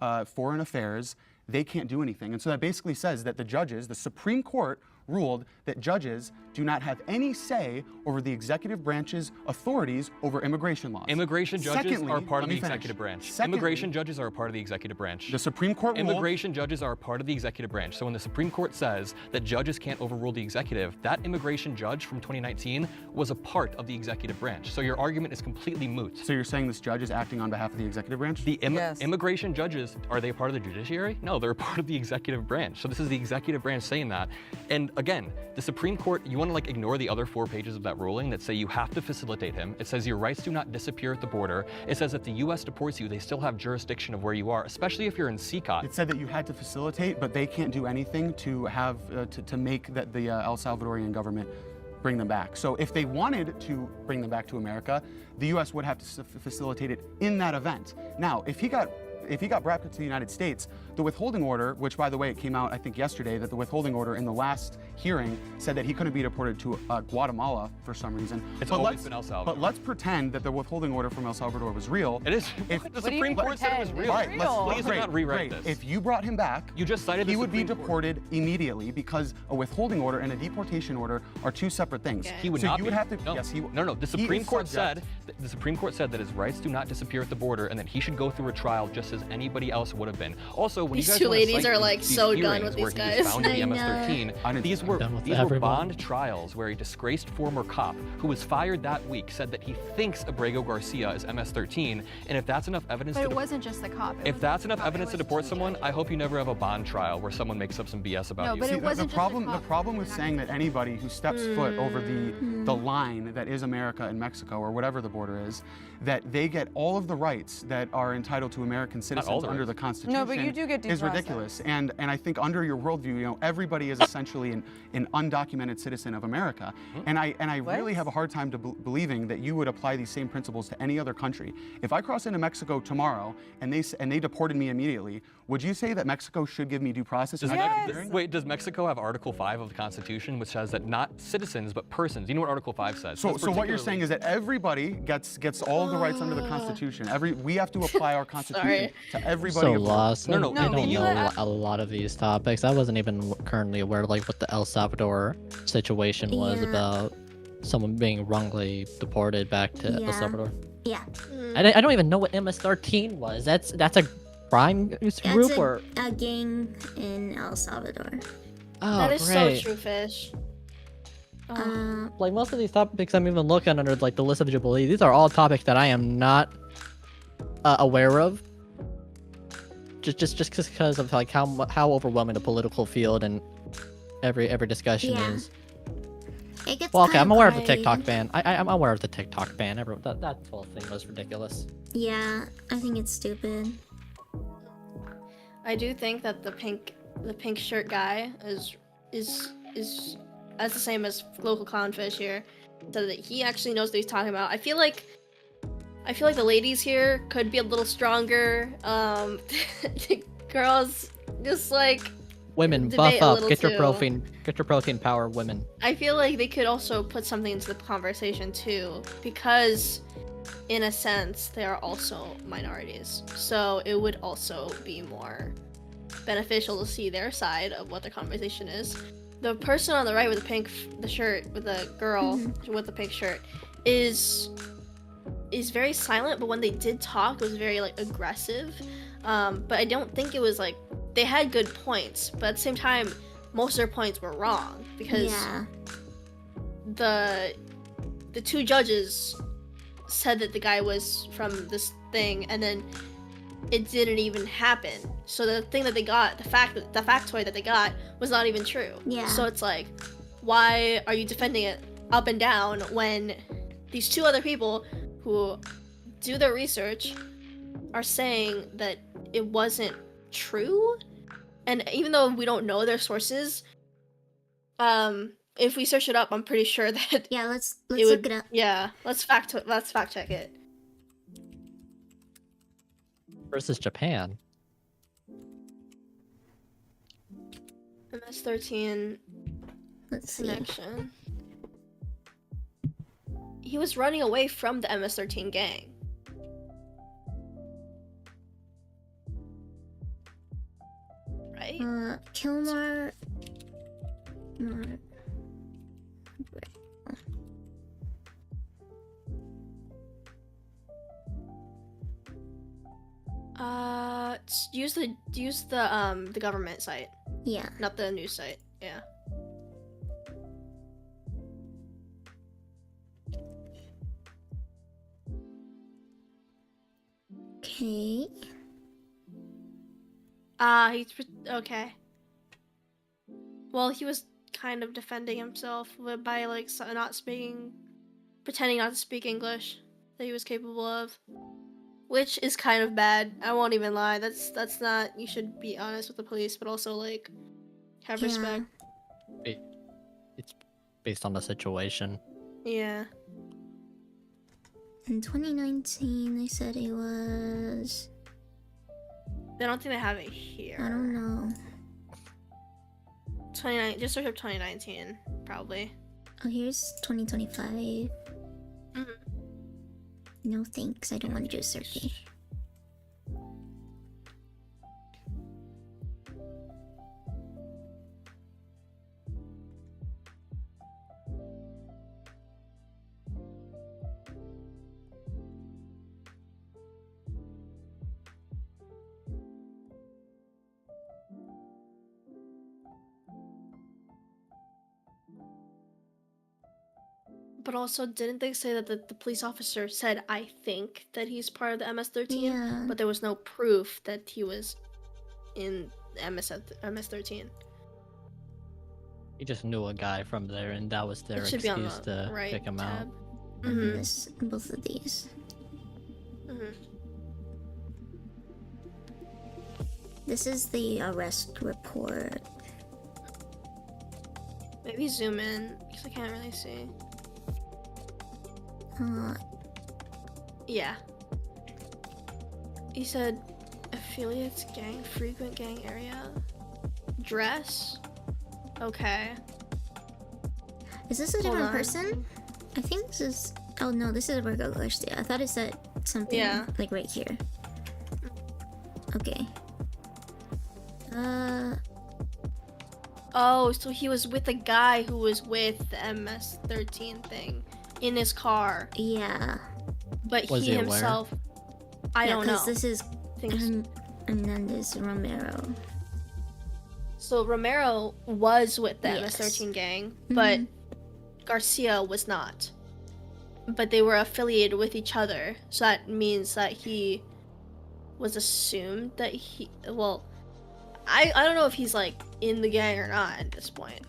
affairs, they can't do anything. And so that basically says that the judges, the Supreme Court, ruled that judges do not have any say over the executive branch's authorities over immigration laws. Immigration judges Secondly, are part let of the me finish. executive branch. Secondly, Immigration judges are a part of the executive branch. the Supreme Court ruled. Immigration judges are a part of the executive branch. So when the Supreme Court says that judges can't overrule the executive, that immigration judge from 2019 was a part of the executive branch. So your argument is completely moot. So you're saying this judge is acting on behalf of the executive branch? The Yes. immigration judges, are they part of the judiciary? No, they're a part of the executive branch. So this is the executive branch saying that. And again, the Supreme Court, you want to like ignore the other 4 pages of that ruling that say you have to facilitate him. It says your rights do not disappear at the border. It says if the U.S. deports you, they still have jurisdiction of where you are, especially if you're in CCOT. It said that you had to facilitate, but they can't do anything to have to make that the El Salvadorian government bring them back. So if they wanted to bring them back to America, the U.S. would have to facilitate it in that event. Now, if he got brought to the United States, the withholding order, which by the way, it came out I think yesterday that the withholding order in the last hearing said that he couldn't be deported to Guatemala for some reason. It's But always been El Salvador. But let's pretend that the withholding order from El Salvador was real. It is. If- The What do you Supreme mean Court said it was pretend? real. It's Right, real. Please do not rewrite great. this. If you brought him back, You just cited the he would be Supreme Court. deported immediately because a withholding order and a deportation order are 2 separate things. Okay. He would so not you be. would have to. No, Yes, he. no. The he Supreme is Court subject- said. The Supreme Court said that his rights do not disappear at the border, and that he should go through a trial just as anybody else would have been. Also, when These you guys two wanna ladies cite are, these- like, these so done hearings with where these he was guys. found to be I know. MS-13, I didn't these say were Done with these were everyone. bond trials where a disgraced former cop who was fired that week said that he thinks Abrego Garcia is MS-13, and if that's enough evidence But to it wasn't just the cop. It if was that's the enough cop. It evidence to was deport two someone, judges. I hope you never have a bond trial where someone makes up some BS about No, you. but See, it wasn't the just problem. the The cop. problem with saying that anybody who steps foot over the line that is America and Mexico or whatever the border is, that they get all of the rights that are entitled to American all citizens the under rights. the Constitution. No, but you do get due is process. ridiculous. And I think under your worldview, you know, everybody is essentially an undocumented citizen of America. And I really What? have a hard time believing that you would apply these same principles to any other country. If I cross into Mexico tomorrow and they deported me immediately, would you say that Mexico should give me due process? and I get a Yes. hearing? Wait, does Mexico have Article 5 of the Constitution, which says that not citizens but persons? You know what Article 5 says? So, That's so what you're particularly- saying is that everybody gets all of the rights under the Constitution. We have to apply our Constitution to everybody. So abroad. lost. No, I no, don't you- know a lot of these topics. I wasn't even currently aware of like what the El Salvador situation was Yeah. about someone being wrongly deported back to El Yeah. Salvador. Yeah. I don't even know what MS-13 was. That's a crime group It's or a gang in El Salvador. oh That is great. so true, Fish. Oh. Like most of these topics I'm even looking under like the list of Jubilee. These are all topics that I am not aware of. Just because of like how overwhelming the political field and every discussion Yeah. is. It gets Well, okay, kind I'm aware of the gray. TikTok ban. I'm aware of the TikTok ban. That whole thing was ridiculous. Yeah, I think it's stupid. I do think that the pink shirt guy is as the same as local clownfish here, so that he actually knows what he's talking about. I feel like the ladies here could be a little stronger. The girls just like Women, debate buff a up. little Get your too. protein power, women. I feel like they could also put something into the conversation too, because in a sense they are also minorities. So it would also be more beneficial to see their side of what the conversation is. The person on the right with the shirt, with the girl with the pink shirt, is very silent, but when they did talk, it was very like aggressive. But I don't think it was like they had good points, but at the same time, most of their points were wrong because Yeah. the 2 judges said that the guy was from this thing, and then it didn't even happen. So the thing that they got, the factoid that they got was not even true. Yeah. So it's like, why are you defending it up and down when these 2 other people who do their research are saying that it wasn't true? And even though we don't know their sources, if we search it up, I'm pretty sure that Yeah, let's it look would. it up. Yeah, let's fact check it. Versus Japan. MS-13 Let's see. connection. He was running away from the MS-13 gang. Right? Kilmar Not- Use the government site, Yeah. not the news site. Yeah. Okay. Okay. Well, he was kind of defending himself by like pretending not to speak English that he was capable of, which is kind of bad. I won't even lie. That's not. You should be honest with the police, but also like have Yeah. respect. It's based on the situation. Yeah. In 2019, they said it was. I don't think they have it here. I don't know. 29. Just search up 2019, probably. Oh, here's 2025. Mhm. No thanks. I don't want to do a survey. But also, didn't they say that the police officer said, I think that he's part of the MS-13? Yeah. But there was no proof that he was in the MS-13. He just knew a guy from there, and that was their It should be on excuse the to right kick him tab. out. Mhm. This, both of these. Mhm. This is the arrest report. Maybe zoom in, because I can't really see. Yeah. He said, affiliates gang, frequent gang area. Dress? Okay. Is this a Hold different on. person? I think this is. Oh no, this is a Virgo Garcia. I thought it said something Yeah. like right here. Okay. Oh, so he was with a guy who was with the MS-13 thing in his car, Yeah. but Was he he aware? himself, I don't know. Because this is Things- Hernandez Romero. So Romero was with the Yes. MS-13 gang, but Mhm. Garcia was not. But they were affiliated with each other, so that means that he was assumed that well, I don't know if he's like in the gang or not at this point.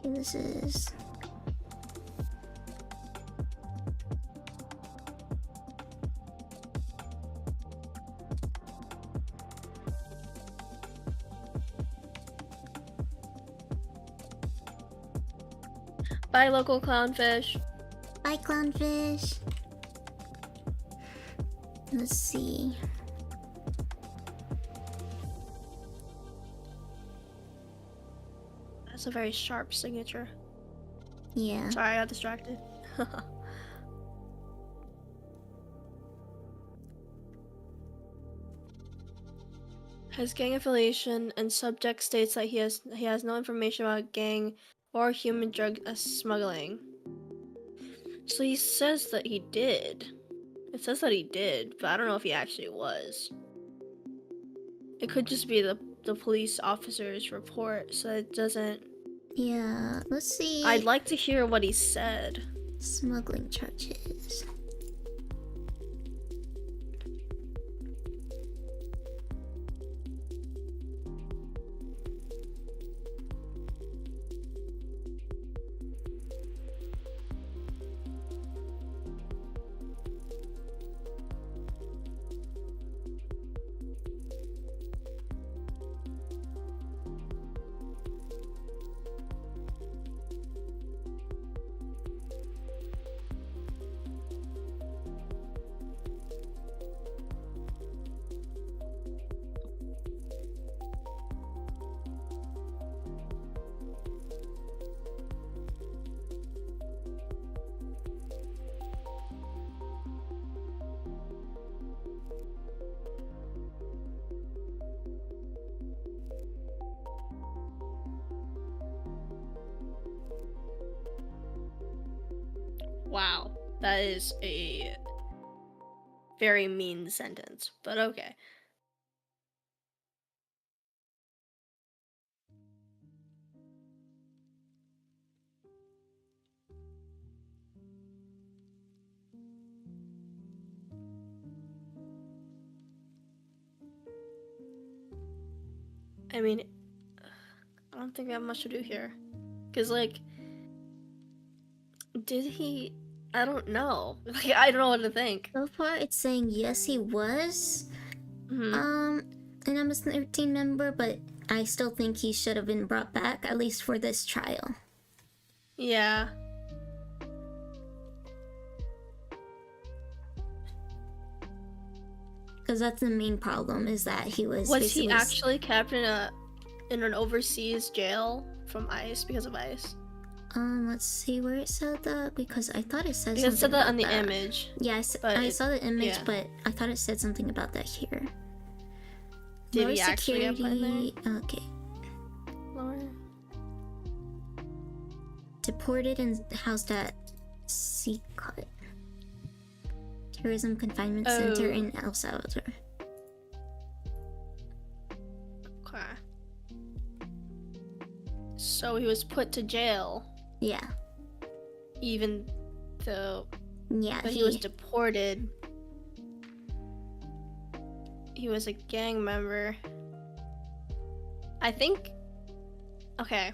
Okay, this is. Bye, local clownfish. Bye, clownfish. Let's see. That's a very sharp signature. Yeah. Sorry, I got distracted. Has gang affiliation, and subject states that he has no information about gang or human drug smuggling. So he says that he did. It says that he did, but I don't know if he actually was. It could just be the police officer's report, so it doesn't. Yeah. Let's see. I'd like to hear what he said. Smuggling charges. Wow, that is a very mean sentence, but okay. I mean, I don't think I have much to do here. Because, like, did he? I don't know. Like, I don't know what to think. So far, it's saying yes, he was an MS-13 member, but I still think he should have been brought back, at least for this trial. Yeah. Because that's the main problem, is that he was Was he basically actually kept in an overseas jail from ICE because of ICE? let's see where it said that, because I thought it said Because it said something that on the about image. Yeah, but I saw the image, yeah. but I thought it said something about that here. Did Lower he actually get put in security, okay. Lower. Deported and housed at CCOT. Tourism Confinement Center Oh. in El Salvador. Okay. So he was put to jail, Yeah. even though Yeah, but he was deported. He was a gang member. I think. Okay.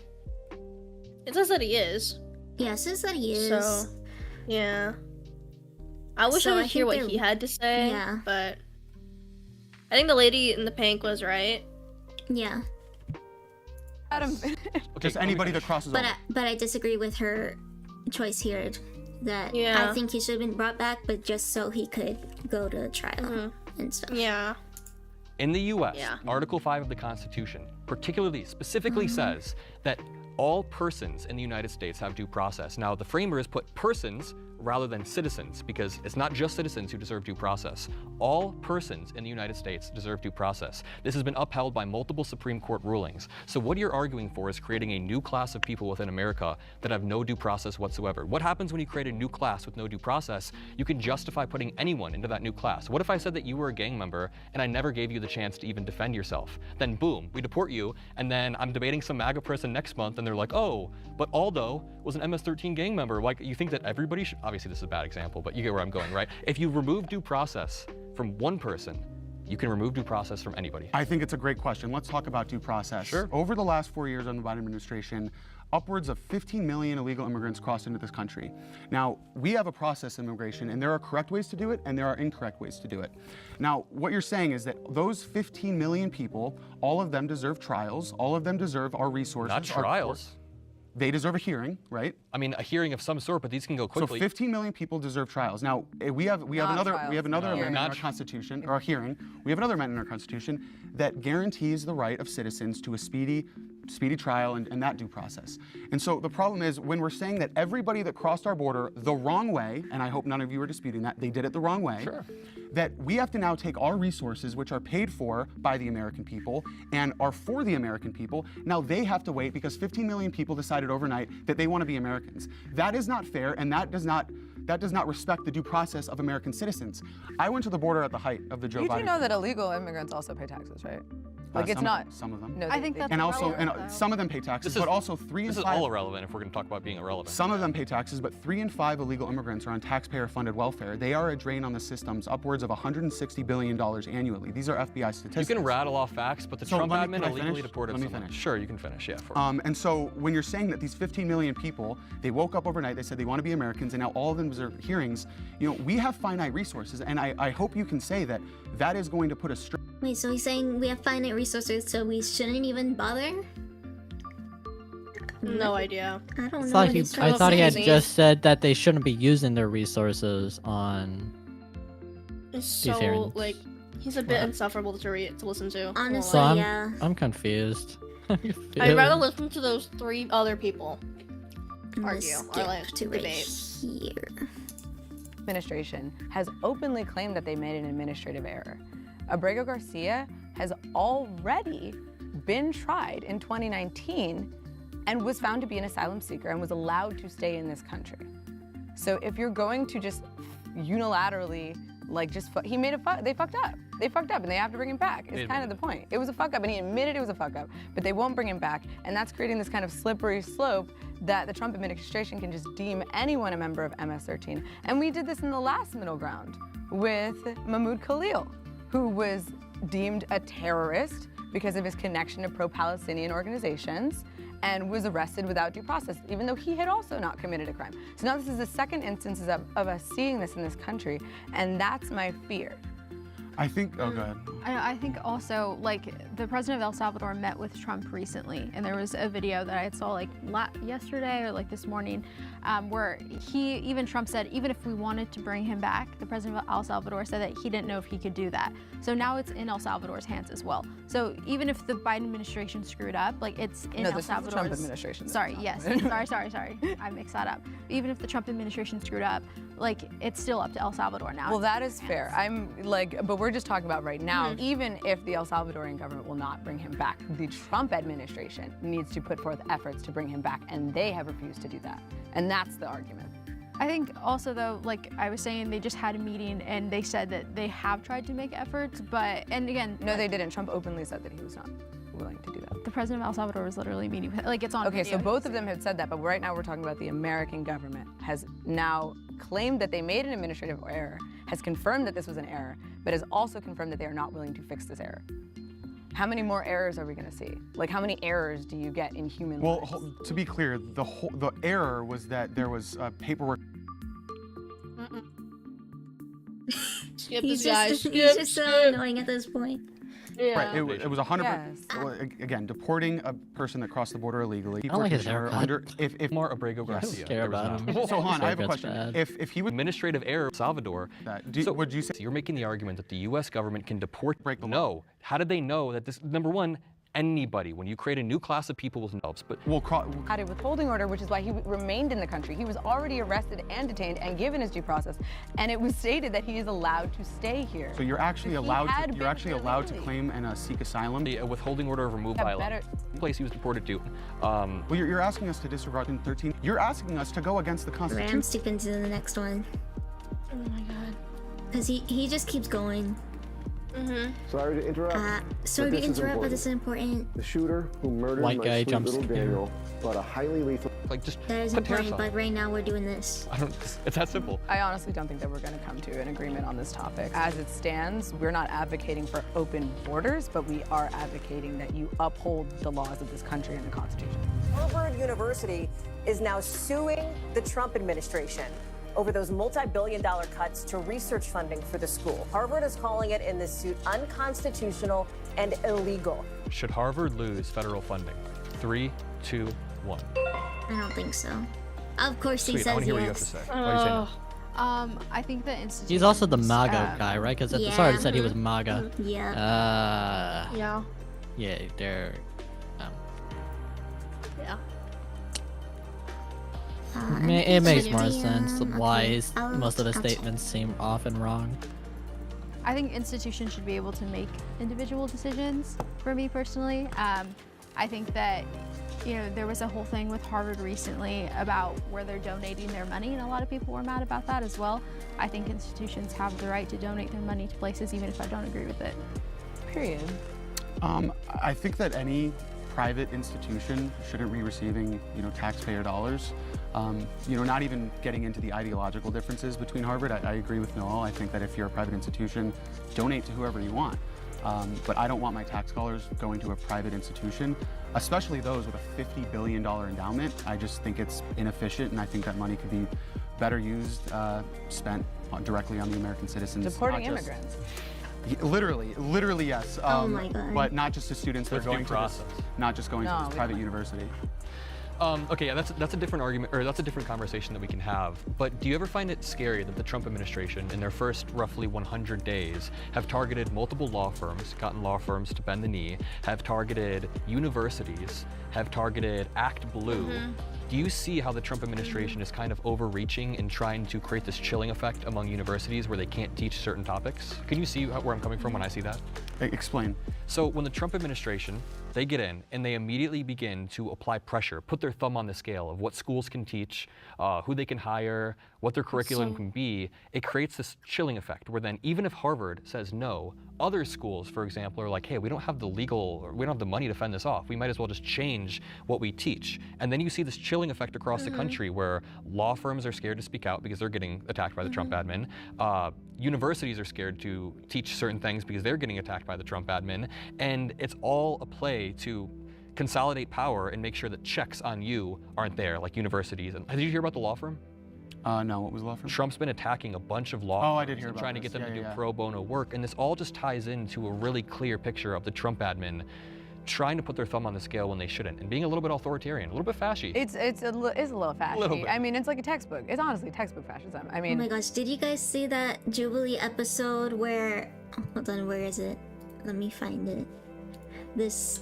It says that he is. Yeah, it says that he is. So, yeah. I wish So I I would hear think what he had to say. Yeah. But I think the lady in the pink was right. Yeah. Adam, Just anybody that crosses over. But I disagree with her choice here. That Yeah. I think he should have been brought back, but just so he could go to trial and stuff. Yeah. In the US, Yeah. Article 5 of the Constitution specifically says that all persons in the United States have due process. Now, the framers put persons rather than citizens because it's not just citizens who deserve due process. All persons in the United States deserve due process. This has been upheld by multiple Supreme Court rulings. So what you're arguing for is creating a new class of people within America that have no due process whatsoever. What happens when you create a new class with no due process? You can justify putting anyone into that new class. What if I said that you were a gang member and I never gave you the chance to even defend yourself? Then boom, we deport you, and then I'm debating some MAGA person next month and they're like, oh, but Aldo was an MS-13 gang member. Like, you think that everybody should, obviously this is a bad example, but you get where I'm going, right? If you remove due process from one person, you can remove due process from anybody. I think it's a great question. Let's talk about due process. Sure. Over the last 4 years under the Biden administration, upwards of 15 million illegal immigrants crossed into this country. Now, we have a process of immigration, and there are correct ways to do it, and there are incorrect ways to do it. Now, what you're saying is that those 15 million people, all of them deserve trials, all of them deserve our resources. Not our trials. They deserve a hearing, right? I mean, a hearing of some sort, but these can go quickly. So 15 million people deserve trials. Now we have another trials, amendment in not our Constitution, or a hearing. We have another amendment in our Constitution that guarantees the right of citizens to a speedy trial and that due process. And so the problem is when we're saying that everybody that crossed our border the wrong way, and I hope none of you are disputing that, they did it the wrong way. Sure. That we have to now take our resources, which are paid for by the American people and are for the American people, now they have to wait because 15 million people decided overnight that they want to be Americans. That is not fair, and that does not respect the due process of American citizens. I went to the border at the height of the Joe you Biden. do know that illegal immigrants also pay taxes, right? Like it's not. Some of them. No, I think that's And also, irrelevant, though. some of them pay taxes, This is- but also 3 and This is 5. all irrelevant if we're going to talk about being irrelevant. Some of them pay taxes, but 3 and 5 illegal immigrants are on taxpayer-funded welfare. They are a drain on the systems, upwards of $160 billion annually. These are FBI You statistics. can rattle off facts, but the So Trump let me- admin can I illegally finish? deported Let me someone. finish. Sure, you can finish. Yeah. And so when you're saying that these 15 million people, they woke up overnight, they said they want to be Americans, and now all of them deserve hearings, we have finite resources, and I hope you can say that that is going to put a strain. Wait, so he's saying we have finite resources, so we shouldn't even bother? No idea. I don't I know. thought what he, he's I trying to thought he had say. just said that they shouldn't be using their resources on. It's so hearings. like he's a bit What? insufferable to listen to. Honestly, So yeah. I'm confused. I'd rather listen to those 3 other people argue Let's or skip like to right debate. here. Administration has openly claimed that they made an administrative error. Abrego Garcia has already been tried in 2019 and was found to be an asylum seeker and was allowed to stay in this country. So if you're going to just unilaterally, like, they fucked up. They fucked up, and they have to bring him back. It's kind of the point. It was a fuck up, and he admitted it was a fuck up, but they won't bring him back, and that's creating this kind of slippery slope that the Trump administration can just deem anyone a member of MS-13. And we did this in the last middle ground with Mahmoud Khalil, who was deemed a terrorist because of his connection to pro-Palestinian organizations and was arrested without due process, even though he had also not committed a crime. So now this is the second instance of us seeing this in this country, and that's my fear. I think, oh, go ahead. I think also, like, the president of El Salvador met with Trump recently, and there was a video that I saw, like, yesterday or, like, this morning, where Trump said, even if we wanted to bring him back, the president of El Salvador said that he didn't know if he could do that. So now it's in El Salvador's hands as well. So even if the Biden administration screwed up, like, it's in El Salvador's... No, this is the Trump administration. Sorry, yes. Sorry. I mixed that up. Even if the Trump administration screwed up, like, it's still up to El Salvador now. Well, that is fair. But we're just talking about right now, even if the El Salvadorian government will not bring him back, the Trump administration needs to put forth efforts to bring him back, and they have refused to do that. And that's the argument. I think also, though, like I was saying, they just had a meeting and they said that they have tried to make efforts, and again... No, they didn't. Trump openly said that he was not willing to do that. The president of El Salvador was literally meeting with, like, it's on Okay, video. so both of them had said that, but right now we're talking about the American government has now claimed that they made an administrative error, has confirmed that this was an error, but has also confirmed that they are not willing to fix this error. How many more errors are we going to see? Like, how many errors do you get in human lives? Well, to be clear, the error was that there was paperwork. Skip He's this guy. just, he's just so annoying at this point. Yeah. Right, it was 100%. Yes. Well, again, deporting a person that crossed the border illegally. I don't like his deportation haircut. if More Abrego Garcia. don't care There was about none. him. So Han, I have a Haircut's question. bad. If he would Administrative error, Salvador. would you say So you're making the argument that the U.S. government can deport? Break the law. No. How did they know that this? Number one, anybody. When you create a new class of people with knobs, but Had a withholding order, which is why he remained in the country. He was already arrested and detained and given his due process, and it was stated that he is allowed to stay here. So you're actually He allowed had to been to illegally. claim and seek asylum. a withholding order of removal Yeah, by law. better- Place he was deported to. Well, you're asking us to disregard in 13. You're asking us to go against the Constitution. Ram skip into the next one. Oh my god. Because he just keeps going. Sorry to interrupt. Sorry to this is interrupt, but important. this is important. The shooter who murdered White my guy sweet jumps little in. Daniel brought a highly lethal. Like just That is put tariffs important, on but right now we're doing this. it. I don't. It's that simple. I honestly don't think that we're going to come to an agreement on this topic. As it stands, we're not advocating for open borders, but we are advocating that you uphold the laws of this country and the Constitution. Harvard University is now suing the Trump administration over those multi-billion-dollar cuts to research funding for the school. Harvard is calling it in this suit unconstitutional and illegal. Should Harvard lose federal funding? 3, 2, 1. I don't think so. Of course he Sweet. I want says to hear what you have to yes. say. Why do you say no? I think the institutions... He's also the MAGA guy, right? Because at the start it said he was MAGA. Yeah. Yeah. Yeah, they're... Yeah. It makes more sense okay. why I'll most of the touch- statements seem often wrong. I think institutions should be able to make individual decisions, for me personally. I think that, there was a whole thing with Harvard recently about where they're donating their money, and a lot of people were mad about that as well. I think institutions have the right to donate their money to places, even if I don't agree with it. Period. I think that any private institution shouldn't be receiving, taxpayer dollars. Not even getting into the ideological differences between Harvard. I agree with Noel. I think that if you're a private institution, donate to whoever you want. But I don't want my tax dollars going to a private institution, especially those with a $50 billion endowment. I just think it's inefficient, and I think that money could be better used, spent directly on the American citizens. Deporting not just- immigrants. Literally, yes. Oh my God. But not just to students that are That's due going to this, process. not just going No, to we this don't private like- university. Okay, yeah, that's a different argument, or that's a different conversation that we can have. But do you ever find it scary that the Trump administration, in their first roughly 100 days, have targeted multiple law firms, gotten law firms to bend the knee, have targeted universities, have targeted Act Blue? Do you see how the Trump administration is kind of overreaching and trying to create this chilling effect among universities where they can't teach certain topics? Can you see where I'm coming from when I see that? Explain. So when the Trump administration They get in and they immediately begin to apply pressure, put their thumb on the scale of what schools can teach, who they can hire, what their curriculum can be. It creates this chilling effect where then even if Harvard says no, other schools, for example, are like, hey, we don't have the money to fend this off. We might as well just change what we teach. And then you see this chilling effect across the country where law firms are scared to speak out because they're getting attacked by the Trump admin. Universities are scared to teach certain things because they're getting attacked by the Trump admin. And it's all a play to consolidate power and make sure that checks on you aren't there, like universities. And did you hear about the law firm? No, what was the law firm? Trump's been attacking a bunch of law firms I did hear about trying to this. get them to do Yeah. pro bono work. And this all just ties into a really clear picture of the Trump admin trying to put their thumb on the scale when they shouldn't, and being a little bit authoritarian, a little bit fashy. It's a little fashy. Little bit. I mean, it's like a textbook. It's honestly textbook fascism. I Oh mean, my gosh, did you guys see that Jubilee episode where... Oh, hold on, where is it? Let me find it. This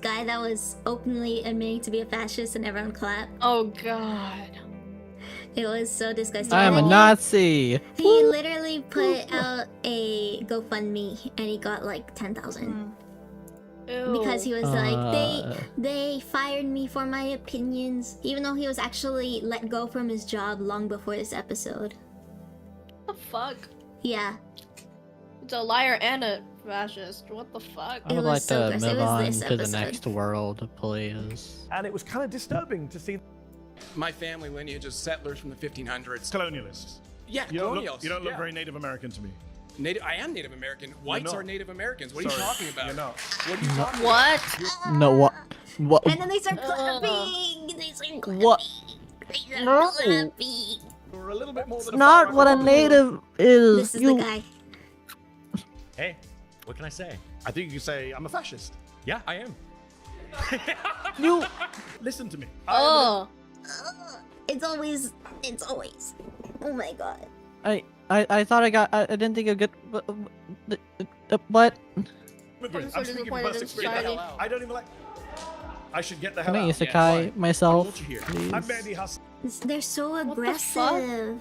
guy that was openly admitting to be a fascist and everyone clapped. Oh god. It was so disgusting. I am a And Nazi. He literally put out a GoFundMe and he got like 10,000. Because he was like, they fired me for my opinions, even though he was actually let go from his job long before this episode. What the fuck? Yeah. It's a liar and a fascist. What the fuck? I would like to move on to the next world, please. And it was kind of disturbing to see. My family lineage is settlers from the 1500s. Colonialists. Yeah, You colonials. don't look yeah. very Native American to me. I am Native American. Whites not. are Native Americans. What are Sorry, you talking about? you're not. What are you talking What? No, what? And then they start clapping! They start clapping! What? They start No. clapping! We're a little bit more than Not what a native is. This is you... the guy. Hey, what can I say? I think you can say I'm a fascist. Yeah, I am. You listen to me. Oh. It's always. Oh my god. I thought I got. I didn't think I good. What? Immigrant. so I'm speaking from disappointed past in experience. society. I don't even like. I should get the hell Can I out. isekai myself, Here. please? I'm Mandy Hustle. They're so What the fuck? aggressive.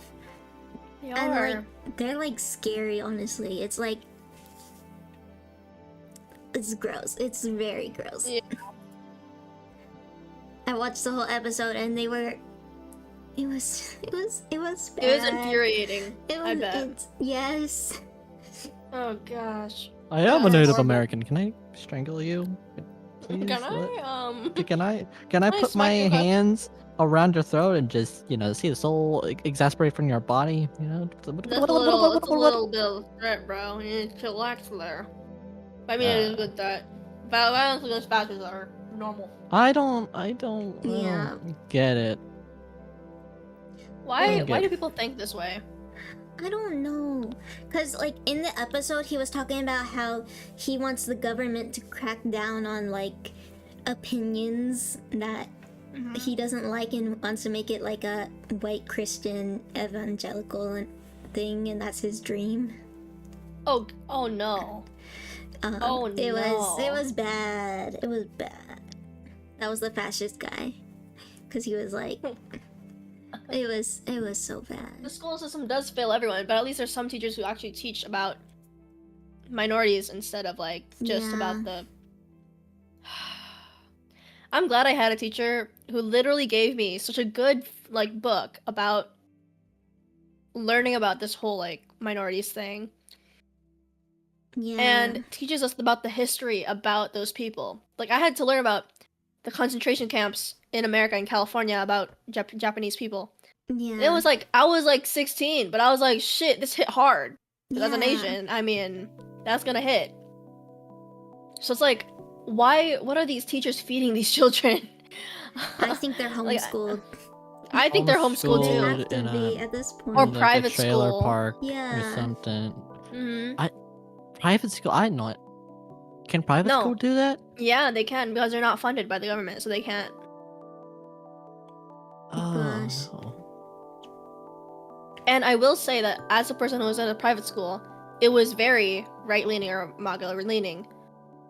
They And are. like, they're like scary, honestly. It's like. It's gross. It's very gross. Yeah. I watched the whole episode and they were. It was bad. It was infuriating. I bet. Yes. Oh gosh. I am a That's Native horrible. American. Can I strangle you? Please? Can I? Can I Can I put smack my your head? hands around your throat and just, see the soul exasperate from your body? You know? That's a little bit of threat, bro. You need to relax there. I mean, it is good that violence against fascists are normal. I don't Yeah. get it. Why get do it. people think this way? I don't know. Because, like, in the episode, he was talking about how he wants the government to crack down on, like, opinions that he doesn't like and wants to make it like a white Christian evangelical thing, and that's his dream. Oh no. It was bad. It was bad. That was the fascist guy. Because he was like... It was so bad. The school system does fail everyone, but at least there's some teachers who actually teach about minorities instead of like just Yeah. about the. I'm glad I had a teacher who literally gave me such a good like book about learning about this whole like minorities thing Yeah. and teaches us about the history about those people. Like I had to learn about the concentration camps in America and California about Japanese people. Yeah. It was like I was like 16, but I was like, shit, this hit hard. 'Cause as an Yeah. Asian, I mean, that's gonna hit. So it's like, why? What are these teachers feeding these children? I think they're Like, homeschooled. I think they're homeschooled They too. have to in a- be at this point. Or Like a private trailer school. park Yeah. or something. hmm Private school? I know it. Can private No. school do that? Yeah, they can because they're not funded by the government, so they can't. Oh, gosh. no. And I will say that as a person who was in a private school, it was very right-leaning or MAGA-leaning.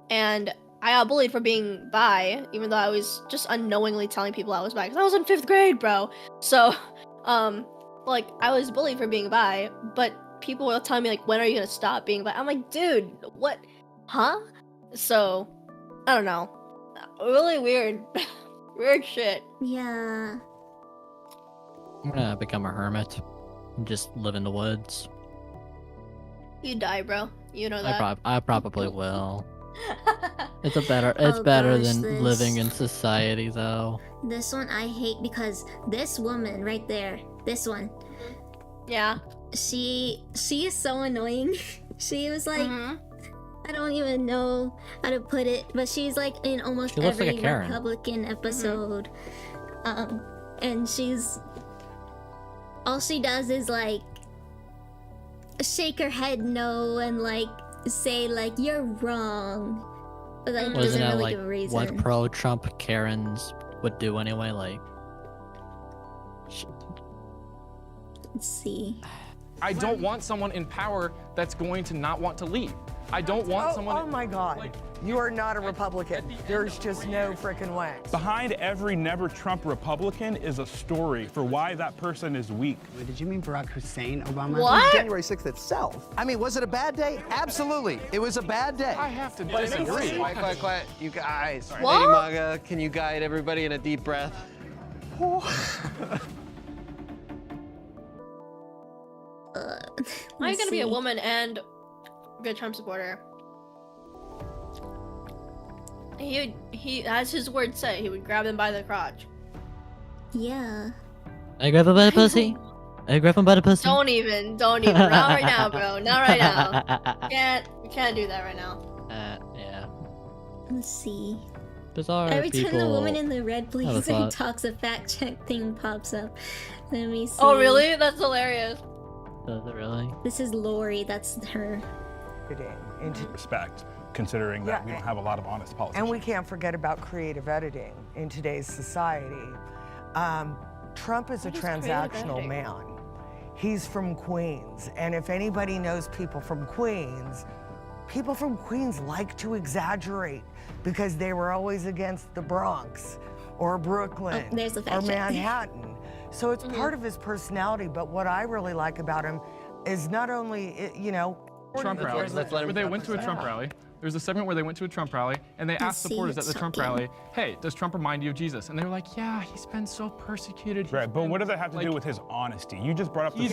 And I got bullied for being bi, even though I was just unknowingly telling people I was bi, because I was in 5th grade, bro. So, like, I was bullied for being bi, but people were telling me, like, when are you gonna stop being bi? I'm like, dude, what? Huh? So, I don't know. Really weird. Weird shit. Yeah. I'm gonna become a hermit and just live in the woods. You die, bro. You know that. I probably will. It's better than living in society, though. This one I hate because this woman right there, this one, Yeah. she is so annoying. She was like, I don't even know how to put it, but she's like in almost She looks like every a Karen. Republican episode. And all she does is like shake her head no and like say like you're wrong. But like Wasn't doesn't that really like give a reason. what pro-Trump Karens would do anyway? Like, Let's see. I don't want someone in power that's going to not want to leave. I don't want someone. Oh my God. You are not a Republican. There's just no freaking way. Behind every Never Trump Republican is a story for why that person is weak. Did you mean Barack Hussein Obama? What? January 6th itself. I mean, was it a bad day? Absolutely. It was a bad day. I have to disagree. Quiet. You guys. What? Lady Maga, can you guide everybody in a deep breath? How are you gonna be a woman and be a Trump supporter? He, as his words say, he would grab them by the crotch. Yeah. I grab him by the pussy. I grab him by the pussy. Don't even. Not right now, bro. Not right now. We can't do that right now. Yeah. Let's see. Bizarre Every time the people woman in the red have a blazer thought. talks, a fact check thing pops up. Let me see. Oh, really? That's hilarious. Does it really? This is Lori. That's her. Respect, considering that we don't have a lot of honest politics. And we can't forget about creative editing in today's society. Trump is a transactional man. He's from Queens, and if anybody knows people from Queens like to exaggerate because they were always against the Bronx or Brooklyn there's the or fact check. Manhattan. So it's part of his personality, but what I really like about him is not only, Trump rally. Let's let him Where they went to a Trump rally. There's a segment where they went to a Trump rally and they asked see supporters at what's the Trump talking. rally, "Hey, does Trump remind you of Jesus?" And they were like, "Yeah, he's been so persecuted." He's Right, but been, what does that have to like, do with his honesty? You just brought up the,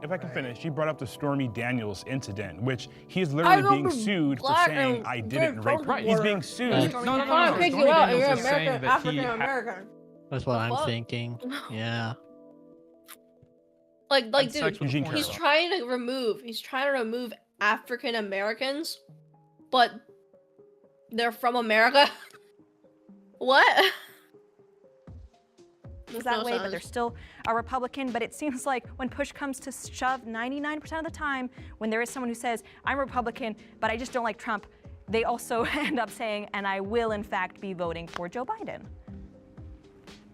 if I can finish, you brought up the Stormy Daniels incident, which he is literally being sued for saying, I didn't rape her. He's being sued. No. I'm trying to pick you out, and you're American, African American. That's what I'm fuck? thinking. Yeah. Like, Had dude, sex with a he's porno. trying to remove African Americans, but they're from America. What? That way, but they're still a Republican. But it seems like when push comes to shove, 99% of the time, when there is someone who says, I'm Republican, but I just don't like Trump, they also end up saying, and I will, in fact, be voting for Joe Biden.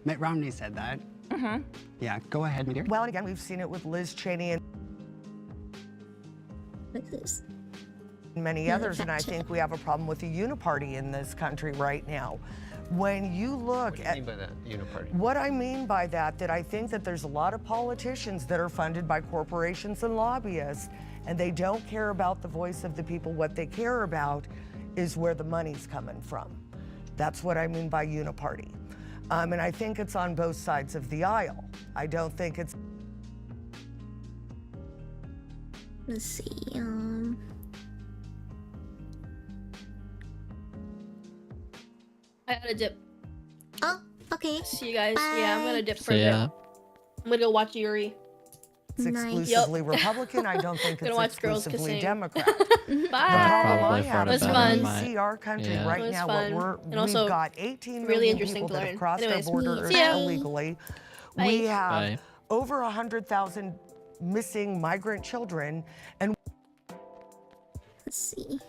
Mitt Romney said that. Mm-hmm. Yeah, go ahead, my dear. well, and again, we've seen it with Liz Cheney and Look at this. many others, and I think we have a problem with the uniparty in this country right now. When you look What do you at mean by that, uniparty? what I mean by that I think that there's a lot of politicians that are funded by corporations and lobbyists, and they don't care about the voice of the people. What they care about is where the money's coming from. That's what I mean by uniparty. And I think it's on both sides of the aisle. I don't think it's Let's see. I gotta dip. Oh, okay. See you guys. Yeah, I'm gonna dip for So a bit. yeah. I'm gonna go watch Yuri. exclusively Republican. I don't think Gonna it's watch girls exclusively kissing. Democrat. Bye. Probably for It the was better, fun. might- See our country Yeah. right It was now. fun. And also We've got 18 really million interesting people to that learn. have crossed Anyways, our border see ya. illegally. Bye. We have Bye. over 100,000 missing migrant children, and Let's see.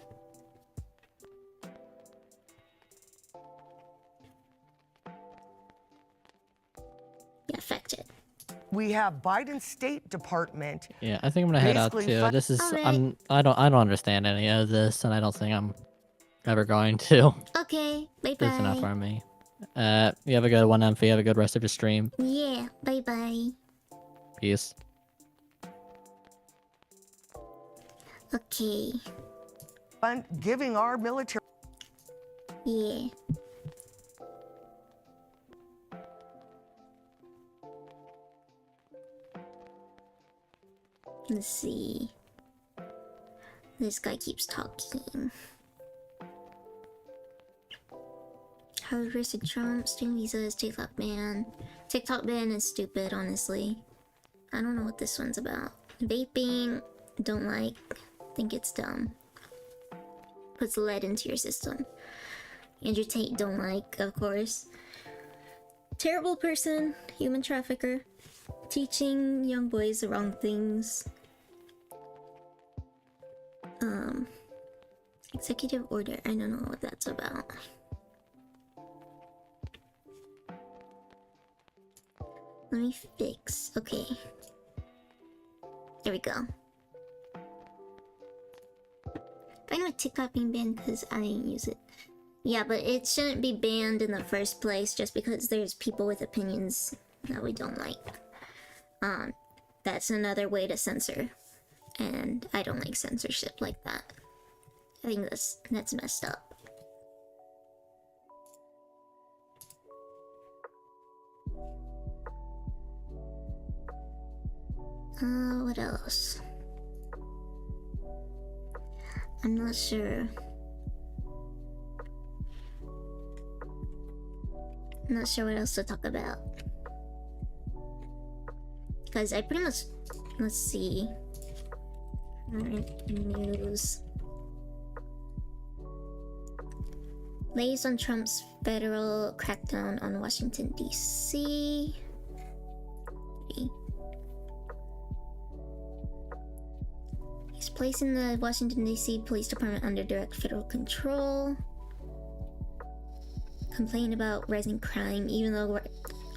Yeah, fact check. we have Biden's State Department. Yeah, I think I'm gonna head out Basically, too. This is Alright. I don't understand any of this, and I don't think I'm ever going to. Okay, bye It's enough bye. for me. You have a good one, Emphy. Have a good rest of your stream. Yeah, bye bye. Peace. Okay. Giving our military. Yeah. Let's see. This guy keeps talking. How versus Trump, student visas, TikTok ban. TikTok ban is stupid, honestly. I don't know what this one's about. Vaping, don't like. Think it's dumb. Puts lead into your system. Andrew Tate, don't like, of course. Terrible person, human trafficker. Teaching young boys the wrong things. Executive order, I don't know what that's about. Let me fix, okay. There we go. Fine with TikTok being banned because I didn't use it. Yeah, but it shouldn't be banned in the first place just because there's people with opinions that we don't like. That's another way to censor. And I don't like censorship like that. I think that's messed up. What else? I'm not sure. I'm not sure what else to talk about. Because I pretty much... Let's see. Current news. Lays on Trump's federal crackdown on Washington, D.C. He's placing the Washington, D.C. Police Department under direct federal control. Complain about rising crime, even though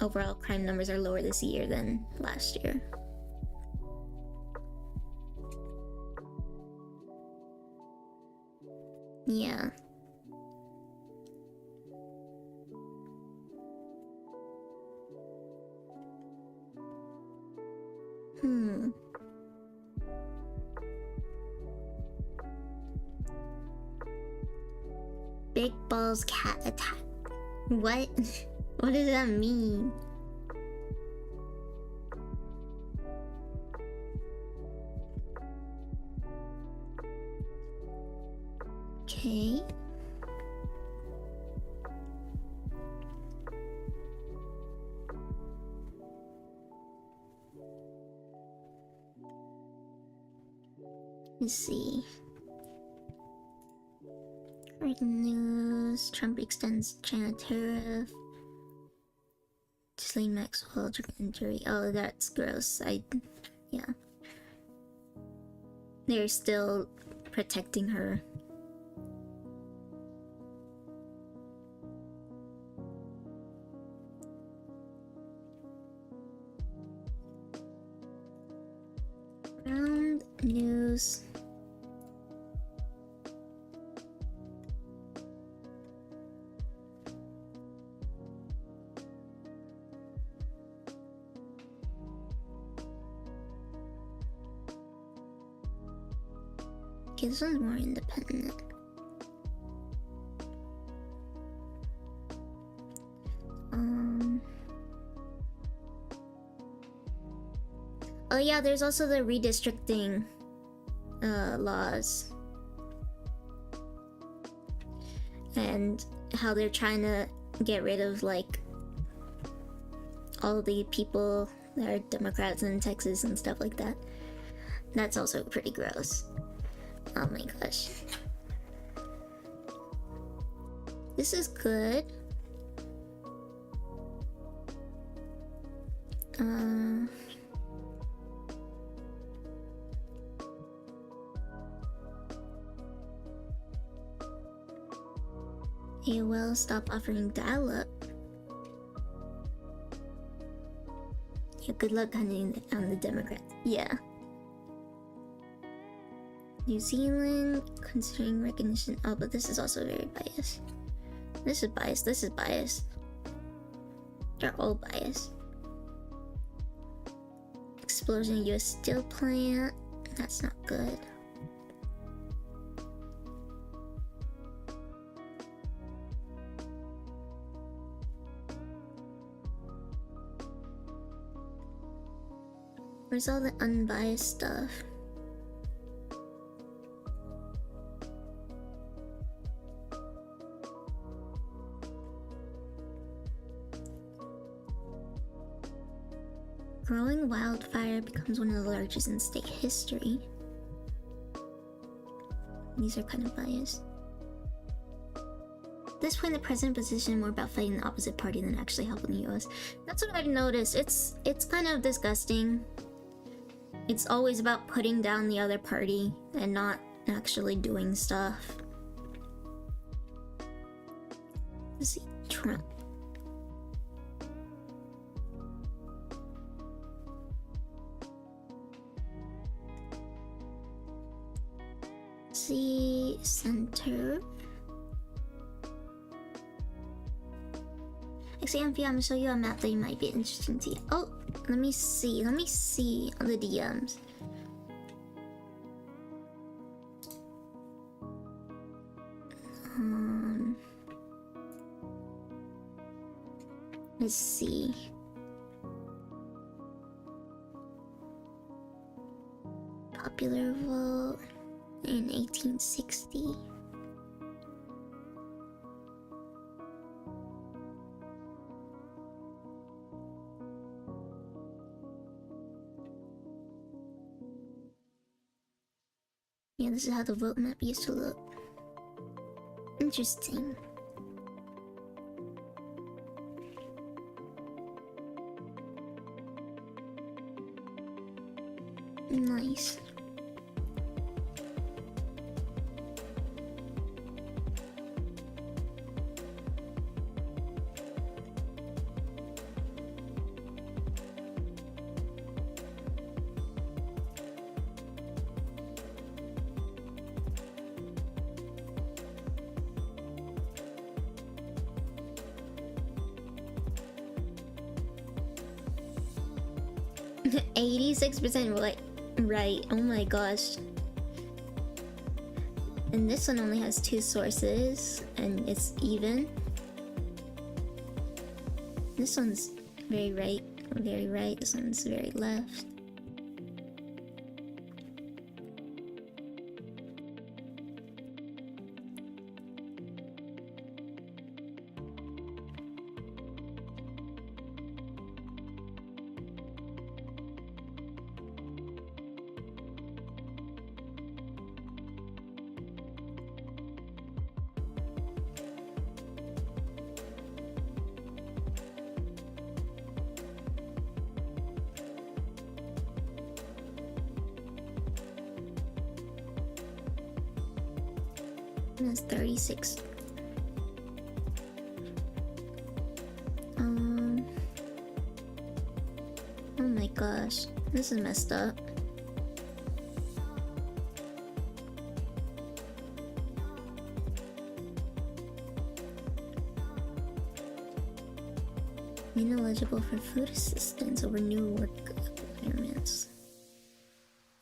overall crime numbers are lower this year than last year. Yeah. Big balls cat attack. What? What does that mean? Okay. Let's see. Current news. Trump extends China tariff. Ghislaine Maxwell injury. Oh, that's gross. Yeah. They're still protecting her. Ground news. Okay, this one's more independent. Oh yeah, there's also the redistricting laws. And how they're trying to get rid of like all the people that are Democrats in Texas and stuff like that. That's also pretty gross. Oh my gosh. This is good. AOL stop offering dial-up. Yeah, good luck hunting on the Democrats. Yeah. New Zealand considering recognition. Oh, but this is also very biased. This is biased. This is biased. They're all biased. Explosion in U.S. steel plant. That's not good. Where's all the unbiased stuff? Growing wildfire becomes one of the largest in state history. These are kind of biased. At this point, the president position more about fighting the opposite party than actually helping the US. That's what I've noticed. It's kind of disgusting. It's always about putting down the other party and not actually doing stuff. Let's see, Trump. See, center. Actually, I'm gonna show you a map that might be interesting to you. Oh, let me see on the DMs. Let's see. Popular vote in 1860. Yeah, this is how the vote map used to look. Interesting. Nice. The 86% right. Oh my gosh. And this one only has 2 sources and it's even. This one's very right, very right. This one's very left. That's 36. Oh my gosh, this is messed up. Ineligible for food assistance over new work requirements.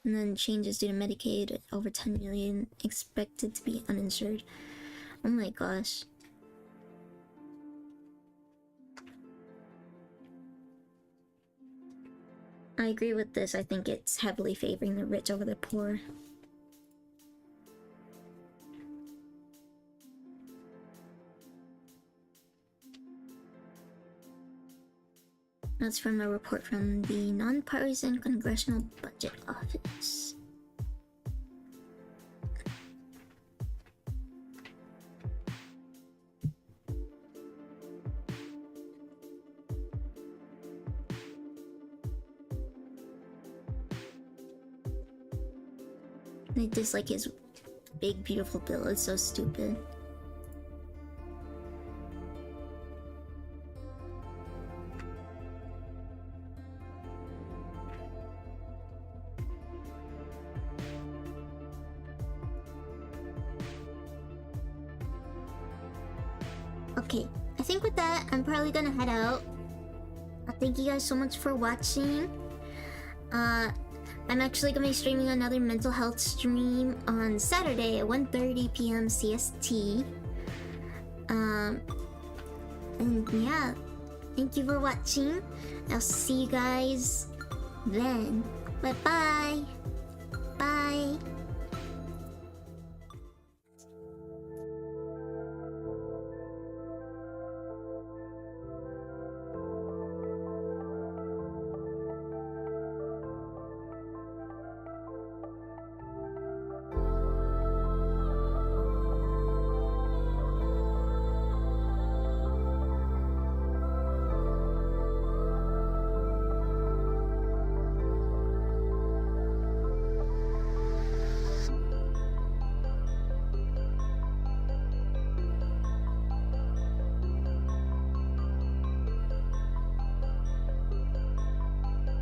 And then changes due to Medicaid, over 10 million expected to be uninsured. Oh my gosh. I agree with this. I think it's heavily favoring the rich over the poor. That's from a report from the Nonpartisan Congressional Budget Office. I dislike his big beautiful bill, it's so stupid. Okay, I think with that, I'm probably gonna head out. Thank you guys so much for watching. I'm actually gonna be streaming another mental health stream on Saturday at 1:30 p.m. CST. And yeah, thank you for watching. I'll see you guys then. But bye. Bye.